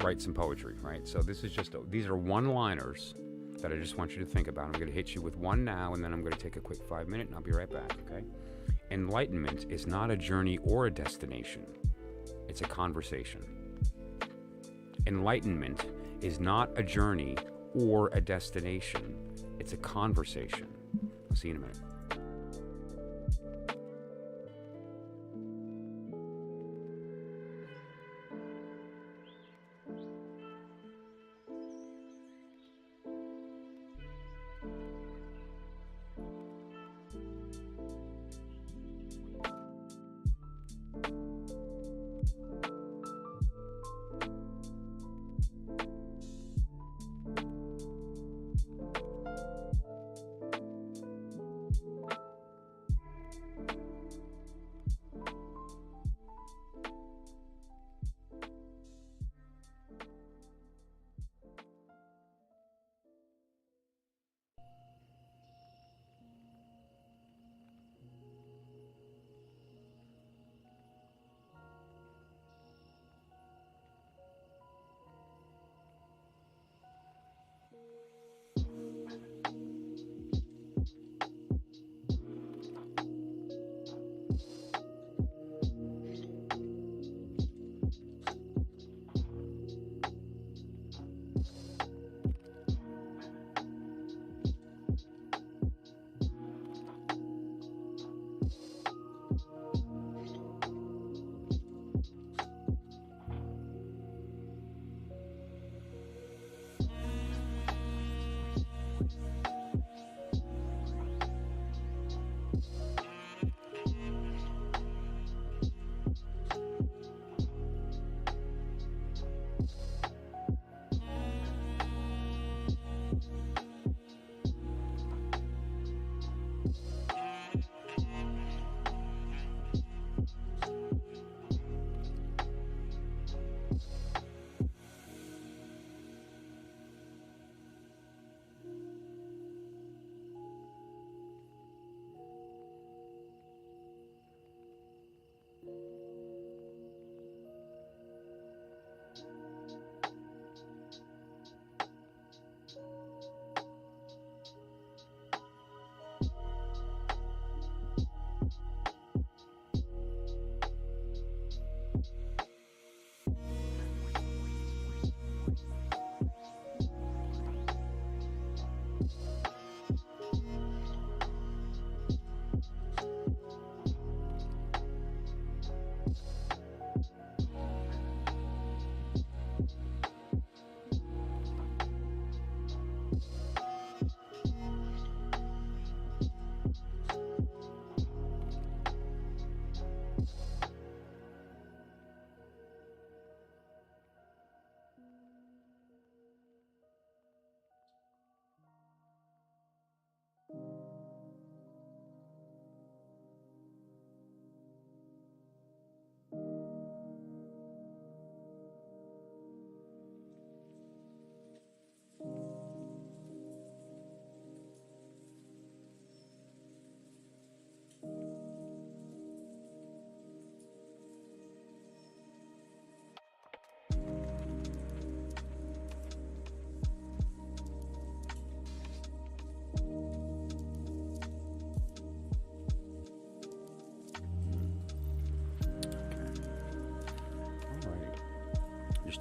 write some poetry, right? So these are one-liners that I just want you to think about. I'm going to hit you with one now, and then I'm going to take a quick 5-minute, and I'll be right back, okay? Enlightenment is not a journey or a destination. It's a conversation. Enlightenment is not a journey or a destination. It's a conversation. I'll see you in a minute.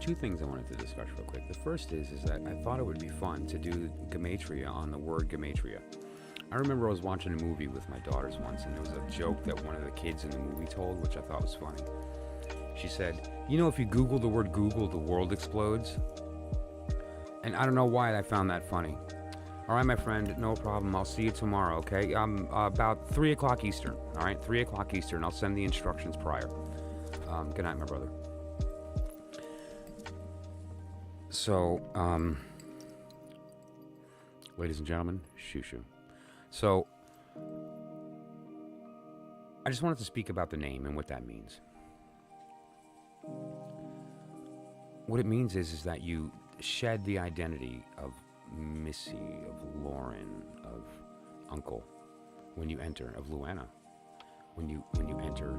two things I wanted to discuss real quick. The first is that I thought it would be fun to do gematria on the word gematria. I remember I was watching a movie with my daughters once, and there was a joke that one of the kids in the movie told, which I thought was funny. She said, you know, if you Google the word Google, the world explodes. And I don't know why I found that funny. All right, my friend, no problem. I'll see you tomorrow, okay? About 3 o'clock Eastern, all right? 3 o'clock Eastern. I'll send the instructions prior. Good night, my brother. So, ladies and gentlemen, shoo-shoo. So, I just wanted to speak about the name and what that means. What it means is that you shed the identity of Missy, of Lauren, of Uncle, when you enter, of Luana, when you enter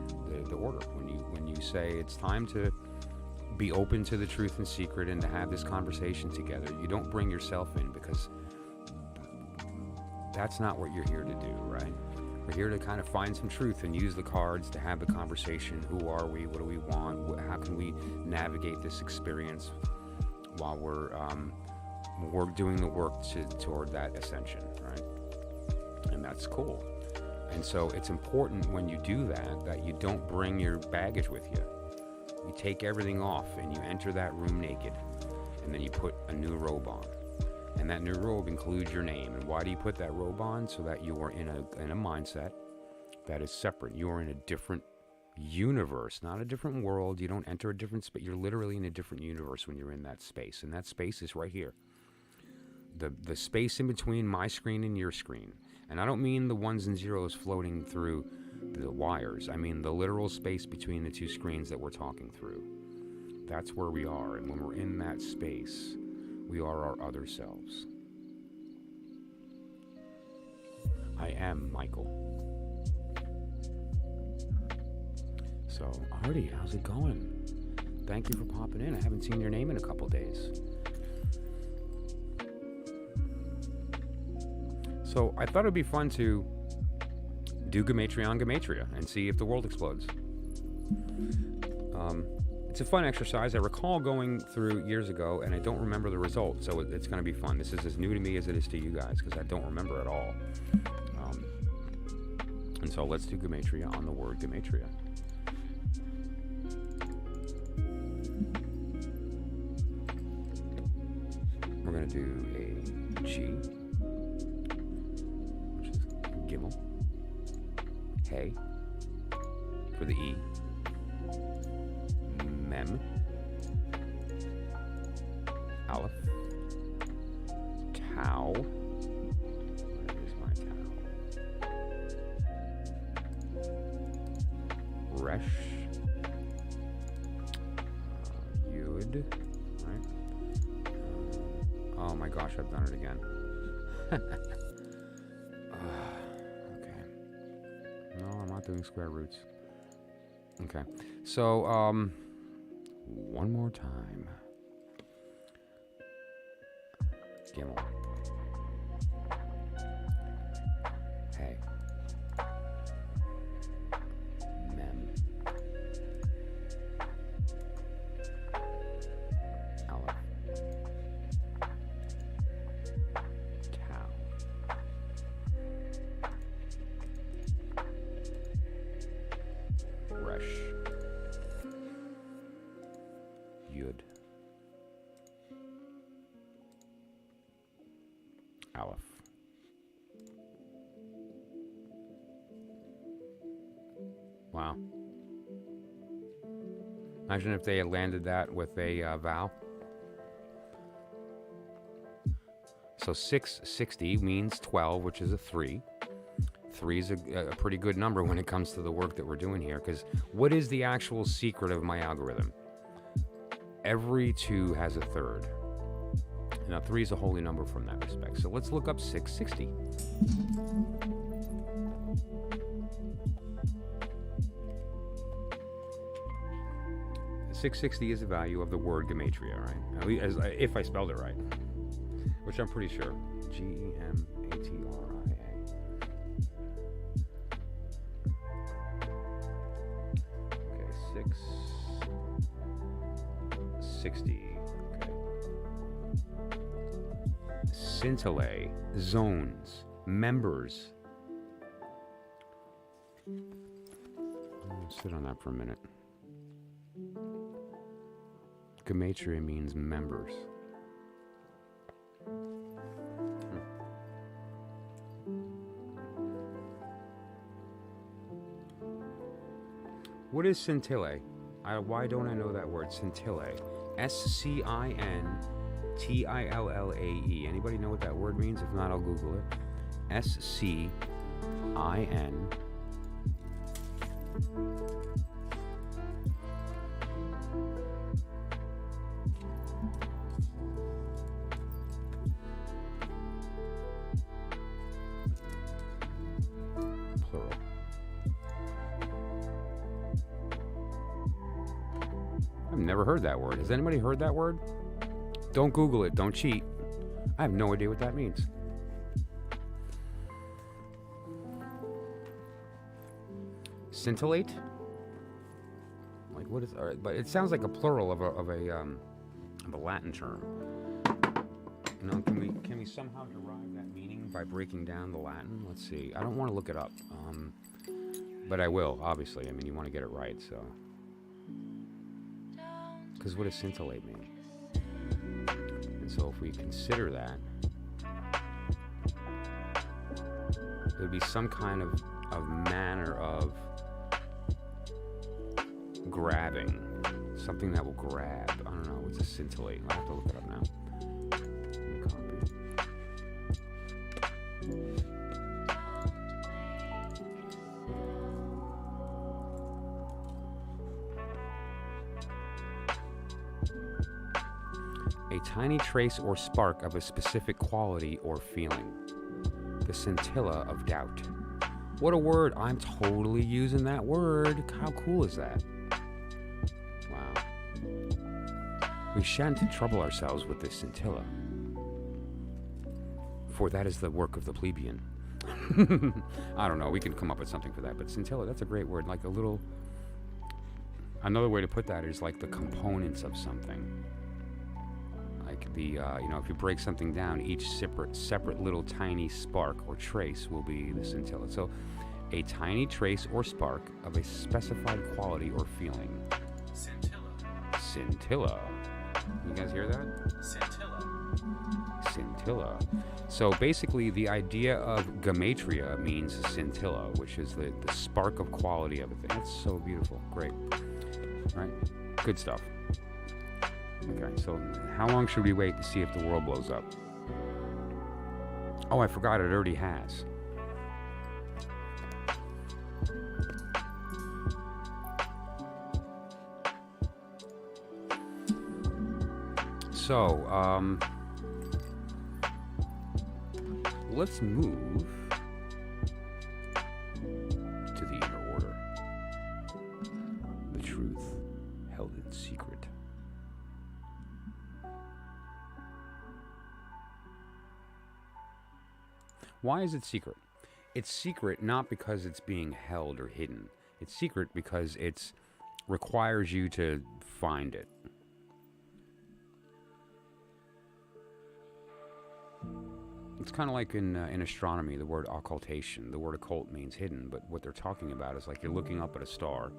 the order, when you say it's time to be open to the truth and secret and to have this conversation together. You don't bring yourself in, because that's not what you're here to do, right? We're here to kind of find some truth and use the cards to have the conversation. Who are we? What do we want? How can we navigate this experience while we're doing the work toward that ascension, right? And that's cool. And so it's important when you do that you don't bring your baggage with you. You take everything off and you enter that room naked, and then you put a new robe on. And that new robe includes your name. And why do you put that robe on? So that you are in a mindset that is separate. You are in a different universe, not a different world. You don't enter a different space. You're literally in a different universe when you're in that space. And that space is right here. The space in between my screen and your screen. And I don't mean the ones and zeros floating through the wires. I mean the literal space between the two screens that we're talking through. That's where we are. And when we're in that space, we are our other selves. I am Michael. So, Artie, how's it going? Thank you for popping in. I haven't seen your name in a couple days. So, I thought it'd be fun to do gematria on gematria and see if the world explodes. It's a fun exercise. I recall going through years ago, and I don't remember the result, so it's going to be fun. This is as new to me as it is to you guys, because I don't remember at all. And so let's do gematria on the word gematria. We're going to do a G, which is Gimel, Hey, for the E, Mem, Aleph, Tau, where is my Tau, Resh, Yud, right? Oh my gosh, I've done it again. Okay. No, I'm not doing square roots. Okay. So, one more time. Gimel. Hey. Mem. Aleph. Tau. Resh. Yud. Aleph. Wow. Imagine if they had landed that with a vowel. So 660 means 12, which is a 3. 3 is a pretty good number when it comes to the work that we're doing here, because what is the actual secret of my algorithm? Every 2 has a third. Now 3 is a holy number from that respect. So let's look up 660. .660 is the value of the word gematria, right? At least, if I spelled it right, which I'm pretty sure. Gematria. Okay, 660. 60. Okay. Scintillate, zones, members. I'll sit on that for a minute. Gematria means members. What is scintillate? Why don't I know that word? Scintillate. S-C-I-N-T-I-L-L-A-E. Anybody know what that word means? If not, I'll Google it. S-C-I-N. Plural. I've never heard that word. Has anybody heard that word? Don't Google it. Don't cheat. I have no idea what that means. Scintillate? Like what is? But it sounds like a plural of a Latin term. You know, can we somehow derive that meaning by breaking down the Latin? Let's see. I don't want to look it up, but I will. Obviously, I mean, you want to get it right, so. Because what does scintillate mean? And so if we consider that, it would be some kind of manner of grabbing. Something that will grab. I don't know. What's a scintillate? I'll have to look it up now. Let me copy. A tiny trace or spark of a specific quality or feeling. The scintilla of doubt. What a word. I'm totally using that word. How cool is that? Wow. We shan't trouble ourselves with this scintilla, for that is the work of the plebeian. I don't know. We can come up with something for that. But scintilla, that's a great word. Like a little... Another way to put that is like the components of something. Like the, you know, if you break something down, each separate little tiny spark or trace will be the scintilla. So, a tiny trace or spark of a specified quality or feeling. Scintilla. Scintilla. You guys hear that? Scintilla. Scintilla. So basically, the idea of gematria means scintilla, which is the spark of quality of a thing. That's so beautiful. Great. All right. Good stuff. Okay, so how long should we wait to see if the world blows up? Oh, I forgot, it already has. So, let's move to the inner order. The truth held in secret. Why is it secret? It's secret not because it's being held or hidden. It's secret because it requires you to find it. It's kind of like in astronomy, the word occultation. The word occult means hidden, but what they're talking about is like you're looking up at a star,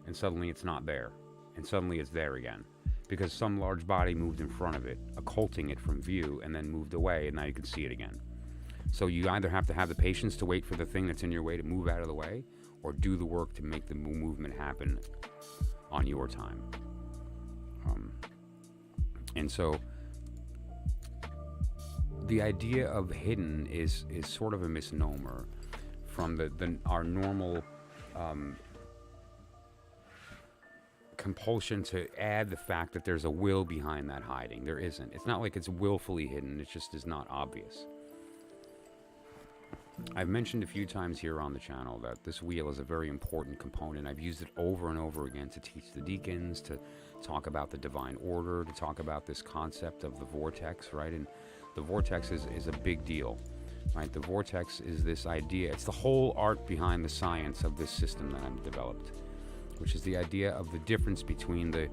and suddenly it's not there, and suddenly it's there again, because some large body moved in front of it, occulting it from view, and then moved away, and now you can see it again. So you either have to have the patience to wait for the thing that's in your way to move out of the way, or do the work to make the movement happen on your time. And so the idea of hidden is sort of a misnomer from our normal compulsion to add the fact that there's a will behind that hiding. There isn't. It's not like it's willfully hidden. It just is not obvious. I've mentioned a few times here on the channel that this wheel is a very important component. I've used it over and over again to teach the deacons, to talk about the divine order, to talk about this concept of the vortex, right? And the vortex is a big deal, right? The vortex is this idea. It's the whole art behind the science of this system that I've developed, which is the idea of the difference between the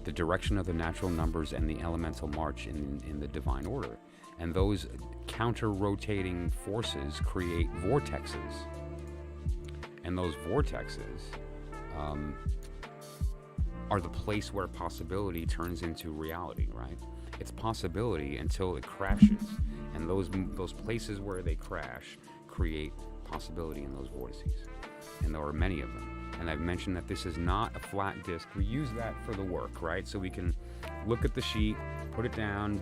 the direction of the natural numbers and the elemental march in the divine order. And those counter-rotating forces create vortexes. And those vortexes are the place where possibility turns into reality, right? It's possibility until it crashes. And those places where they crash create possibility in those vortices. And there are many of them. And I've mentioned that this is not a flat disc. We use that for the work, right? So we can look at the sheet, put it down,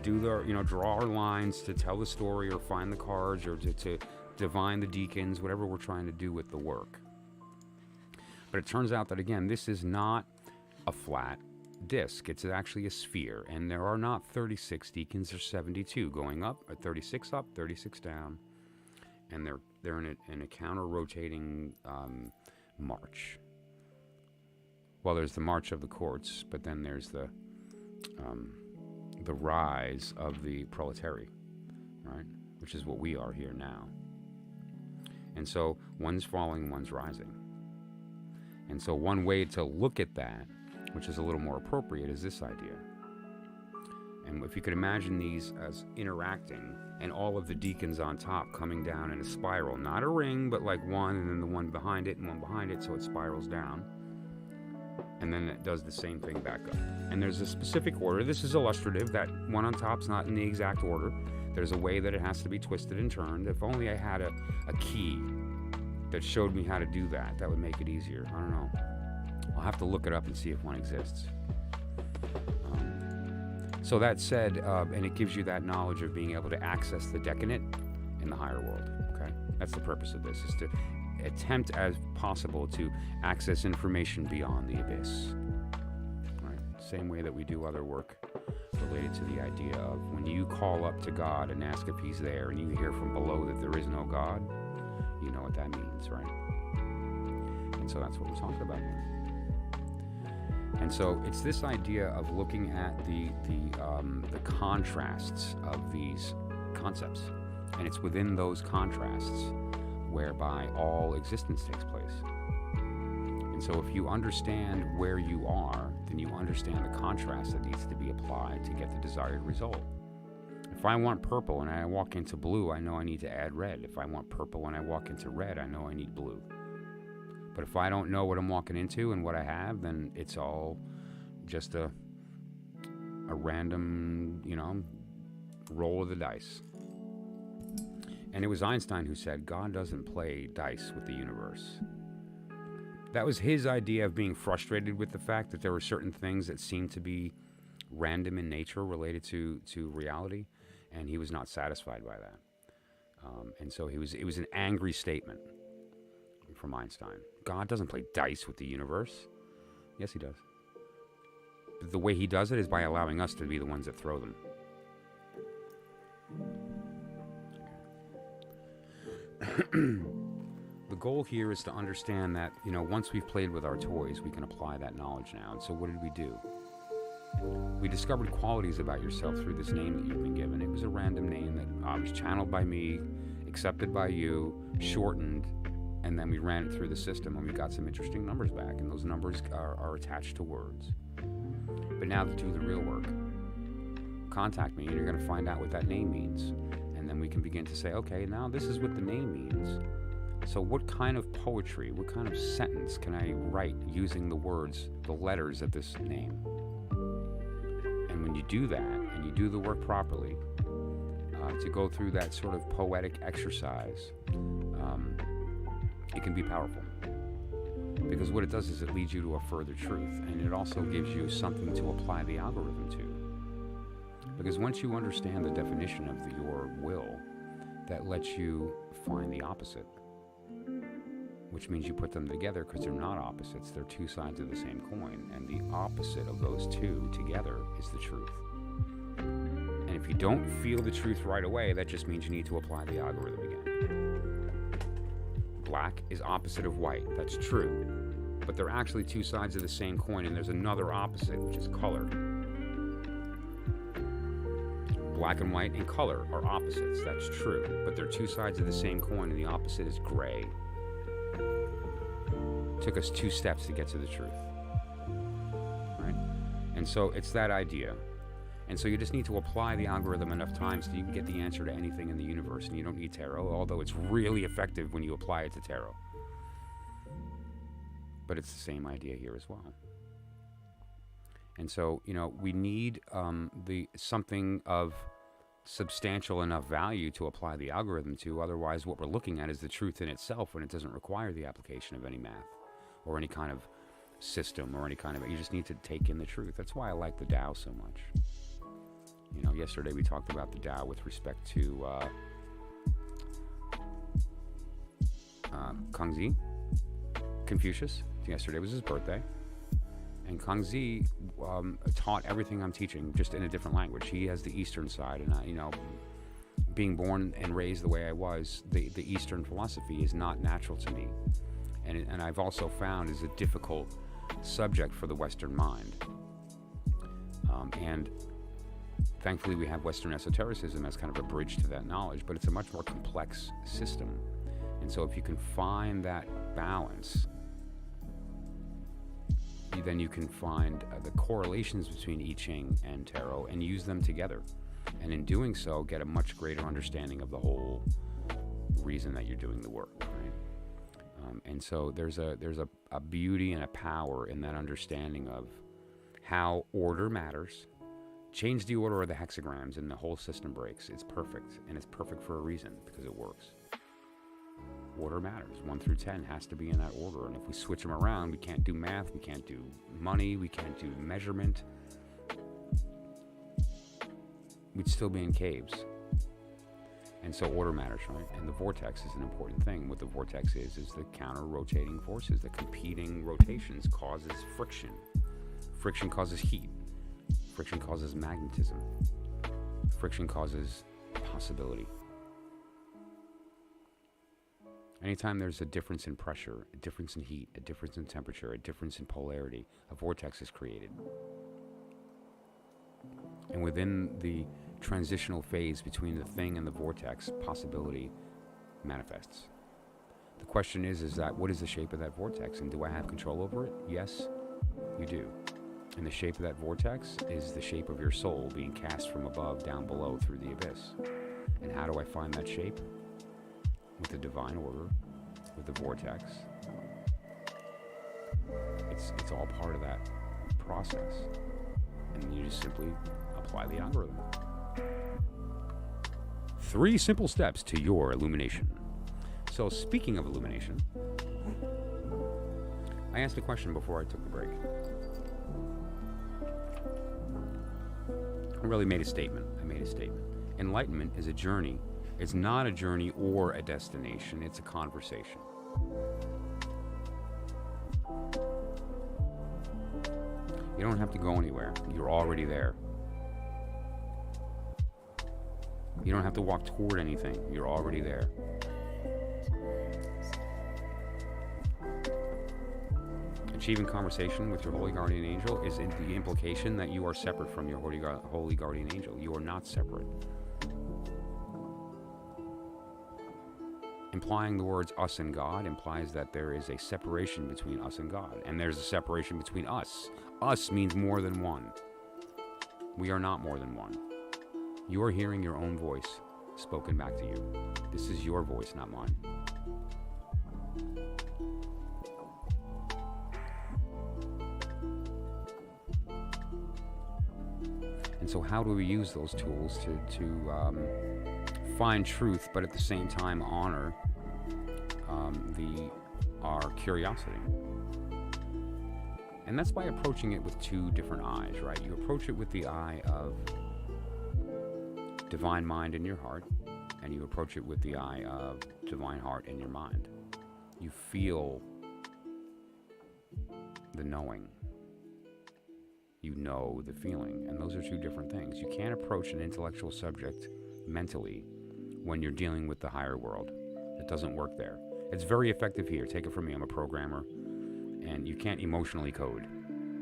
draw our lines to tell the story or find the cards or to divine the deacons, whatever we're trying to do with the work. But it turns out that, again, this is not a flat disc. It's actually a sphere. And there are not 36 deacons. There's 72 going up, 36 up, 36 down. And they're in a counter-rotating march. Well, there's the march of the courts, but then there's the rise of the proletariat, right? Which is what we are here now. And so one's falling, one's rising. And so one way to look at that, which is a little more appropriate, is this idea. And if you could imagine these as interacting, and all of the deacons on top coming down in a spiral, not a ring, but like one, and then the one behind it, and one behind it, so it spirals down. And then it does the same thing back up. And there's a specific order. This is illustrative. That one on top's not in the exact order. There's a way that it has to be twisted and turned. If only I had a key that showed me how to do that, that would make it easier. I don't know. I'll have to look it up and see if one exists. So that said, and it gives you that knowledge of being able to access the decadent in the higher world. Okay, that's the purpose of this, is to attempt as possible to access information beyond the abyss. Right? Same way that we do other work related to the idea of when you call up to God and ask if He's there, and you hear from below that there is no God, you know what that means, right? And so that's what we're talking about here. And so it's this idea of looking at the contrasts of these concepts, and it's within those contrasts whereby all existence takes place. And so if you understand where you are, then you understand the contrast that needs to be applied to get the desired result. If I want purple and I walk into blue, I know I need to add red. If I want purple and I walk into red, I know I need blue. But if I don't know what I'm walking into and what I have, then it's all just a random, roll of the dice. And it was Einstein who said, God doesn't play dice with the universe. That was his idea of being frustrated with the fact that there were certain things that seemed to be random in nature related to reality, and he was not satisfied by that. And so it was an angry statement from Einstein. God doesn't play dice with the universe. Yes, He does. But the way He does it is by allowing us to be the ones that throw them. The goal here is to understand that, once we've played with our toys, we can apply that knowledge now. And so what did we do? We discovered qualities about yourself through this name that you've been given. It was a random name that was channeled by me, accepted by you, shortened, and then we ran it through the system, and we got some interesting numbers back, and those numbers are attached to words. But now to do the real work, contact me, and you're going to find out what that name means. And then we can begin to say, okay, now this is what the name means. So what kind of poetry, what kind of sentence can I write using the words, the letters of this name? And when you do that, and you do the work properly, to go through that sort of poetic exercise, it can be powerful. Because what it does is it leads you to a further truth, and it also gives you something to apply the algorithm to. Because once you understand the definition of your will, that lets you find the opposite. Which means you put them together because they're not opposites, they're two sides of the same coin, and the opposite of those two together is the truth. And if you don't feel the truth right away, that just means you need to apply the algorithm again. Black is opposite of white, that's true, but they're actually two sides of the same coin, and there's another opposite, which is color. Black and white and color are opposites, that's true, but they're two sides of the same coin, and the opposite is gray. Took us 2 steps to get to the truth. Right? And so it's that idea. And so you just need to apply the algorithm enough times so you can get the answer to anything in the universe. And you don't need tarot, although it's really effective when you apply it to tarot. But it's the same idea here as well. And so, we need something of substantial enough value to apply the algorithm to. Otherwise, what we're looking at is the truth in itself when it doesn't require the application of any math or any kind of system or any kind of... You just need to take in the truth. That's why I like the Tao so much. Yesterday we talked about the Tao with respect to Kangzi, Confucius. Yesterday was his birthday. And Kangzi taught everything I'm teaching just in a different language. He has the Eastern side. And, being born and raised the way I was, the Eastern philosophy is not natural to me. And I've also found is a difficult subject for the Western mind. And thankfully we have Western esotericism as kind of a bridge to that knowledge, but it's a much more complex system. And so if you can find that balance, then you can find the correlations between I Ching and tarot and use them together. And in doing so, get a much greater understanding of the whole reason that you're doing the work, right? And so there's a beauty and a power in that understanding of how order matters. Change the order of the hexagrams and the whole system breaks. It's perfect, and it's perfect for a reason, because it works. Order matters. 1 through 10 has to be in that order, and if we switch them around, we can't do math, we can't do money, we can't do measurement. We'd still be in caves. And so order matters, right? And the vortex is an important thing. What the vortex is the counter-rotating forces. The competing rotations causes friction. Friction causes heat. Friction causes magnetism. Friction causes possibility. Anytime there's a difference in pressure, a difference in heat, a difference in temperature, a difference in polarity, a vortex is created. And within the transitional phase between the thing and the vortex, possibility manifests. The question is that what is the shape of that vortex, and do I have control over it? Yes, you do. And the shape of that vortex is the shape of your soul being cast from above down below through the abyss. And how do I find that shape? With the divine order, with the vortex. It's all part of that process. And you just simply apply the algorithm. 3 simple steps to your illumination. So speaking of illumination, I asked a question before I took the break. I really made a statement. Enlightenment is a journey. It's not a journey or a destination. It's a conversation. You don't have to go anywhere. You're already there. You don't have to walk toward anything. You're already there. Achieving conversation with your holy guardian angel is the implication that you are separate from your holy guardian angel. You are not separate. Implying the words us and God implies that there is a separation between us and God. And there's a separation between us. Us means more than one. We are not more than one. You are hearing your own voice spoken back to you. This is your voice, not mine. And so how do we use those tools to find truth, but at the same time honor our curiosity? And that's by approaching it with 2 different eyes, right? You approach it with the eye of divine mind in your heart, and you approach it with the eye of divine heart in your mind. You feel the knowing. You know the feeling, and those are 2 different things. You can't approach an intellectual subject mentally when you're dealing with the higher world. It doesn't work there. It's very effective here. Take it from me, I'm a programmer, and you can't emotionally code,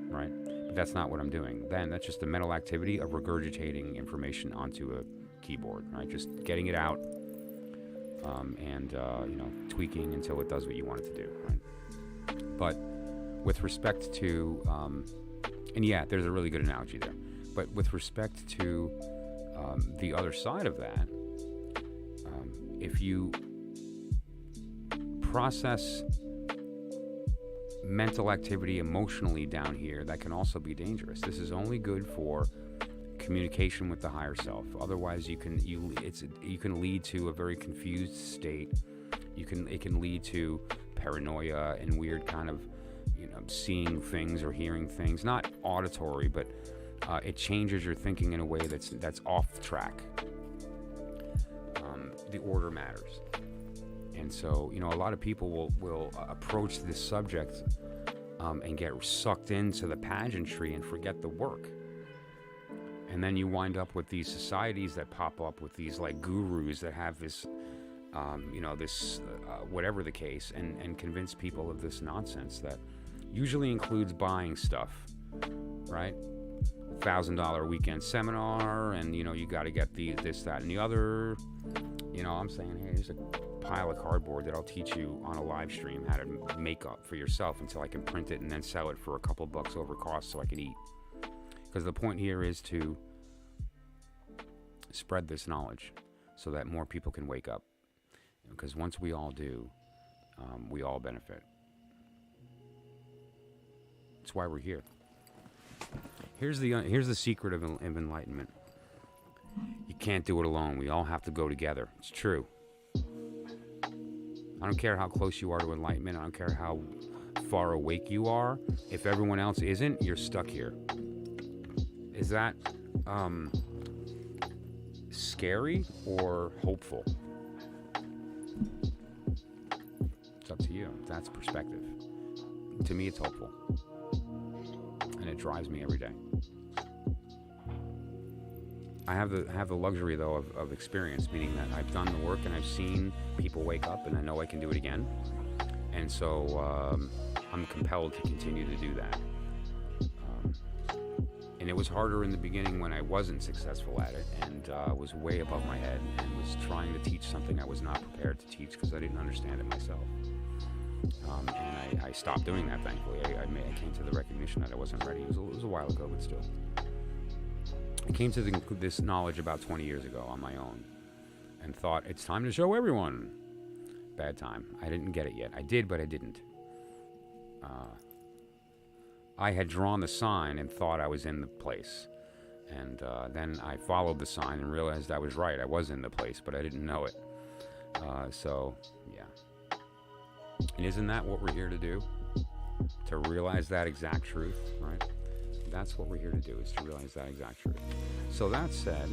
right? But that's not what I'm doing. Then that's just a mental activity of regurgitating information onto a keyboard, right? Just getting it out and tweaking until it does what you want it to do, right? But with respect to And yeah, there's a really good analogy there. But with respect to the other side of that, if you process mental activity emotionally down here, that can also be dangerous. This is only good for communication with the higher self. Otherwise, you can lead to a very confused state. It can lead to paranoia and weird kind of, seeing things or hearing things, not auditory, but it changes your thinking in a way that's off track. The order matters. And so, a lot of people will approach this subject and get sucked into the pageantry and forget the work. And then you wind up with these societies that pop up with these like gurus that have this, whatever the case, and convince people of this nonsense that usually includes buying stuff, right? $1,000 weekend seminar, and you got to get this, that, and the other. I'm saying, hey, here's a pile of cardboard that I'll teach you on a live stream how to make up for yourself until I can print it and then sell it for a couple bucks over cost so I can eat. Because the point here is to spread this knowledge so that more people can wake up. Because once we all do, we all benefit. That's why we're here. Here's the secret of enlightenment. You can't do it alone. We all have to go together. It's true. I don't care how close you are to enlightenment. I don't care how far awake you are. If everyone else isn't, you're stuck here. Is that scary or hopeful? It's up to you. That's perspective. To me, it's hopeful. And it drives me every day. I have the luxury, though, of experience, meaning that I've done the work and I've seen people wake up, and I know I can do it again. And so I'm compelled to continue to do that. And it was harder in the beginning when I wasn't successful at it and was way above my head and was trying to teach something I was not prepared to teach because I didn't understand it myself. And I stopped doing that, thankfully. I came to the recognition that I wasn't ready. It was a while ago, but still. I came to this knowledge about 20 years ago on my own and thought, it's time to show everyone. Bad time. I didn't get it yet. I did, but I didn't. I had drawn the sign and thought I was in the place. And then I followed the sign and realized I was right. I was in the place, but I didn't know it. So, yeah. And isn't that what we're here to do? To realize that exact truth, right? That's what we're here to do, is to realize that exact truth. So that said,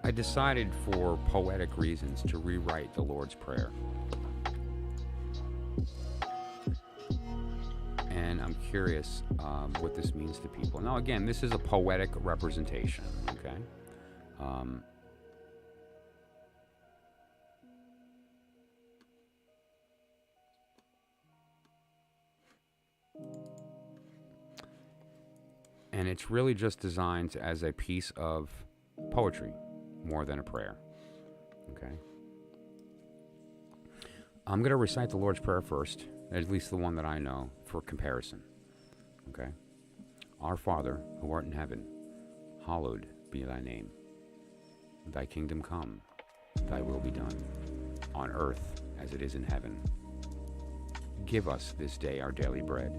I decided for poetic reasons to rewrite the Lord's Prayer. And I'm curious what this means to people. Now, again, this is a poetic representation, okay? And it's really just designed as a piece of poetry more than a prayer, okay? I'm going to recite the Lord's Prayer first, at least the one that I know, for comparison, okay? Our Father, who art in heaven, hallowed be thy name. Thy kingdom come, thy will be done, on earth as it is in heaven. Give us this day our daily bread,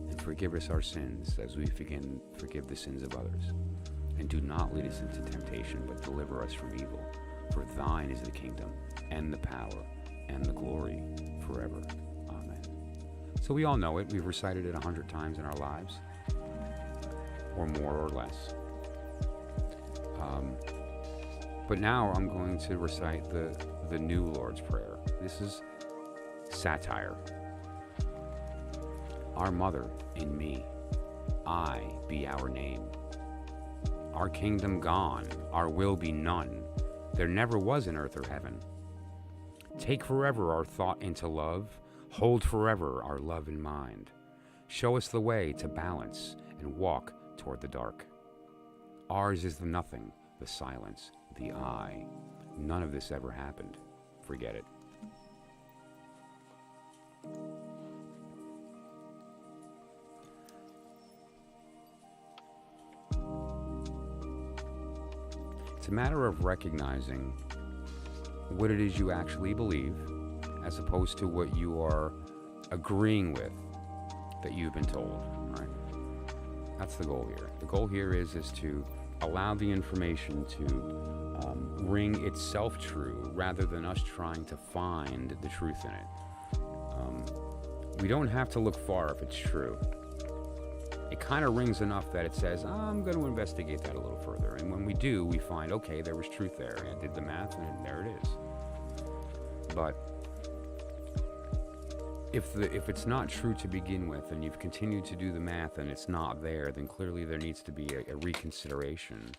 and forgive us our sins as we forgive the sins of others. And do not lead us into temptation, but deliver us from evil. For thine is the kingdom, and the power, and the glory, forever. Amen. So we all know it. We've recited it 100 times in our lives, or more or less. But now I'm going to recite the new Lord's Prayer. This is satire. Our mother in me, I be our name. Our kingdom gone, our will be none. There never was an earth or heaven. Take forever our thought into love. Hold forever our love in mind. Show us the way to balance and walk toward the dark. Ours is the nothing, the silence, the I. None of this ever happened. Forget it. It's a matter of recognizing what it is you actually believe, as opposed to what you are agreeing with that you've been told. Right? That's the goal here. The goal here is to allow the information to ring itself true, rather than us trying to find the truth in it. We don't have to look far if it's true. It kind of rings enough that it says, I'm going to investigate that a little further. And when we do, we find, okay, there was truth there. I did the math, and there it is. But if it's not true to begin with, and you've continued to do the math and it's not there, then clearly there needs to be a reconsideration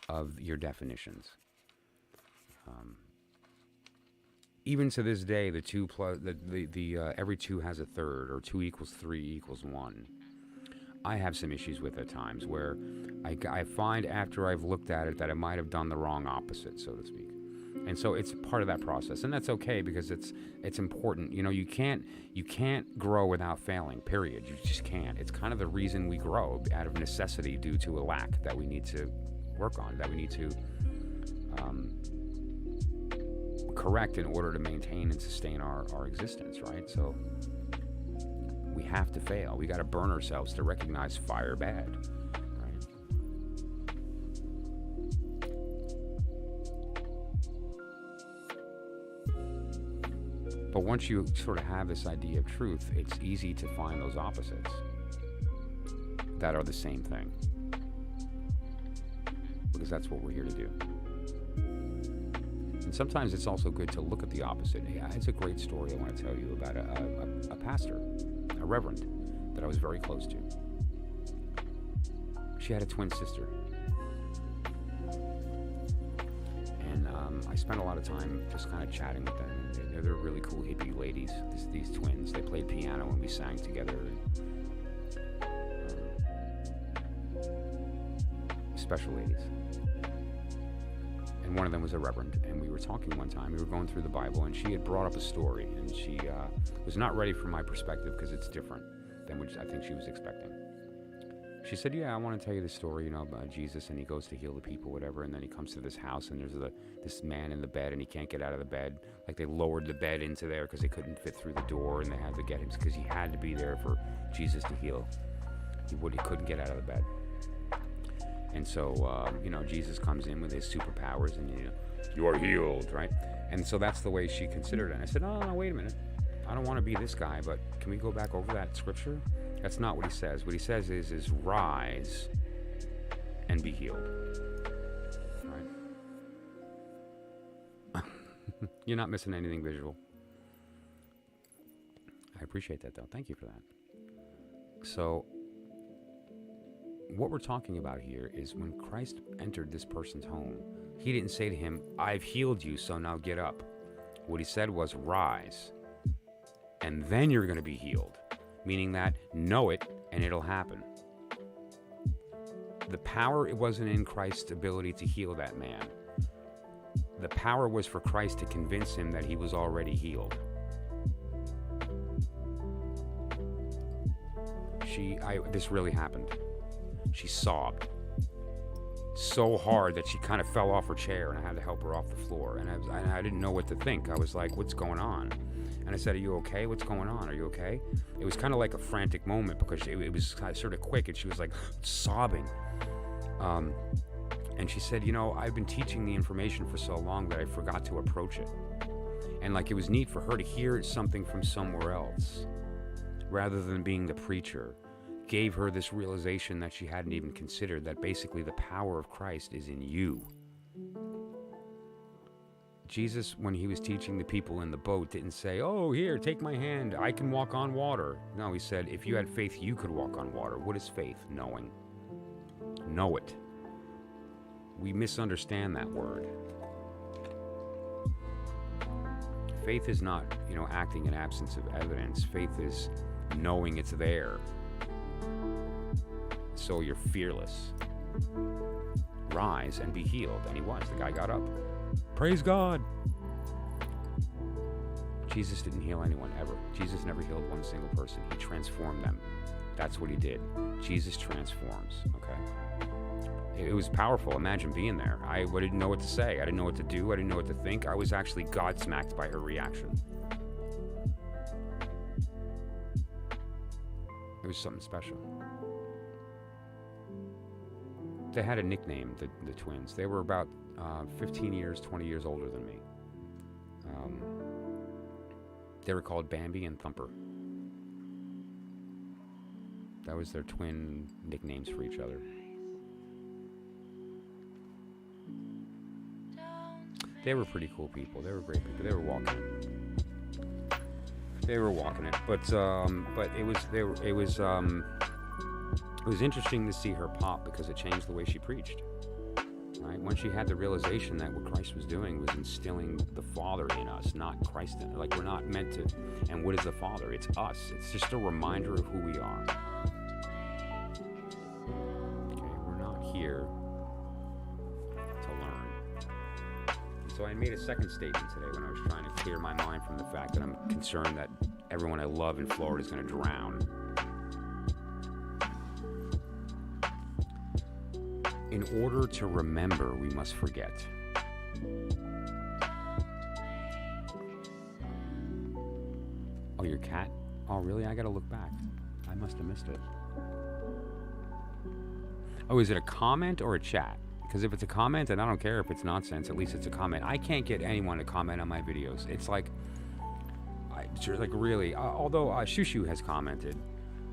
of your definitions. Even to this day, the two plus every two has a third, or 2 equals 3 equals 1. I have some issues with at times where I find after I've looked at it that I might have done the wrong opposite, so to speak. And so it's part of that process, and that's okay, because it's important. You know, you can't grow without failing, period. You just can't. It's kind of the reason we grow, out of necessity, due to a lack that we need to work on, that we need to correct in order to maintain and sustain our existence, right? So we have to fail. We got to burn ourselves to recognize fire bad, right? But once you sort of have this idea of truth, it's easy to find those opposites that are the same thing, because that's what we're here to do. And sometimes it's also good to look at the opposite. Yeah, it's a great story I want to tell you about a pastor, a reverend, that I was very close to. She had a twin sister. And I spent a lot of time just kind of chatting with them. They're really cool hippie ladies, these twins. They played piano and we sang together. Special ladies. And one of them was a reverend, and we were talking one time. We were going through the Bible, and she had brought up a story, and she was not ready for my perspective, because it's different than what I think she was expecting. She said, yeah, I want to tell you the story, about Jesus, and he goes to heal the people, whatever, and then he comes to this house, and there's this man in the bed, and he can't get out of the bed. Like, they lowered the bed into there because they couldn't fit through the door, and they had to get him, because he had to be there for Jesus to heal. He couldn't get out of the bed. And so, Jesus comes in with his superpowers, and, you are healed, right? And so that's the way she considered it. And I said, no, wait a minute. I don't want to be this guy, but can we go back over that scripture? That's not what he says. What he says is rise and be healed, right? You're not missing anything visual. I appreciate that, though. Thank you for that. So, what we're talking about here is when Christ entered this person's home, he didn't say to him, I've healed you, so now get up. What he said was, rise, and then you're going to be healed. Meaning that, know it, and it'll happen. The power, it wasn't in Christ's ability to heal that man. The power was for Christ to convince him that he was already healed. This really happened. She sobbed so hard that she kind of fell off her chair, and I had to help her off the floor. And I didn't know what to think. I was like, what's going on? And I said, are you okay? What's going on? Are you okay? It was kind of like a frantic moment, because it was kind of sort of quick, and she was like sobbing. And she said, I've been teaching the information for so long that I forgot to approach it. And like, it was neat for her to hear something from somewhere else, rather than being the preacher. Gave her this realization that she hadn't even considered, that basically the power of Christ is in you. Jesus, when he was teaching the people in the boat, didn't say, oh, here, take my hand, I can walk on water. No, he said, if you had faith, you could walk on water. What is faith? Knowing. Know it. We misunderstand that word. Faith is not, acting in absence of evidence. Faith is knowing it's there. So you're fearless. rise and be healed. And he was. The guy got up. Praise God. Jesus didn't heal anyone ever. Jesus never healed one single person. He transformed them. That's what he did. Jesus transforms, okay? It was powerful. Imagine being there. I didn't know what to say. I didn't know what to do. I didn't know what to think. I was actually God-smacked by her reaction. It was something special. They had a nickname, the twins. They were about 15 years, 20 years older than me. They were called Bambi and Thumper. That was their twin nicknames for each other. They were pretty cool people. They were great people. They were walking it. But it was interesting to see her pop because it changed the way she preached. Right? When she had the realization that what Christ was doing was instilling the Father in us, not Christ in us. Like, we're not meant to. And what is the Father? It's us. It's just a reminder of who we are. Okay, we're not here to learn. So I made a second statement today when I was trying to clear my mind from the fact that I'm concerned that everyone I love in Florida is going to drown. In order to remember, we must forget. Oh, your cat? Oh, really? I gotta look back. I must have missed it. Oh, is it a comment or a chat? Because if it's a comment, then I don't care if it's nonsense. At least it's a comment. I can't get anyone to comment on my videos. It's like really. Although Shushu has commented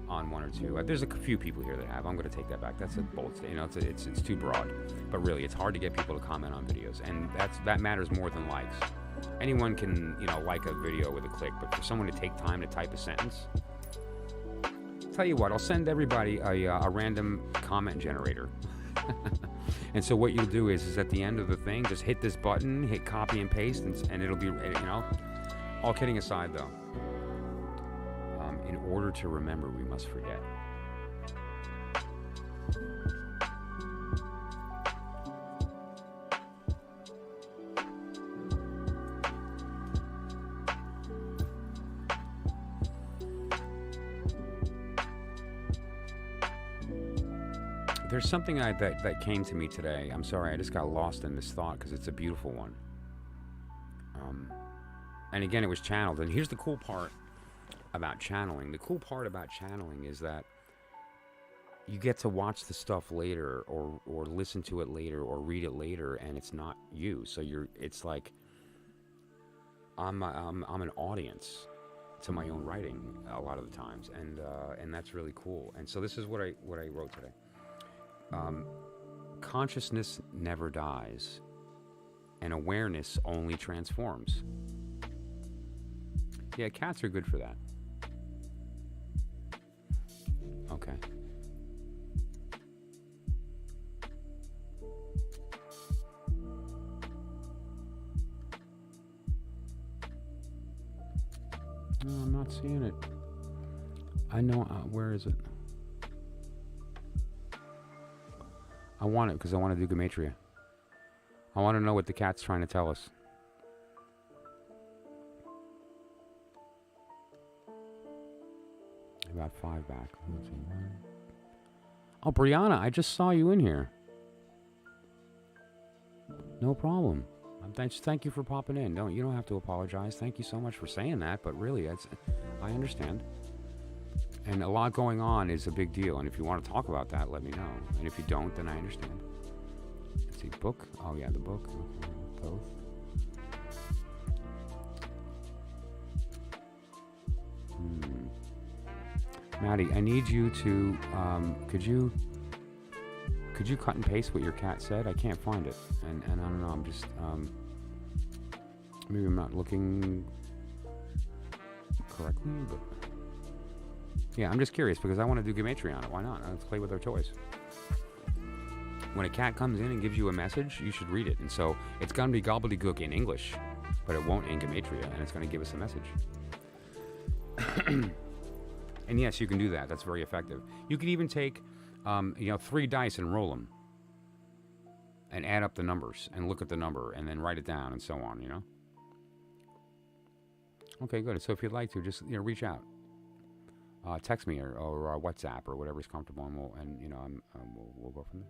on one or two. There's a few people here that have. I'm going to take that back. That's a bold statement. It's too broad. But really, it's hard to get people to comment on videos, and that matters more than likes. Anyone can, like a video with a click, but for someone to take time to type a sentence, tell you what, I'll send everybody a random comment generator. And so what you'll do is at the end of the thing, just hit this button, hit copy and paste, and it'll be, all kidding aside though. In order to remember, we must forget. There's something that came to me today. I'm sorry, I just got lost in this thought because it's a beautiful one. And again, it was channeled. And here's the cool part about channeling. The cool part about channeling is that you get to watch the stuff later or listen to it later or read it later, and it's not you. So it's like I'm an audience to my own writing a lot of the times, and that's really cool. And so this is what I wrote today. Consciousness never dies, and awareness only transforms. Yeah, cats are good for that. Okay. No, I'm not seeing it. I know, where is it? I want it because I want to do Gematria. I want to know what the cat's trying to tell us. About 5 back. Let's see. Oh, Brianna, I just saw you in here. No problem. Thank you for popping in. You don't have to apologize. Thank you so much for saying that. But really, I understand. And a lot going on is a big deal. And if you want to talk about that, let me know. And if you don't, then I understand. Let's see, book. Oh yeah, the book. Okay. Both. Maddie, I need you to, could you cut and paste what your cat said? I can't find it. And I don't know, I'm just, maybe I'm not looking correctly, but yeah, I'm just curious because I want to do Gematria on it. Why not? Let's play with our toys. When a cat comes in and gives you a message, you should read it. And so it's going to be gobbledygook in English, but it won't in Gematria, and it's going to give us a message. And yes, you can do that. That's very effective. You could even take, 3 dice and roll them. and add up the numbers and look at the number and then write it down and so on, you know? Okay, good. So if you'd like to, just, you know, reach out. Text me or WhatsApp or whatever's comfortable, and we'll go from there.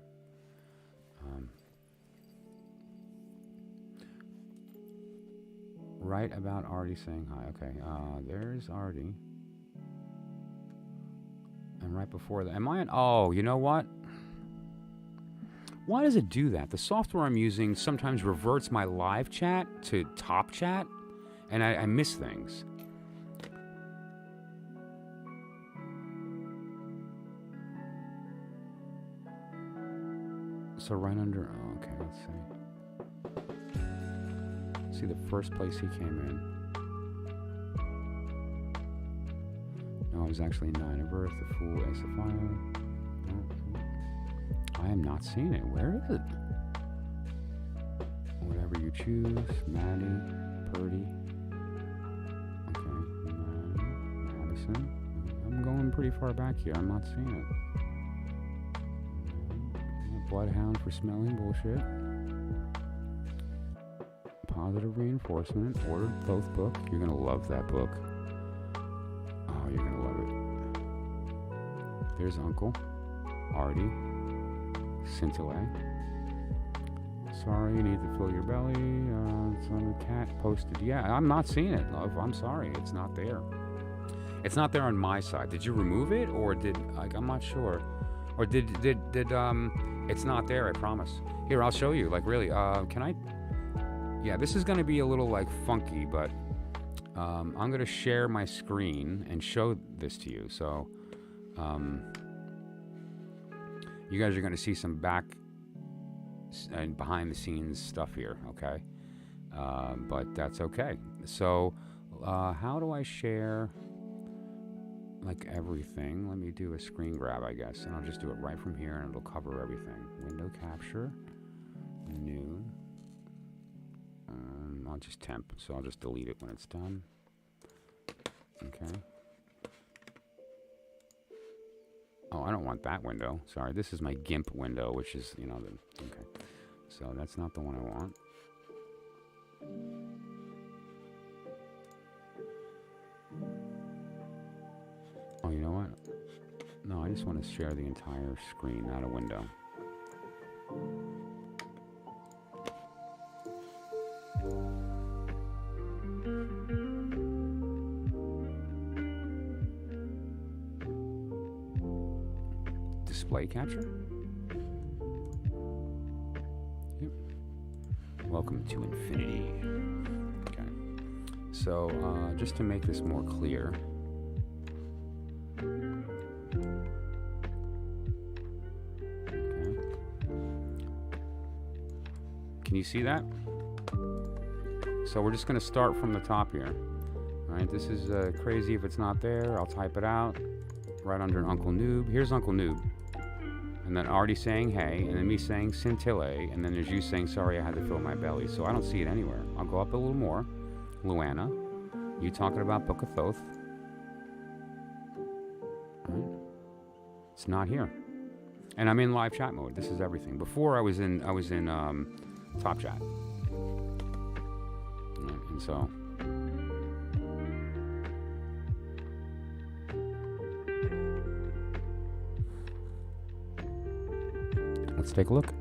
Right about Artie saying hi. Okay, there's Artie. And right before that, am I on? Oh, you know what? Why does it do that? The software I'm using sometimes reverts my live chat to top chat, and I miss things. So right under, oh, okay, let's see. See the first place he came in. No, it was actually 9 of Earth, the Fool, Ace of Fire. No. I am not seeing it. Where is it? Whatever you choose. Maddie, Purdy. Okay, Madison. I'm going pretty far back here. I'm not seeing it. Bloodhound for smelling bullshit. Positive reinforcement. Ordered Thoth book. You're gonna love that book. Oh, you're gonna love it. There's Uncle Artie. Scintillate. Sorry, you need to fill your belly. It's on the cat posted. Yeah, I'm not seeing it, love. I'm sorry. It's not there. It's not there on my side. Did you remove it, or did, like, I'm not sure. Or did it's not there, I promise. Here, I'll show you. Like, really, can I? Yeah, this is going to be a little, like, funky, but I'm going to share my screen and show this to you. So, you guys are going to see some back and behind-the-scenes stuff here, okay? But that's okay. So, how do I share, like, everything? Let me do a screen grab, I guess, and I'll just do it right from here, and it'll cover everything. Window capture, new. I'll just temp, so I'll just delete it when it's done. Okay. Oh, I don't want that window. Sorry, this is my GIMP window, which is, you know, the, okay. So that's not the one I want. Oh, you know what? No, I just want to share the entire screen, not a window. Display capture? Yep. Welcome to infinity. Okay. So, just to make this more clear, can you see that? So we're just going to start from the top here. All right, this is crazy if it's not there. I'll type it out right under Uncle Noob. Here's Uncle Noob. And then Artie saying hey, and then me saying scintillate, and then there's you saying sorry I had to fill my belly. So I don't see it anywhere. I'll go up a little more. Luana, you talking about Book of Thoth. All right. It's not here. And I'm in live chat mode. This is everything. Before I was in top chat. And so let's take a look.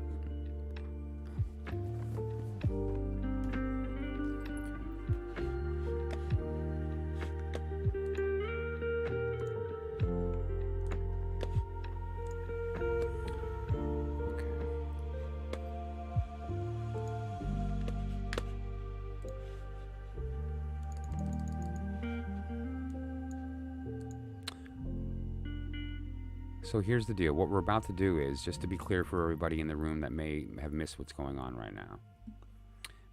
So here's the deal. What we're about to do is, just to be clear for everybody in the room that may have missed what's going on right now.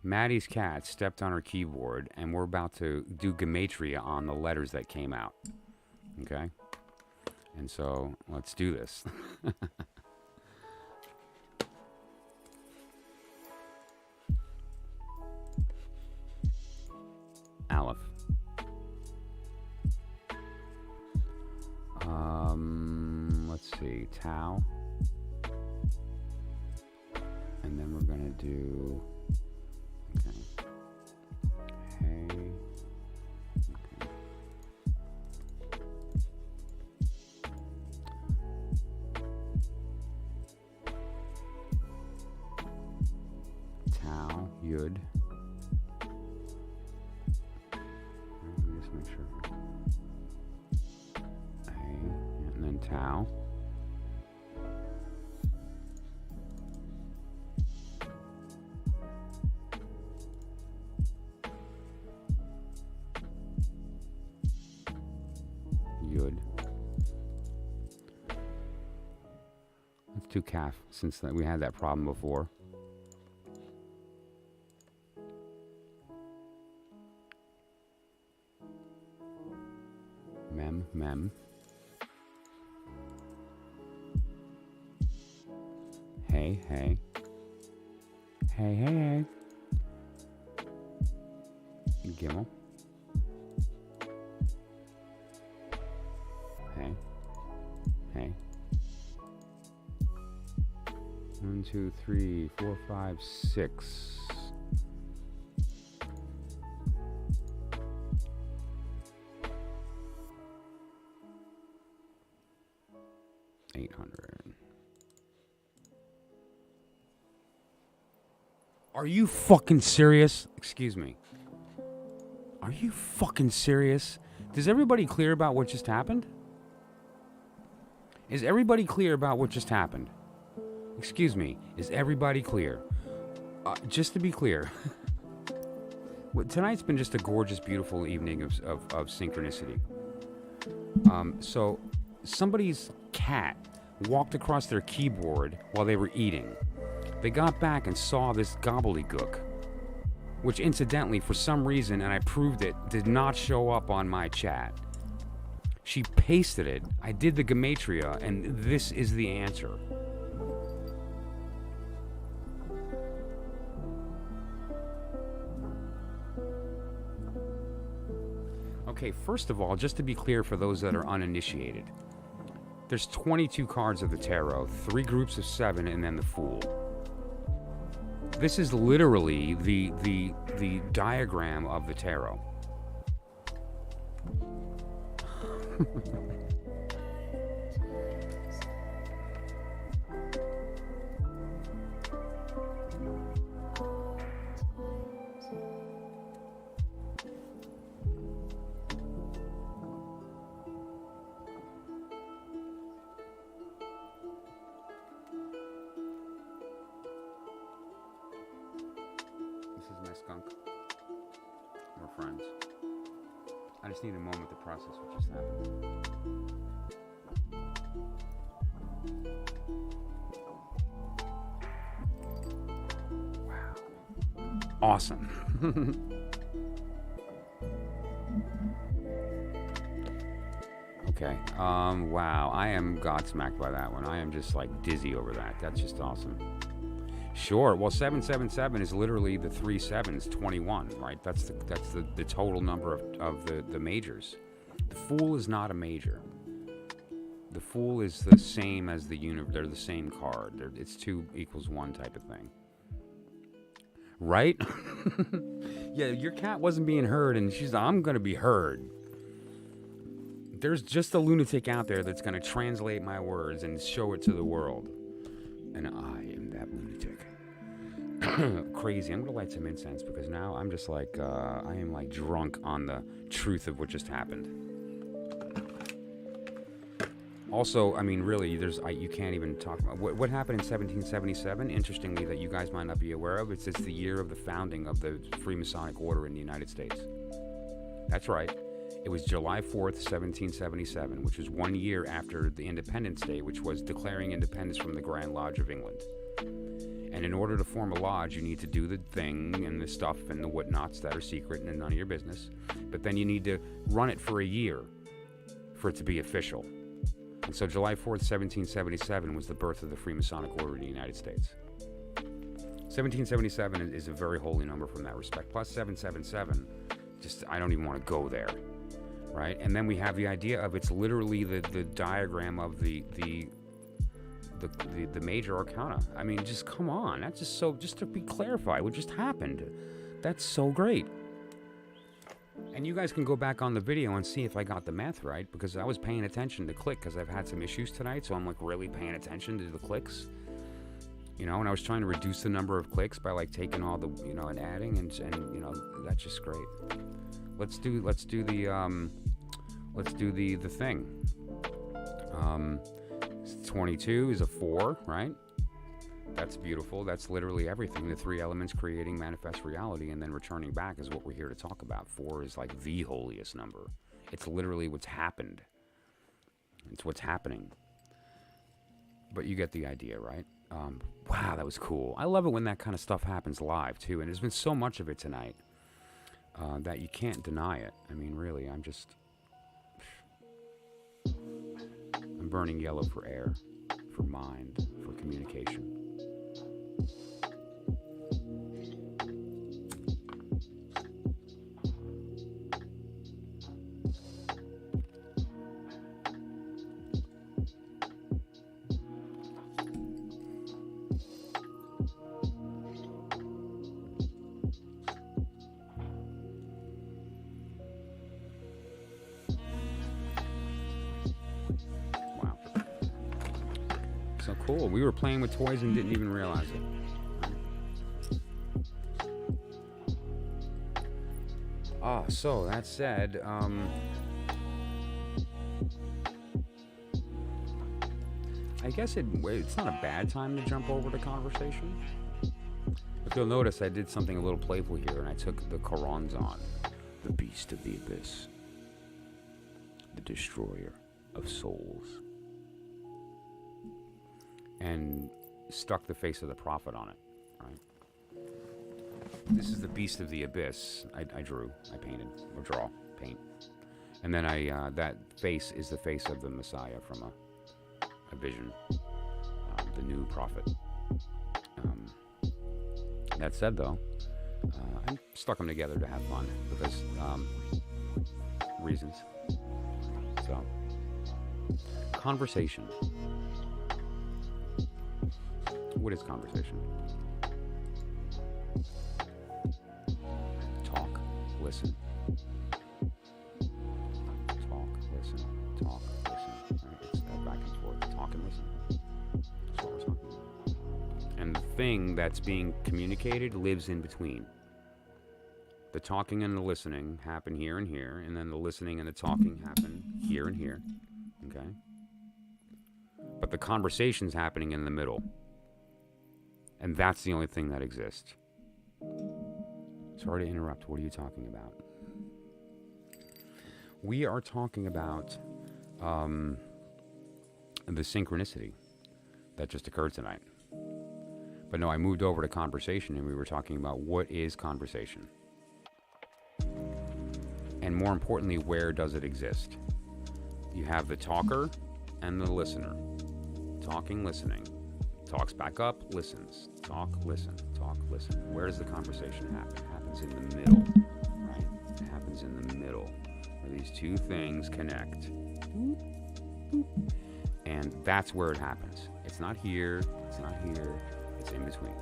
Maddie's cat stepped on her keyboard, and we're about to do gematria on the letters that came out. Okay? And so, let's do this. Aleph. Let's see, Tau. And then we're do. Okay. Hey. Okay. Tau, Yud. Let me just make sure. Hey, and then Tau. Yud. Let's do Kaf, since we had that problem before. Mem. Hey. Gimel. Hey. 1, 2, 3, 4, 5, 6. Are you fucking serious? Excuse me. Are you fucking serious? Is everybody clear about what just happened? Is everybody clear about what just happened? Excuse me. Is everybody clear? Just to be clear. Tonight's been just a gorgeous, beautiful evening of synchronicity. So, somebody's cat walked across their keyboard while they were eating. They got back and saw this gobbledygook, which incidentally, for some reason, and I proved it, did not show up on my chat. She pasted it. I did the gematria, and this is the answer. Okay, first of all, just to be clear for those that are uninitiated, there's 22 cards of the tarot, 3 groups of 7, and then the Fool. This is literally the diagram of the tarot. Skunk. We're friends. I just need a moment to process what just happened. Wow. Awesome. Okay. Wow. I am godsmacked by that one. I am just like dizzy over that. That's just awesome. Sure. Well, 777 is literally the 3 sevens, 21, right? That's the total number of the majors. The Fool is not a major. The Fool is the same as the universe. They're the same card. It's 2 = 1 type of thing. Right? Yeah, your cat wasn't being heard, and she's like, I'm going to be heard. There's just a lunatic out there that's going to translate my words and show it to the world. And I am that lunatic. Crazy. I'm going to light some incense because now I'm just like, I am like drunk on the truth of what just happened. Also, I mean, really, you can't even talk about what happened in 1777. Interestingly, that you guys might not be aware of. It's the year of the founding of the Freemasonic Order in the United States. That's right. It was July 4th, 1777, which was 1 year after the Independence Day, which was declaring independence from the Grand Lodge of England. And in order to form a lodge, you need to do the thing and the stuff and the whatnots that are secret and none of your business. But then you need to run it for a year for it to be official. And so July 4th, 1777 was the birth of the Freemasonic Order in the United States. 1777 is a very holy number from that respect. Plus 777, just, I don't even want to go there. Right? And then we have the idea of it's literally the diagram of the the major arcana. I mean, just come on. That's just so, just to be clarified, what just happened. That's so great. And you guys can go back on the video and see if I got the math right, because I was paying attention to click, because I've had some issues tonight, so I'm like really paying attention to the clicks. You know, and I was trying to reduce the number of clicks by like taking all the, you know, and adding, and you know, that's just great. Let's do the thing. 22 is a 4, right? That's beautiful. That's literally everything. The 3 elements creating manifest reality and then returning back is what we're here to talk about. 4 is like the holiest number. It's literally what's happened. It's what's happening. But you get the idea, right? Wow, that was cool. I love it when that kind of stuff happens live, too. And there's been so much of it tonight that you can't deny it. I mean, really, I'm burning yellow for air, for mind, for communication. So cool. We were playing with toys and didn't even realize it. So that said, I guess it's not a bad time to jump over to conversation. If you'll notice, I did something a little playful here, and I took the Qurans on. The beast of the abyss. The destroyer of souls. And stuck the face of the prophet on it, right? This is the beast of the abyss. I drew, I painted, or paint. And then that face is the face of the Messiah from a vision, the new prophet. That said, though, I stuck them together to have fun because reasons. So, conversation. What is conversation? Talk, listen. Talk, listen. Talk, listen. Right? It's that back and forth. Talk and listen. That's what we're talking about. And the thing that's being communicated lives in between. The talking and the listening happen here and here, and then the listening and the talking happen here and here. Okay? But the conversation's happening in the middle. And that's the only thing that exists. Sorry to interrupt. What are you talking about? We are talking about the synchronicity that just occurred tonight. But no, I moved over to conversation, and we were talking about what is conversation. And more importantly, where does it exist? You have the talker and the listener. Talking, listening. Talks back up, listens. Talk, listen. Talk, listen. Where does the conversation happen? It happens in the middle, right? It happens in the middle, where these two things connect. And that's where it happens. It's not here, it's not here, it's in between.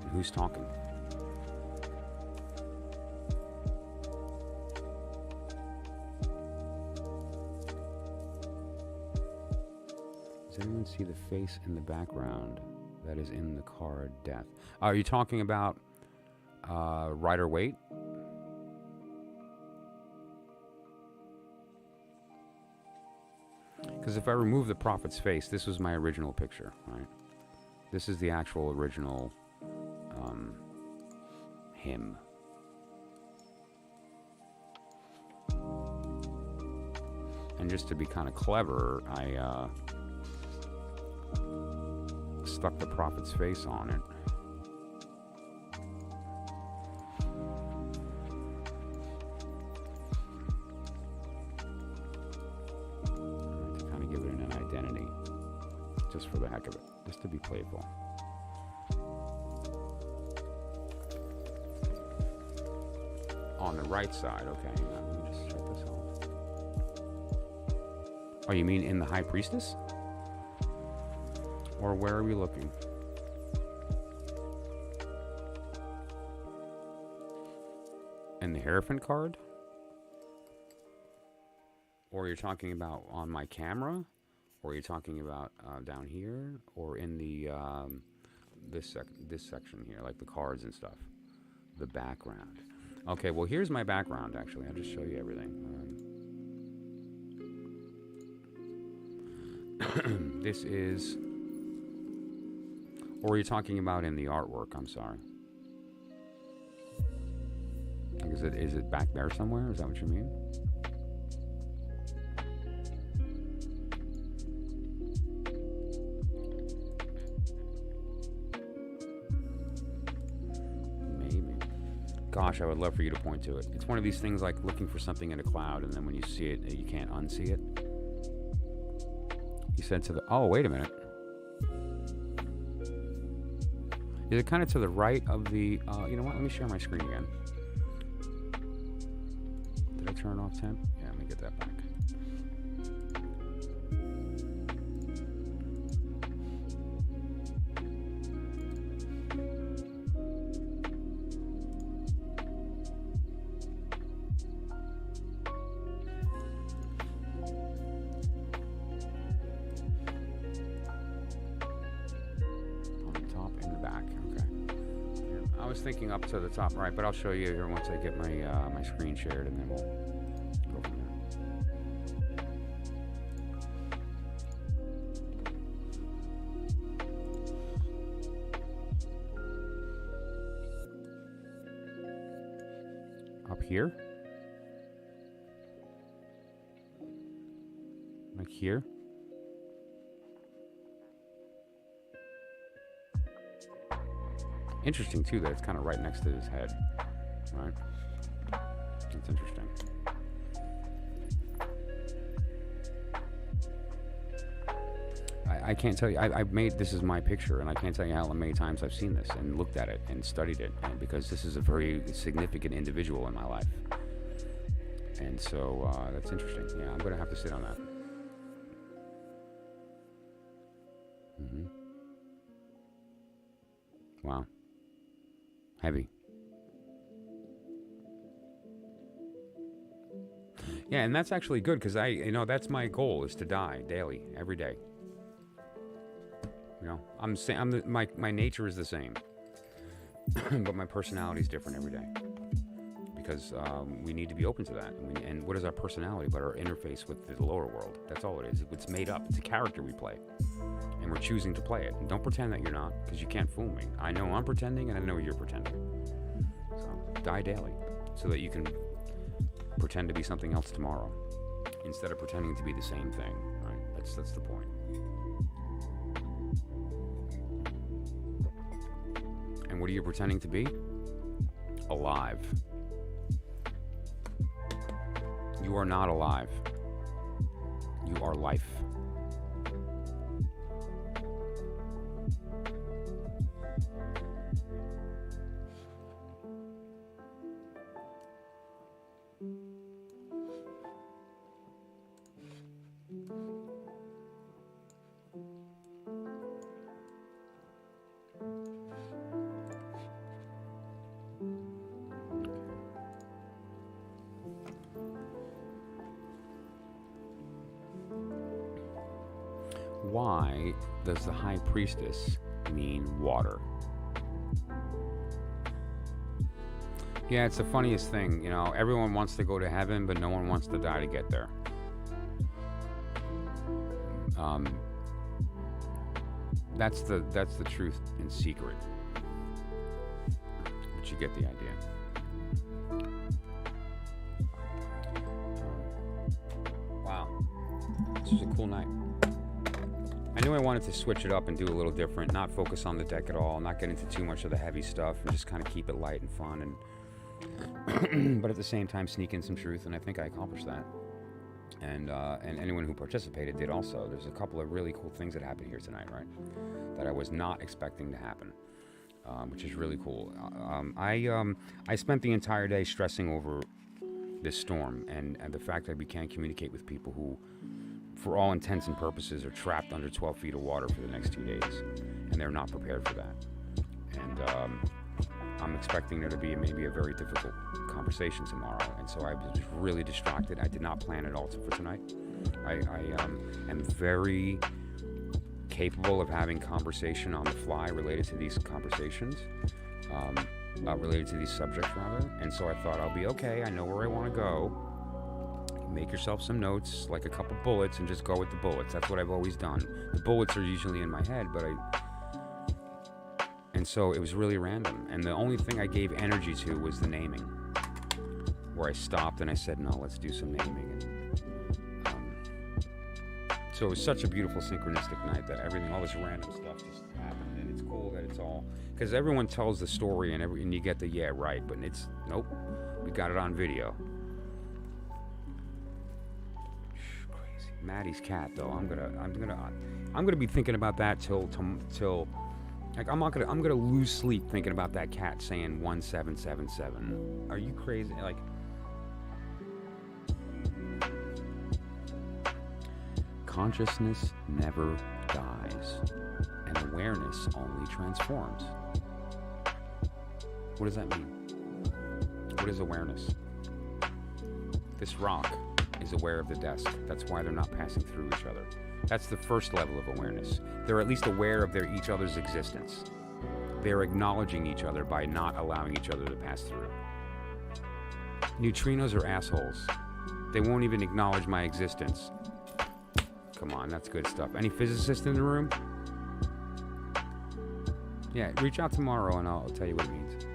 And who's talking? Does anyone see the face in the background that is in the card death? Are you talking about Rider-Waite? Because if I remove the prophet's face, this was my original picture, right? This is the actual original hymn. And just to be kind of clever, I stuck the prophet's face on it. To kind of give it an identity, just for the heck of it, just to be playful. on the right side. Okay, hang on, let me just shut this off. Oh, you mean in the High Priestess? Or where are we looking? In the Hierophant card? Or you're talking about on my camera? Or you're talking about down here? Or in the this section here, like the cards and stuff? The background. Okay, well here's my background actually. I'll just show you everything. This is... Or are you talking about in the artwork? I'm sorry. Is it back there somewhere? Is that what you mean? Maybe. Gosh, I would love for you to point to it. It's one of these things like looking for something in a cloud, and then when you see it, you can't unsee it. You said to the... Oh, wait a minute. Is it kind of to the right of the... you know what? Let me share my screen again. Did I turn off temp? Yeah, let me get that back. Thinking up to the top right, but I'll show you here once I get my my screen shared, and then we'll go from there. Up here, like here. Interesting too that it's kind of right next to his head, right? It's interesting. I can't tell you. I've made this is my picture, and I can't tell you how many times I've seen this and looked at it and studied it, and because this is a very significant individual in my life, and so that's interesting. Yeah, I'm gonna have to sit on that. Mm-hmm. Wow. Heavy. Yeah, and that's actually good because that's my goal is to die daily, every day. You know, my nature is the same, but my personality is different every day because we need to be open to that. And what is our personality but our interface with the lower world? That's all it is. It's made up. It's a character we play. And we're choosing to play it. And don't pretend that you're not, because you can't fool me. I know I'm pretending, and I know you're pretending. So, die daily, so that you can pretend to be something else tomorrow, instead of pretending to be the same thing, right? That's the point. And what are you pretending to be? Alive. You are not alive. You are life. Why does the High Priestess mean water? Yeah, it's the funniest thing, you know. Everyone wants to go to heaven, but no one wants to die to get there. That's the truth in secret. But you get the idea. Wow, this was a cool night. I knew I wanted to switch it up and do a little different, not focus on the deck at all, not get into too much of the heavy stuff, and just kind of keep it light and fun, and but at the same time sneak in some truth, and I think I accomplished that. And anyone who participated did also. There's a couple of really cool things that happened here tonight, right? That I was not expecting to happen. which is really cool. I spent the entire day stressing over this storm and the fact that we can't communicate with people who, for all intents and purposes, are trapped under 12 feet of water for the next 2 days, and they're not prepared for that. And I'm expecting there to be maybe a very difficult conversation tomorrow, and so I was just really distracted. I did not plan it all for tonight. I am very capable of having conversation on the fly related to these conversations, related to these subjects rather. And so I thought, I'll be okay. I know where I want to go. Make yourself some notes, like a couple bullets, and just go with the bullets. That's what I've always done. The bullets are usually in my head, and so it was really random. And the only thing I gave energy to was the naming, where I stopped and I said, no, let's do some naming. And so it was such a beautiful synchronistic night that all this random stuff just happened. And it's cool that it's all, because everyone tells the story and you get the yeah right, but it's nope, we got it on video. Crazy. Maddie's cat though, I'm gonna be thinking about that till like I'm gonna lose sleep thinking about that cat saying 1777. Are you crazy? Like, consciousness never dies, and awareness only transforms. What does that mean? What is awareness? This rock is aware of the desk. That's why they're not passing through each other. That's the first level of awareness. They're at least aware of each other's existence. They're acknowledging each other by not allowing each other to pass through. Neutrinos are assholes. They won't even acknowledge my existence. Come on, that's good stuff. Any physicists in the room? Yeah, reach out tomorrow and I'll tell you what it means.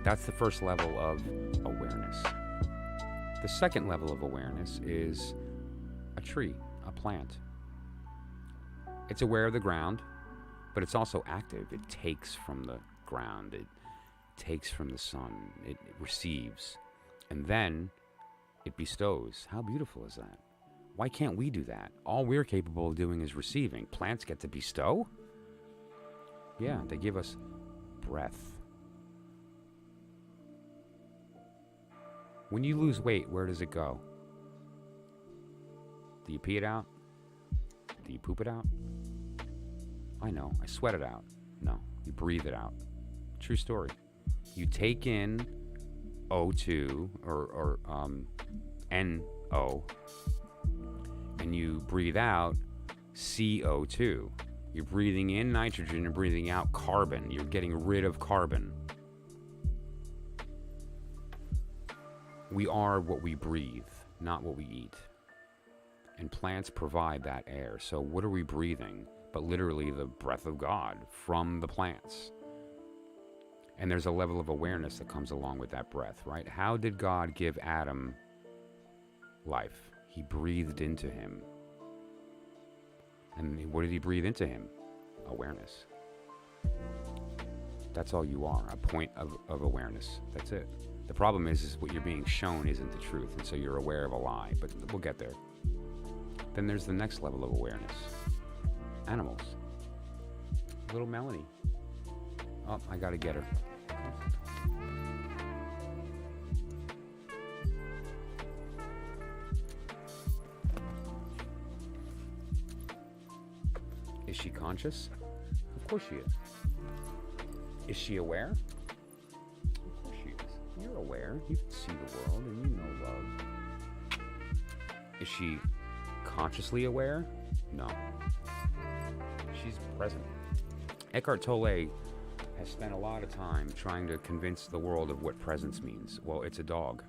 That's the first level of awareness. The second level of awareness is a tree, a plant. It's aware of the ground, but it's also active. It takes from the ground. It takes from the sun. It receives. And then it bestows. How beautiful is that? Why can't we do that? All we're capable of doing is receiving. Plants get to bestow? Yeah, they give us breath. When you lose weight, where does it go? Do you pee it out? Do you poop it out? I know, I sweat it out. No, you breathe it out. True story. You take in O2 or NO, and you breathe out CO2. You're breathing in nitrogen, you're breathing out carbon. You're getting rid of carbon. We are what we breathe, not what we eat. And plants provide that air. So what are we breathing? But literally the breath of God from the plants. And there's a level of awareness that comes along with that breath, right? How did God give Adam life? He breathed into him. And what did he breathe into him? Awareness. That's all you are, a point of awareness. That's it. The problem is what you're being shown isn't the truth, and so you're aware of a lie, but we'll get there. Then there's the next level of awareness. Animals. Little Melanie. Oh, I gotta get her. Is she conscious? Of course she is. Is she aware? Of course she is. You're aware. You can see the world and you know love. Is she consciously aware? No. She's present. Eckhart Tolle has spent a lot of time trying to convince the world of what presence means. Well, it's a dog.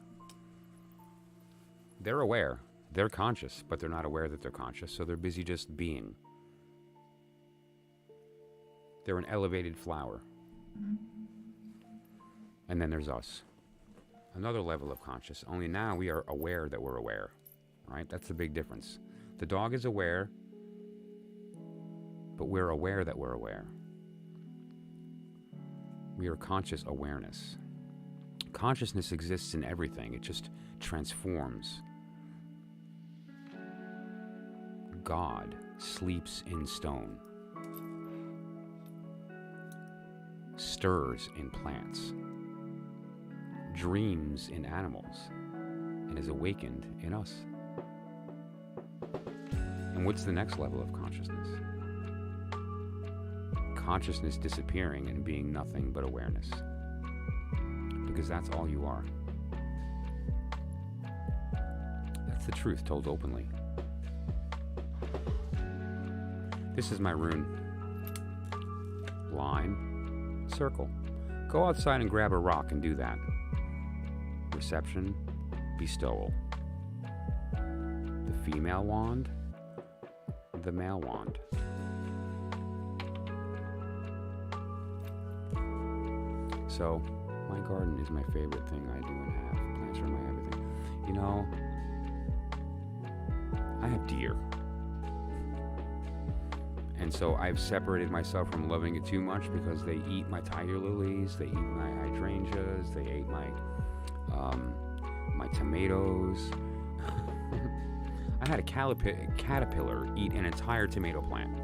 They're aware. They're conscious, but they're not aware that they're conscious, so they're busy just being. They're an elevated flower. And then there's us. Another level of conscious. Only now we are aware that we're aware. Right? That's the big difference. The dog is aware, but we're aware that we're aware. We are conscious awareness. Consciousness exists in everything. It just transforms. God sleeps in stone. stirs in plants, dreams in animals, and is awakened in us. And what's the next level of consciousness? Consciousness disappearing and being nothing but awareness. Because that's all you are. That's the truth told openly. This is my rune. Line, circle. Go outside and grab a rock and do that. Reception, bestowal. The female wand, the male wand. So, my garden is my favorite thing I do and have. Plants are my everything. You know, I have deer. And so I've separated myself from loving it too much because they eat my tiger lilies, they eat my hydrangeas, they ate my tomatoes. I had a caterpillar eat an entire tomato plant.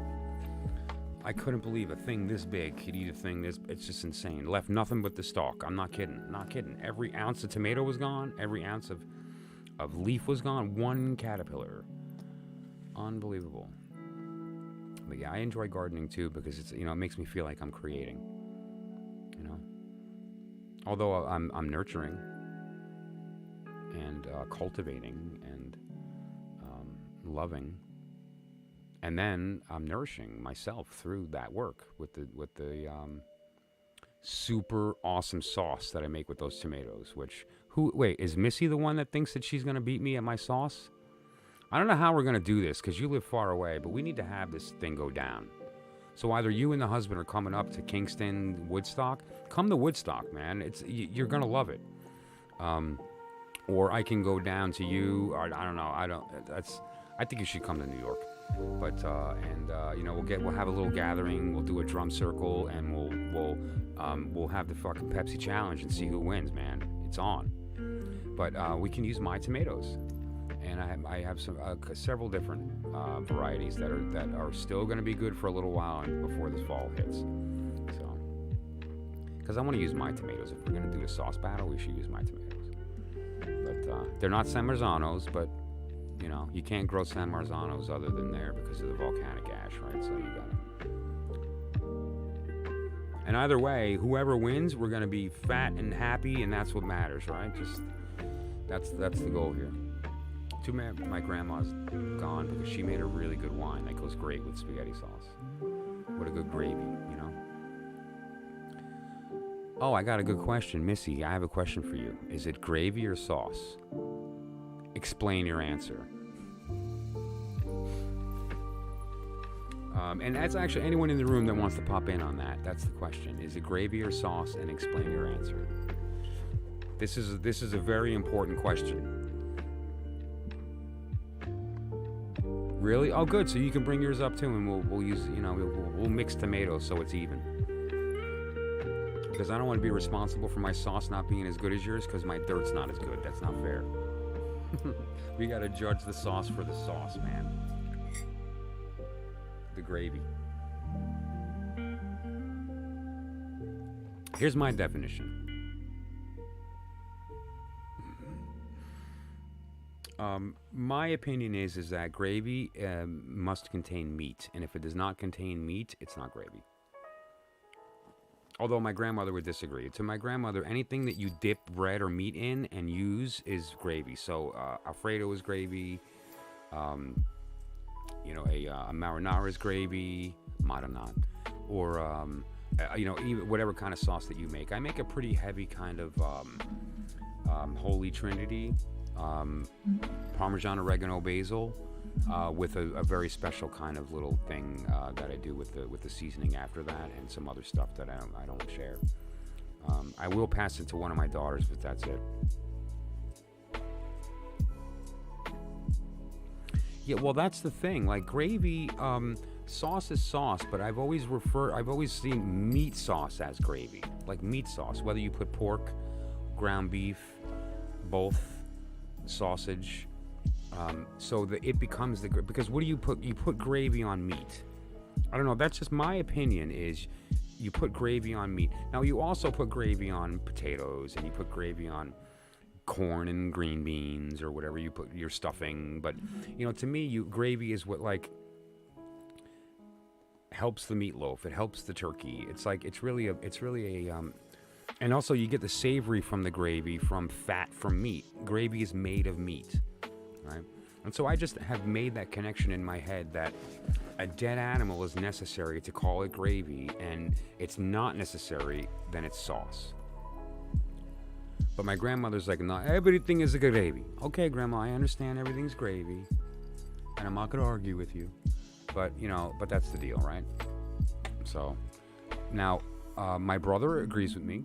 I couldn't believe a thing this big could eat a thing this. It's just insane. Left nothing but the stalk. I'm not kidding. Not kidding. Every ounce of tomato was gone. Every ounce of leaf was gone. One caterpillar. Unbelievable. But yeah, I enjoy gardening too because it's, it makes me feel like I'm creating. Although I'm nurturing and cultivating and loving. And then I'm nourishing myself through that work with the super awesome sauce that I make with those tomatoes. Wait, is Missy the one that thinks that she's gonna beat me at my sauce? I don't know how we're gonna do this because you live far away, but we need to have this thing go down. So either you and the husband are coming up to Kingston, Woodstock. Come to Woodstock, man. You're gonna love it. Or I can go down to you. Or I don't know. I think you should come to New York. But we'll have a little gathering. We'll do a drum circle, and we'll have the fucking Pepsi challenge and see who wins, man. It's on. But we can use my tomatoes, and I have several different varieties that are still going to be good for a little while before this fall hits. So, because I want to use my tomatoes. If we're going to do a sauce battle, we should use my tomatoes. But they're not San Marzanos, but. You can't grow San Marzanos other than there because of the volcanic ash, right? So you gotta. And either way, whoever wins, we're gonna be fat and happy, and that's what matters, right? Just that's the goal here. Too bad my grandma's gone because she made a really good wine that goes great with spaghetti sauce. What a good gravy, Oh, I got a good question, Missy. I have a question for you. Is it gravy or sauce? Explain your answer. And that's actually anyone in the room that wants to pop in on that. That's the question. Is it gravy or sauce? And explain your answer. This is a very important question. Really? Oh, good. So you can bring yours up too, and we'll use we'll mix tomatoes so it's even. Because I don't want to be responsible for my sauce not being as good as yours because my dirt's not as good. That's not fair. We gotta judge the sauce for the sauce, man. The gravy. Here's my definition. My opinion is that gravy must contain meat, and if it does not contain meat, it's not gravy. Although my grandmother would disagree. To my grandmother, anything that you dip bread or meat in and use is gravy. So Alfredo is gravy. A marinara is gravy. Marinara. Or, even whatever kind of sauce that you make. I make a pretty heavy kind of Holy Trinity. Parmesan, oregano, basil. With a very special kind of little thing that I do with the seasoning after that, and some other stuff that I don't share. I will pass it to one of my daughters, but that's it. Yeah, well, that's the thing. Like gravy, sauce is sauce, but I've always seen meat sauce as gravy, like meat sauce. Whether you put pork, ground beef, both, sausage. So that it becomes because what do you put? You put gravy on meat. I don't know. That's just my opinion. Is you put gravy on meat. Now, you also put gravy on potatoes, and you put gravy on corn and green beans or whatever you put your stuffing. But, to me, gravy is what, like, helps the meatloaf. It helps the turkey. It's really a and also you get the savory from the gravy from fat from meat. Gravy is made of meat, right? And so I just have made that connection in my head that a dead animal is necessary to call it gravy, and it's not necessary, then it's sauce. But my grandmother's like, no, everything is a gravy. Okay, Grandma, I understand everything's gravy, and I'm not going to argue with you. But, but that's the deal, right? So, now, my brother agrees with me,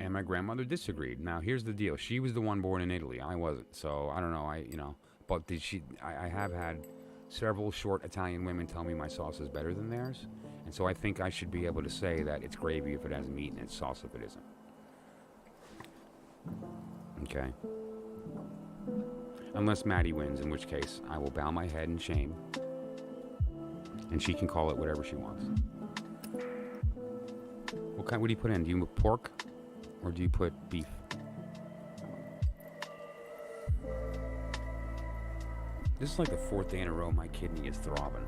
and my grandmother disagreed. Now, here's the deal. She was the one born in Italy. I wasn't. So, I don't know. But I have had several short Italian women tell me my sauce is better than theirs. And so I think I should be able to say that it's gravy if it has meat and it's sauce if it isn't. Okay. Unless Maddie wins, in which case I will bow my head in shame. And she can call it whatever she wants. What do you put in? Do you put pork? Or do you put beef? This is like the 4th day in a row my kidney is throbbing.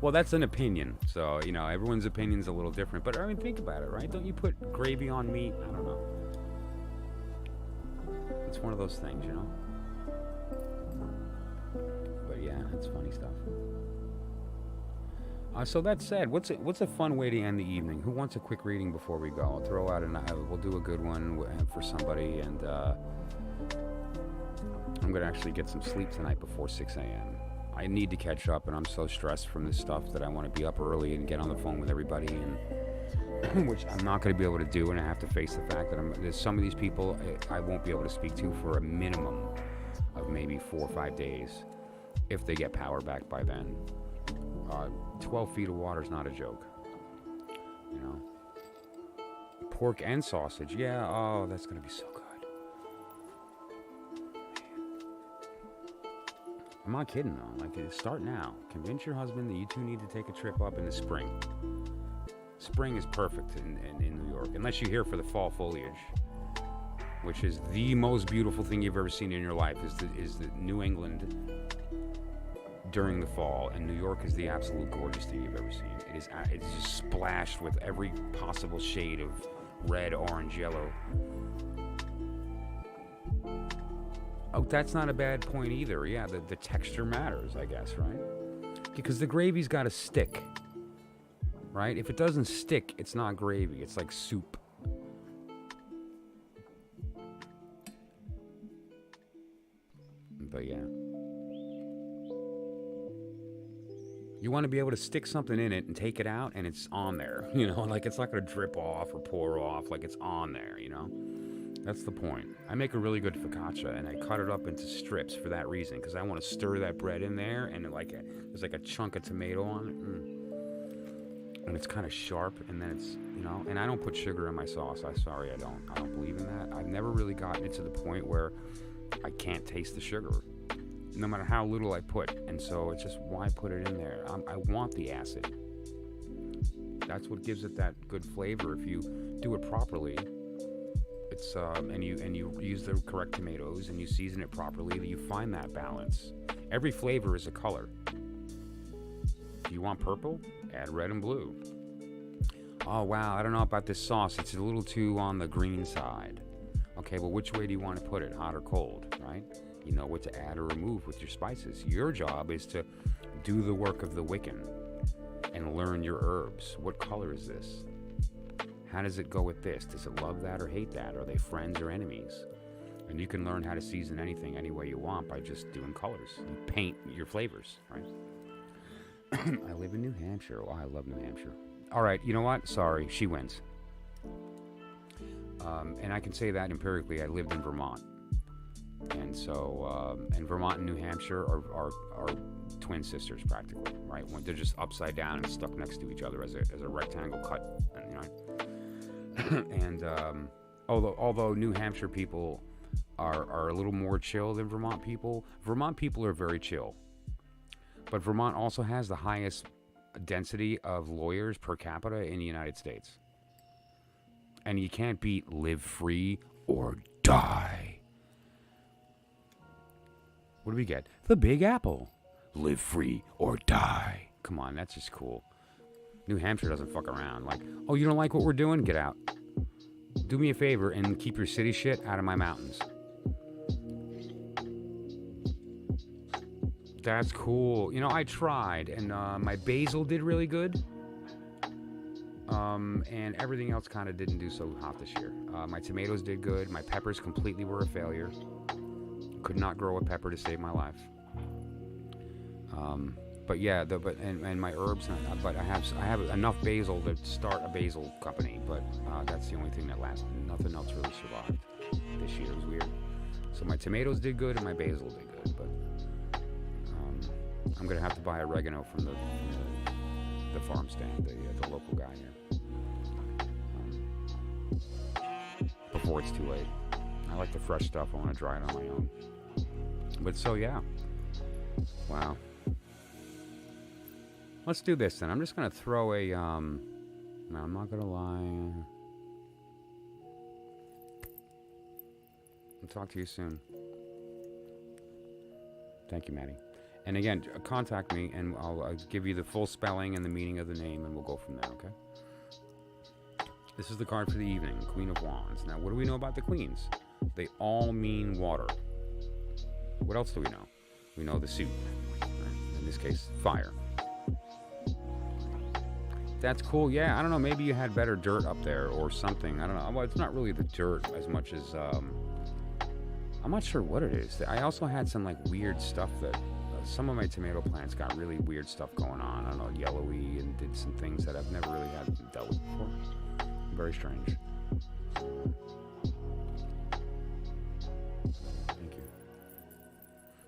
Well, that's an opinion. So, everyone's opinion's a little different. But, I mean, think about it, right? Don't you put gravy on meat? I don't know. It's one of those things, But, yeah, it's funny stuff. So that said, what's a fun way to end the evening? Who wants a quick reading before we go? I'll throw out we'll do a good one for somebody, and I'm going to actually get some sleep tonight before 6 a.m. I need to catch up, and I'm so stressed from this stuff that I want to be up early and get on the phone with everybody, and which I'm not going to be able to do, and I have to face the fact that there's some of these people I won't be able to speak to for a minimum of maybe 4 or 5 days if they get power back by then. 12 feet of water is not a joke. Pork and sausage. Yeah, oh, that's going to be so good. I'm not kidding, though. Start now. Convince your husband that you two need to take a trip up in the spring. Spring is perfect in New York, unless you're here for the fall foliage, which is the most beautiful thing you've ever seen in your life, is the New England during the fall, and New York is the absolute gorgeous thing you've ever seen. It's just splashed with every possible shade of red, orange, yellow. Oh, that's not a bad point either. Yeah, the texture matters, I guess, right? Because the gravy's got to stick, right? If it doesn't stick, it's not gravy. It's like soup. But yeah. You want to be able to stick something in it and take it out and it's on there, it's not going to drip off or pour off, like it's on there, That's the point. I make a really good focaccia, and I cut it up into strips for that reason, because I want to stir that bread in there, and there's like a chunk of tomato on it, and it's kind of sharp, and then it's, and I don't put sugar in my sauce. I don't believe in that. I've never really gotten it to the point where I can't taste the sugar, no matter how little I put, and so it's just, why put it in there? I want the acid. That's what gives it that good flavor. If you do it properly, it's and you use the correct tomatoes and you season it properly, that you find that balance. Every flavor is a color. If you want purple, add red and blue. Oh wow, I don't know about this sauce. It's a little too on the green side. Okay, well, which way do you want to put it, hot or cold, right? You know what to add or remove with your spices. Your job is to do the work of the Wiccan and learn your herbs. What color is this? How does it go with this? Does it love that or hate that? Are they friends or enemies? And you can learn how to season anything any way you want by just doing colors. You paint your flavors, right? I live in New Hampshire. Oh, I love New Hampshire. All right, you know what? Sorry, she wins. And I can say that empirically. I lived in Vermont. And so, and Vermont and New Hampshire are twin sisters practically, right? When they're just upside down and stuck next to each other as a rectangle cut, and although New Hampshire people are a little more chill than Vermont people are very chill. But Vermont also has the highest density of lawyers per capita in the United States. And you can't beat live free or die. What do we get? The Big Apple. Live free or die. Come on, that's just cool. New Hampshire doesn't fuck around. Like, oh, you don't like what we're doing? Get out. Do me a favor and keep your city shit out of my mountains. That's cool. You know, I tried, and my basil did really good. And everything else kind of didn't do so hot this year. My tomatoes did good. My peppers completely were a failure. Could not grow a pepper to save my life. But yeah, and my herbs. But I have enough basil to start a basil company. But that's the only thing that lasted. Nothing else really survived this year. It was weird. So my tomatoes did good, and my basil did good. But I'm gonna have to buy oregano from the farm stand, the local guy here. Before it's too late. I like the fresh stuff. I want to dry it on my own. But so yeah. Wow. Let's do this then. I'm just gonna throw a no, I'm not gonna lie. I'll talk to you soon. Thank you, Maddie. And again, contact me and I'll give you the full spelling and the meaning of the name, and we'll go from there, okay? This is the card for the evening, Queen of Wands. Now, what do we know about the queens? They all mean water. What else do we know? We know the suit. Right? In this case, fire. That's cool. Yeah, I don't know. Maybe you had better dirt up there or something. I don't know. Well, it's not really the dirt as much as... I'm not sure what it is. I also had some like weird stuff that... some of my tomato plants got really weird stuff going on. I don't know, yellowy, and did some things that I've never really had dealt with before. Very strange. Thank you.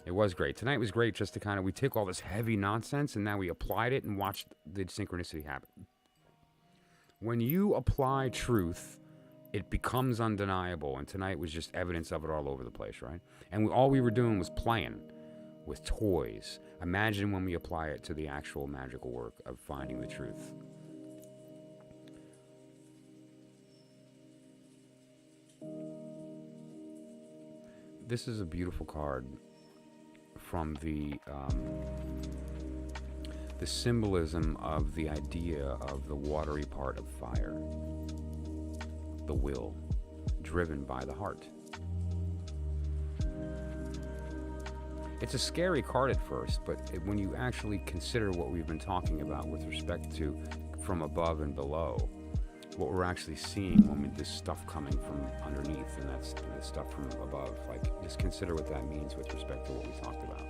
It was great. Tonight was great just to kind of, we took all this heavy nonsense and now we applied it and watched the synchronicity happen. When you apply truth, it becomes undeniable. And tonight was just evidence of it all over the place, right? And all we were doing was playing with toys. Imagine when we apply it to the actual magical work of finding the truth. This is a beautiful card from the symbolism of the idea of the watery part of fire, the will, driven by the heart. It's a scary card at first, but when you actually consider what we've been talking about with respect to from above and below, what we're actually seeing when this stuff coming from underneath, and that's the stuff from above, like, just consider what that means with respect to what we talked about.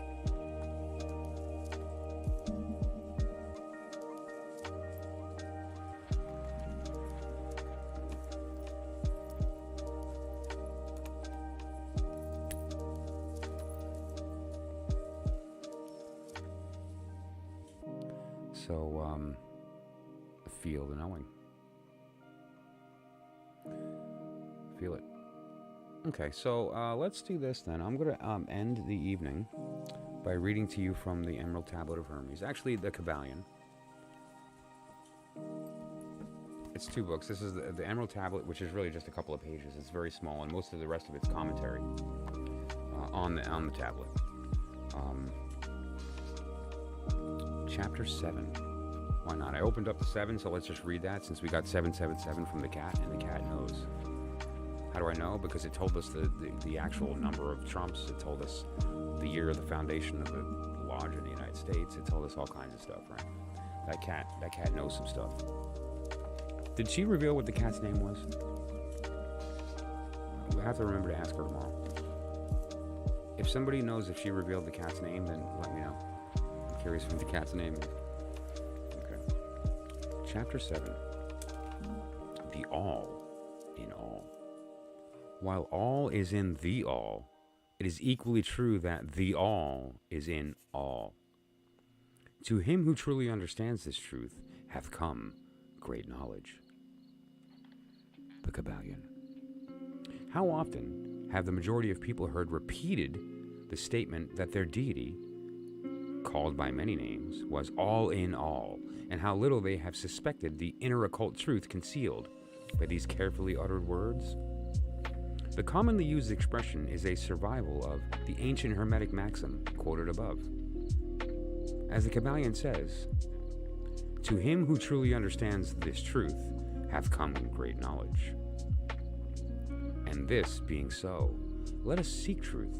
So, feel the knowing. Feel it. Okay, so let's do this then. I'm going to end the evening by reading to you from the Emerald Tablet of Hermes. Actually, the Kabbalion. It's 2 books. This is the Emerald Tablet, which is really just a couple of pages. It's very small, and most of the rest of it's commentary on the tablet. Chapter 7. Why not? I opened up the 7, so let's just read that since we got 777 from the cat, and the cat knows. How do I know? Because it told us the actual number of trumps. It told us the year of the foundation of the lodge in the United States. It told us all kinds of stuff, right? That cat knows some stuff. Did she reveal what the cat's name was? We'll have to remember to ask her tomorrow. If somebody knows if she revealed the cat's name, then let me know. I'm curious what the cat's name is. Okay. Chapter 7. The all in all. While all is in the all, it is equally true that the all is in all. To him who truly understands this truth hath come great knowledge. The Kabbalion. How often have the majority of people heard repeated the statement that their deity, called by many names, was all in all, and how little they have suspected the inner occult truth concealed by these carefully uttered words. The commonly used expression is a survival of the ancient Hermetic maxim quoted above. As the Kabbalion says, "To him who truly understands this truth hath come great knowledge." And this being so, let us seek truth,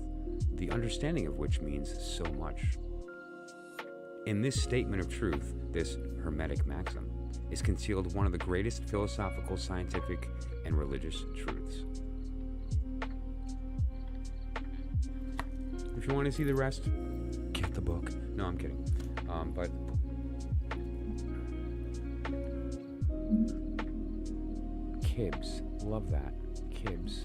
the understanding of which means so much. In this statement of truth, this Hermetic maxim, is concealed one of the greatest philosophical, scientific, and religious truths. If you want to see the rest, get the book. No, I'm kidding. But Kibbs, love that. Kibbs.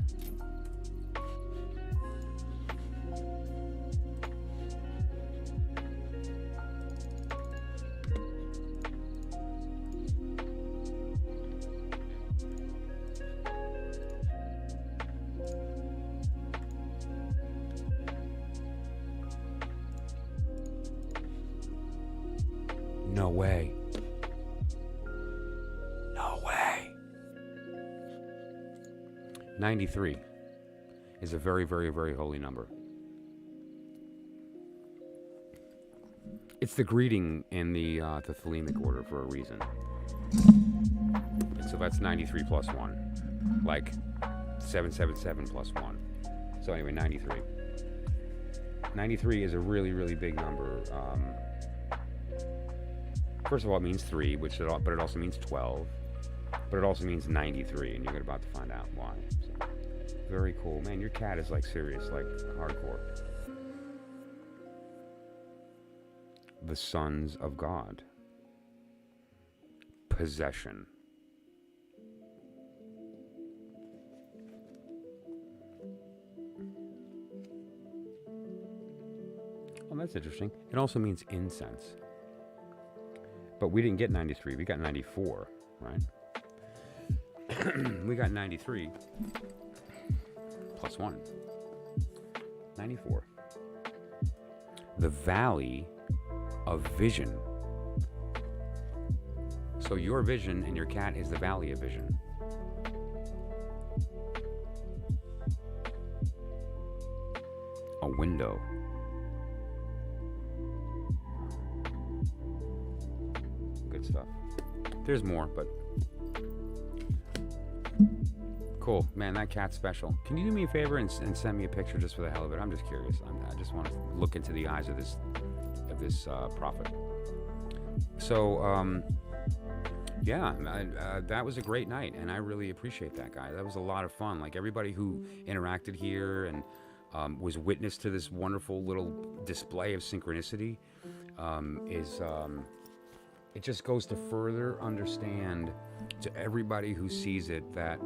No way. No way. 93 is a very, very, very holy number. It's the greeting in the Thelemic order for a reason. And so that's 93 plus 1. Like 777 plus 1. So anyway, 93. 93 is a really, really big number. First of all, it means 3, but it also means 12. But it also means 93, and you're about to find out why. So, very cool. Man, your cat is like serious, like hardcore. The sons of God. Possession. Oh, that's interesting. It also means incense. But we didn't get 93, we got 94, right? We got 93 plus 1. 94. The Valley of Vision. So your vision and your cat is the Valley of Vision. A window. Good stuff. There's more, but cool. Man, that cat's special. Can you do me a favor and send me a picture just for the hell of it? I'm just curious. I just want to look into the eyes of this prophet. So, yeah, that was a great night, and I really appreciate that, guy. That was a lot of fun. Like, everybody who interacted here and was witness to this wonderful little display of synchronicity it just goes to further understand to everybody who sees it that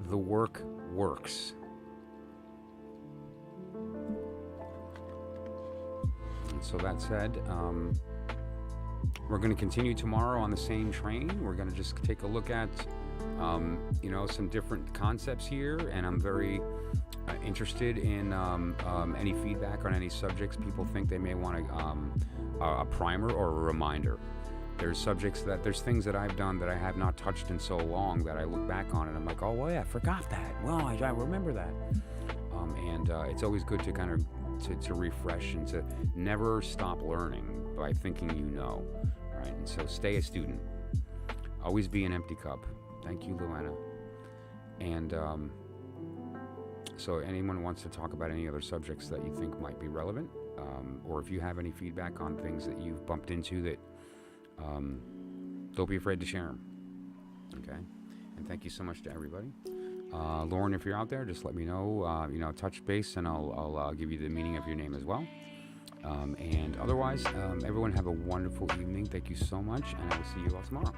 the work works. And so that said, we're going to continue tomorrow on the same train. We're going to just take a look at, some different concepts here, and I'm very interested in any feedback on any subjects people think they may want a primer or a reminder. There's things that I've done that I have not touched in so long that I look back on and I'm like, oh, well, yeah, I forgot that. Well, I remember that. And it's always good to kind of to refresh and to never stop learning by thinking you know, right? And so stay a student. Always be an empty cup. Thank you, Luana. And so anyone wants to talk about any other subjects that you think might be relevant, or if you have any feedback on things that you've bumped into that, don't be afraid to share them. Okay? And thank you so much to everybody. Lauren, if you're out there, just let me know, touch base, and I'll give you the meaning of your name as well. And otherwise, everyone have a wonderful evening. Thank you so much, and I will see you all tomorrow.